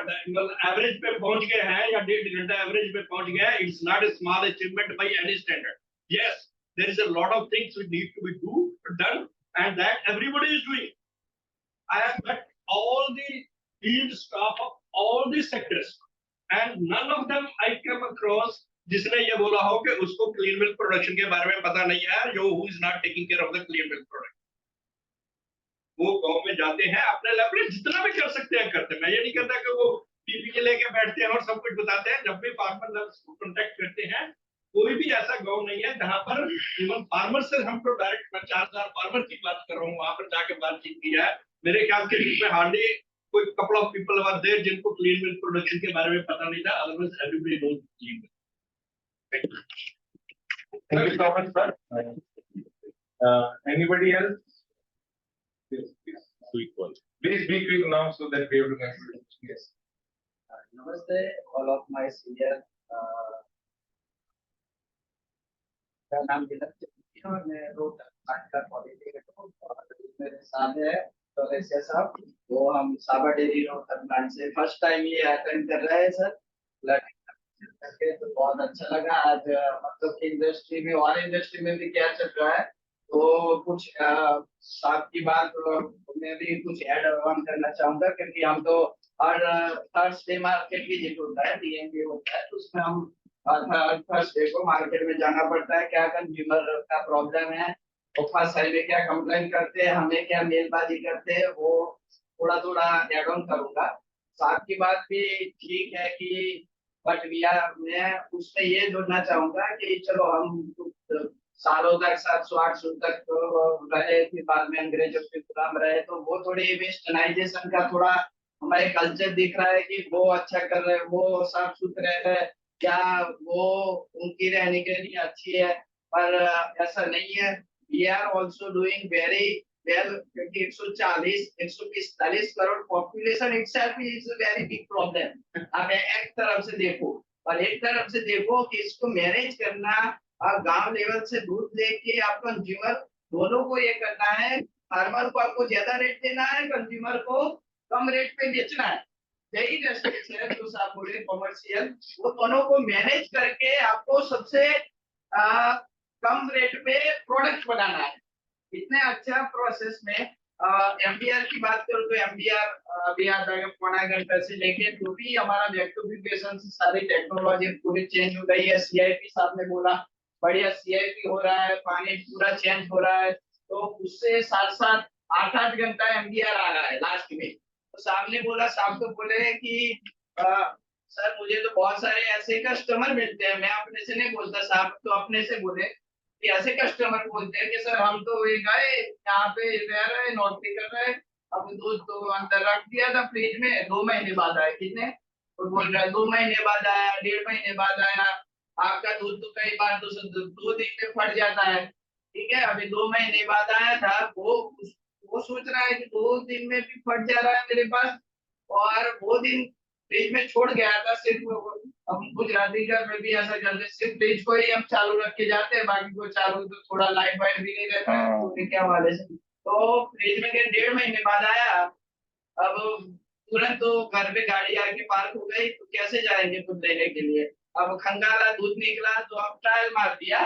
एवरेज पे पहुंच गए हैं या 1.5 घंटा एवरेज पे पहुंच गया है, it's not a small achievement by any standard. Yes, there is a lot of things we need to be done and that everybody is doing. I have met all the field staff of all the sectors and none of them I come across जिसने ये बोला हो कि उसको clean milk production के बारे में पता नहीं है, जो who is not taking care of the clean milk product. वो गांव में जाते हैं, अपने लेवल पे जितना भी कर सकते हैं करते हैं। मैं ये नहीं कहता कि वो पीपीके लेके बैठते हैं और सब कुछ बताते हैं। जब भी फार्मर को कॉन्टेक्ट करते हैं, कोई भी ऐसा गांव नहीं है जहां पर इवन फार्मर से हम तो डायरेक्ट, मैं 4,000 फार्मर की बात कर रहा हूँ, वहां पर जाके बातचीत की है। मेरे ख्याल के बीच में हार्डली कोई couple of people were there जिनको क्लीन मिल्क प्रोडक्शन के बारे में पता नहीं था, otherwise everybody knows clean milk. Thank you so much, sir. Anybody else? Yes, please. Quick one. Please be quick now so that we have to conclude. Yes. Namaste, all of my senior. मेरा नाम दिलक है और मैं road का politics और मेरे साथ है तो ऐसे साहब, वो हम साबर डेयरी रोड प्लांट से फर्स्ट टाइम ये अटेंड कर रहे हैं सर। करके तो बहुत अच्छा लगा। आज मतलब इंडस्ट्री में और इंडस्ट्री में भी क्या चल रहा है, तो कुछ साहब की बात मैं भी कुछ ऐड ऑन करना चाहूंगा, क्योंकि हम तो हर थर्सडे मार्केट विजिट होता है, डीएमपी होता है, तो उसमें हम हर थर्सडे को मार्केट में जाना पड़ता है। क्या कंज्यूमर का प्रॉब्लम है, वो फर्स्ट साइड में क्या कंप्लेन करते हैं, हमें क्या मेलबाजी करते हैं, वो थोड़ा थोड़ा ऐड ऑन करूंगा। साहब की बात भी ठीक है कि बट मैं उसमें ये जोड़ना चाहूंगा कि चलो हम सालों तक 700-800 तक तो रहे, फिर बाद में अंग्रेजों के गुलाम रहे, तो वो थोड़ी वेस्टर्नाइजेशन का थोड़ा हमारे कल्चर दिख रहा है कि वो अच्छा कर रहे हैं, वो साफ सुथरे है, क्या वो उनकी रहने के लिए अच्छी है, पर ऐसा नहीं है। We are also doing very well, क्योंकि 140-145 crore population itself is a very big problem. अब एक तरफ से देखो और एक तरफ से देखो कि इसको मैनेज करना, आप गांव लेवल से दूध लेके आप कंज्यूमर दोनों को ये करना है। फार्मर को आपको ज्यादा रेट देना है, कंज्यूमर को कम रेट पे बेचना है। यही रेस्पेक्ट है जो साहब बोले कॉमर्शियल, वो दोनों को मैनेज करके आपको सबसे कम रेट पे प्रोडक्ट बनाना है। इतने अच्छा प्रोसेस में एमबीआर की बात करूं तो एमबीआर भी आता है पौना घंटा से लेके जो भी हमारा इलेक्ट्रिफिकेशन से सारी टेक्नोलॉजी पूरी चेंज हो गई है। सीआईपी साहब ने बोला बढ़िया सीआईपी हो रहा है, पानी पूरा चेंज हो रहा है, तो उससे साथ साथ 8-8 घंटा एमबीआर आ रहा है लास्ट में। तो साहब ने बोला, साहब तो बोले कि सर मुझे तो बहुत सारे ऐसे कस्टमर मिलते हैं, मैं अपने से नहीं बोलता, साहब तो अपने से बोले कि ऐसे कस्टमर बोलते हैं कि सर हम तो ये गए यहाँ पे रह रहे, नौकरी कर रहे, अब दूध तो अंदर रख दिया था फ्रिज में, 2 महीने बाद आया। कितने? और बोल रहा है 2 महीने बाद आया, 1.5 महीने बाद आया। आपका दूध तो कई बार 2 दिन में फट जाता है, ठीक है, अभी 2 महीने बाद आया था। वो सोच रहा है कि 2 दिन में भी फट जा रहा है मेरे पास, और वो दिन फ्रिज में छोड़ गया था। सिर्फ हम गुजराती घर में भी ऐसा करते हैं, सिर्फ फ्रिज को ही हम चालू रख के जाते हैं, बाकी को चालू तो थोड़ा लाइट वाइट भी नहीं रहता है, तो क्या वाले से तो फ्रिज में 1.5 महीने बाद आया। अब तुरंत तो घर पे गाड़ी आके पार्क हो गई, तो कैसे जाएंगे खुद लेने के लिए? अब खंगाला दूध निकला तो अब ट्रायल मार दिया,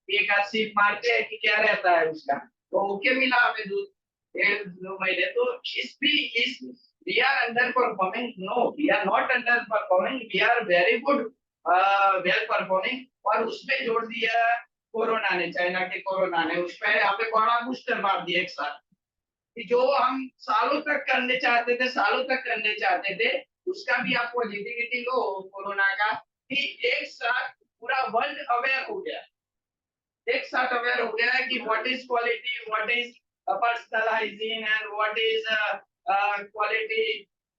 एक आध सीप मारते हैं कि क्या रहता है उसका, तो ओके मिला हमें दूध 1-2 महीने। तो इस we are underperforming, no, we are not underperforming, we are very good, well performing। और उसमें जोड़ दिया कोरोना ने, चाइना के कोरोना ने, उसमें यहाँ पे कोरोना बूस्टर मार दिया एक साथ, कि जो हम सालों तक करने चाहते थे उसका भी आप पॉजिटिविटी लो कोरोना का, कि एक साथ पूरा वर्ल्ड अवेयर हो गया, एक साथ अवेयर हो गया है कि what is quality, what is personal hygiene and what is quality,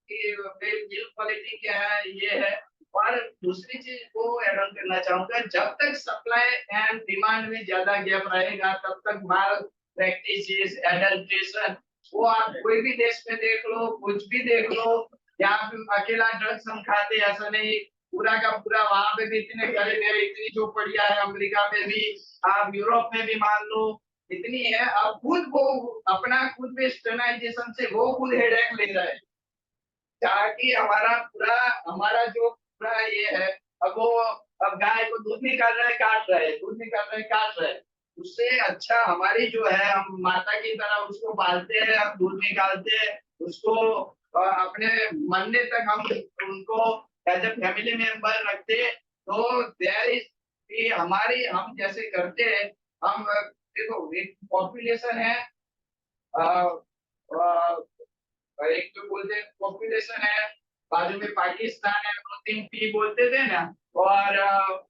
milk quality क्या है, ये है। और दूसरी चीज को ऐड ऑन करना चाहूंगा, जब तक सप्लाई एंड डिमांड में ज्यादा गैप रहेगा तब तक माल प्रैक्टिसेस, एडल्ट्रेशन, वो आप कोई भी देश में देख लो, कुछ भी देख लो, यहाँ पे अकेला ड्रग्स हम खाते ऐसा नहीं, पूरा का पूरा वहां पे भी इतने गरीब है, इतनी चौपड़ियां है, अमेरिका में भी, आप यूरोप में भी मान लो इतनी है। अब खुद वो अपना खुद वेस्टर्नाइजेशन से वो खुद हेडेक ले रहे हैं, ताकि हमारा जो पूरा ये है, अब गाय को दूध निकाल रहे काट रहे, उससे अच्छा हमारी जो है, हम माता की तरह उसको पालते हैं, हम दूध निकालते हैं, उसको अपने मरने तक हम उनको एज ए फैमिली मेंबर रखते हैं। तो देयर इज हम जैसे करते हैं, हम देखो एक पॉपुलेशन है, एक तो बोलते हैं पॉपुलेशन है, बाजू में पाकिस्तान है, 2-3 पी बोलते थे ना, और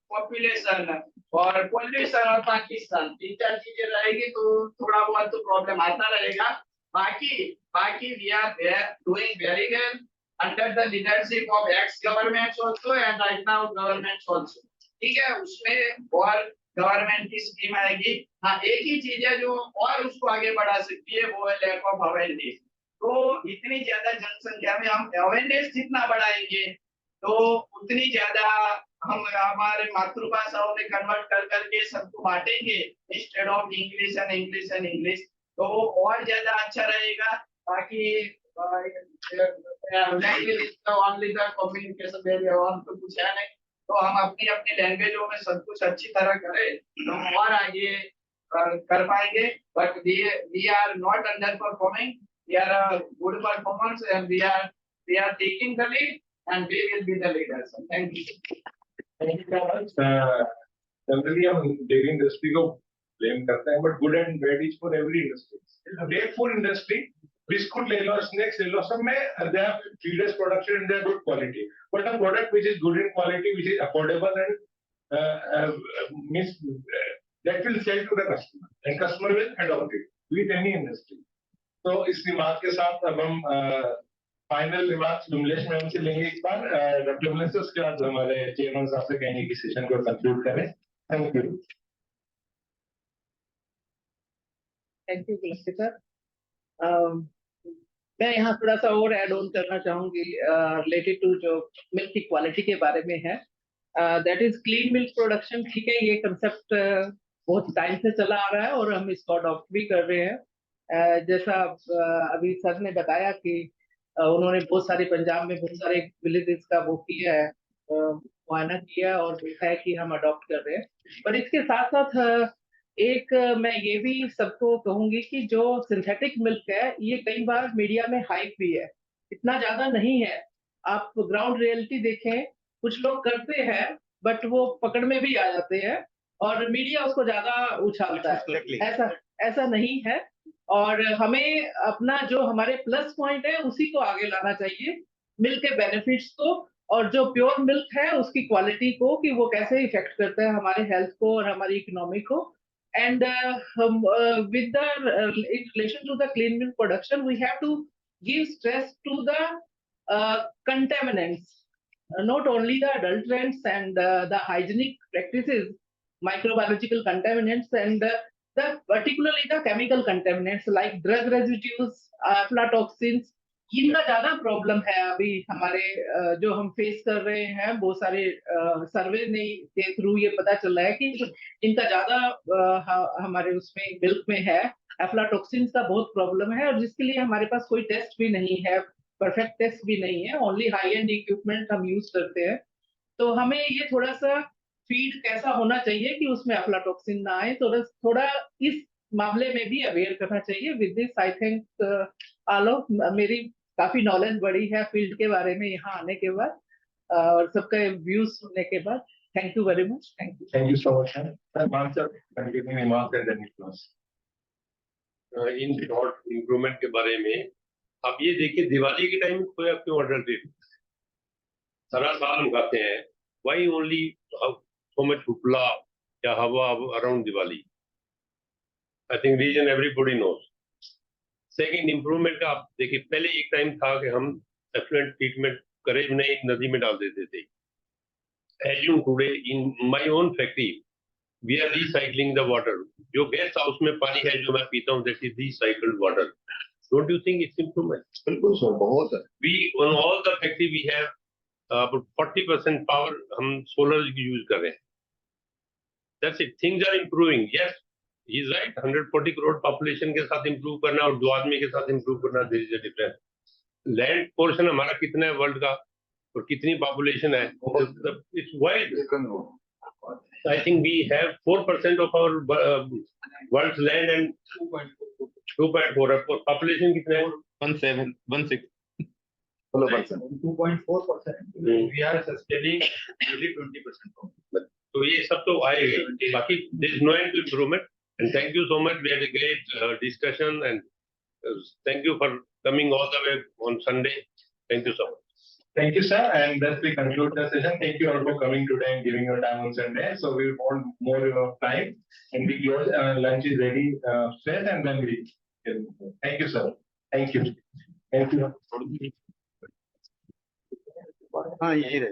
पॉपुलेशन और पोल्यूशन और पाकिस्तान, 3-4 चीजें रहेगी तो थोड़ा बहुत तो प्रॉब्लम आता रहेगा। बाकी we are doing very well under the leadership of ex governments also and right now governments also, ठीक है। उसमें और गवर्नमेंट की स्कीम आएगी। हाँ, एक ही चीज है जो और उसको आगे बढ़ा सकती है, वो है लैक ऑफ अवेयरनेस। तो इतनी ज्यादा जनसंख्या में हम अवेयरनेस जितना बढ़ाएंगे तो उतनी ज्यादा हम हमारे मातृभाषाओं में कन्वर्ट कर करके सबको बांटेंगे instead of English and English, तो वो और ज्यादा अच्छा रहेगा। ताकि ओनली द कम्युनिकेशन वेरी और तो कुछ है नहीं, तो हम अपनी अपनी लैंग्वेजों में सब कुछ अच्छी तरह करें तो हम और आगे कर पाएंगे। But we are not underperforming, we are a good performance and we are taking the lead and we will be the leaders. Thank you. Thank you so much. Generally, हम डेयरी इंडस्ट्री को blame करते हैं, but good and bad is for every industry. Dairy food industry, biscuit ले लो, snacks ले लो, सब में they are feeders production and they are good quality, but a product which is good in quality, which is affordable and means that will sell to the customer and customer will adopt it with any industry. तो इस remark के साथ अब हम final remarks Bimlesh ma'am से लेंगे एक बार। Doctor Bimlesh से उसके बाद हमारे चेयरमैन साहब से कहेंगे कि सेशन को कंक्लूड करें। Thank you. Thank you sir. मैं यहाँ थोड़ा सा और ऐड ऑन करना चाहूंगी रिलेटेड टू जो मिल्क की क्वालिटी के बारे में है। That is clean milk production. ठीक है, ये कंसेप्ट बहुत टाइम से चला आ रहा है और हम इसको अडॉप्ट भी कर रहे हैं। जैसा अभी सर ने बताया कि उन्होंने बहुत सारे पंजाब में बहुत सारे विलेजेस का वो किया है, मुआयना किया और देखा है कि हम अडॉप्ट कर रहे हैं। पर इसके साथ साथ एक मैं ये भी सबको कहूंगी कि जो सिंथेटिक मिल्क है ये कई बार मीडिया में हाइप भी है, इतना ज्यादा नहीं है। आप ग्राउंड रियलिटी देखें, कुछ लोग करते हैं बट वो पकड़ में भी आ जाते हैं और मीडिया उसको ज्यादा उछालता है। ऐसा नहीं है और हमें अपना जो हमारे प्लस पॉइंट है उसी को आगे लाना चाहिए, मिल्क के बेनिफिट्स को और जो प्योर मिल्क है उसकी क्वालिटी को, कि वो कैसे इफेक्ट करता है हमारे हेल्थ को और हमारी इकोनॉमी को। And with the in relation to the clean milk production, we have to give stress to the contaminants, not only the adulterants and the hygienic practices, microbiological contaminants, and the particularly the chemical contaminants like drug residues, aflatoxins. इनका ज्यादा problem है अभी हमारे जो हम face कर रहे हैं। बहुत सारे सर्वे के थ्रू ये पता चल रहा है कि इनका ज्यादा हमारे उसमें मिल्क में है। एफ्लाटॉक्सिन्स का बहुत प्रॉब्लम है और जिसके लिए हमारे पास कोई टेस्ट भी नहीं है, परफेक्ट टेस्ट भी नहीं है, ओनली हाई एंड इक्विपमेंट हम यूज करते हैं। तो हमें ये थोड़ा सा फीड कैसा होना चाहिए कि उसमें अफ्लाटॉक्सिन ना आए, थोड़ा इस मामले में भी अवेयर करना चाहिए। विद दिस आई थिंक आलो मेरी काफी नॉलेज बढ़ी है फील्ड के बारे में यहाँ आने के बाद और सबका व्यूज सुनने के बाद। Thank you very much. Thank you. Thank you so much, sir. Sir, Mansa, continuing remarks and then close. In short improvement के बारे में आप ये देखिए, दिवाली के टाइम कोई क्यों ऑर्डर दे, सारा साल उगाते हैं, why only so much hoopla या हवा around Diwali? I think reason everybody knows. Second improvement का आप देखिए, पहले एक टाइम था कि हम एफ्लुएंट ट्रीटमेंट करे भी नहीं, नदी में डाल देते थे। As you today in my own factory we are recycling the water. जो गेस्ट हाउस में पानी है जो मैं पीता हूँ, that is recycled water. Don't you think it's improvement? बिल्कुल सर, बहुत है। We on all the factory we have 40% power हम सोलर यूज कर रहे हैं। That's it, things are improving. Yes, he is right, 140 crore population के साथ इम्प्रूव करना और 2 आदमी के साथ इम्प्रूव करना, there is a difference. Land portion हमारा कितना है वर्ल्ड का और कितनी पॉपुलेशन है, it's wide. I think we have 4% of our world's land and 2.4 population कितना है? 1716. 2.4%. We are sustaining only 20%. तो ये सब तो आएगा, बाकी there is no end to improvement. And thank you so much. We had a great discussion and thank you for coming all the way on Sunday. Thank you so much. Thank you, sir. And thus we conclude the session. Thank you all for coming today and giving your time on Sunday. So we want more time and we close. Lunch is ready, straight, and then we can. Thank you, sir. Thank you. Thank you. हाँ, यही रहे।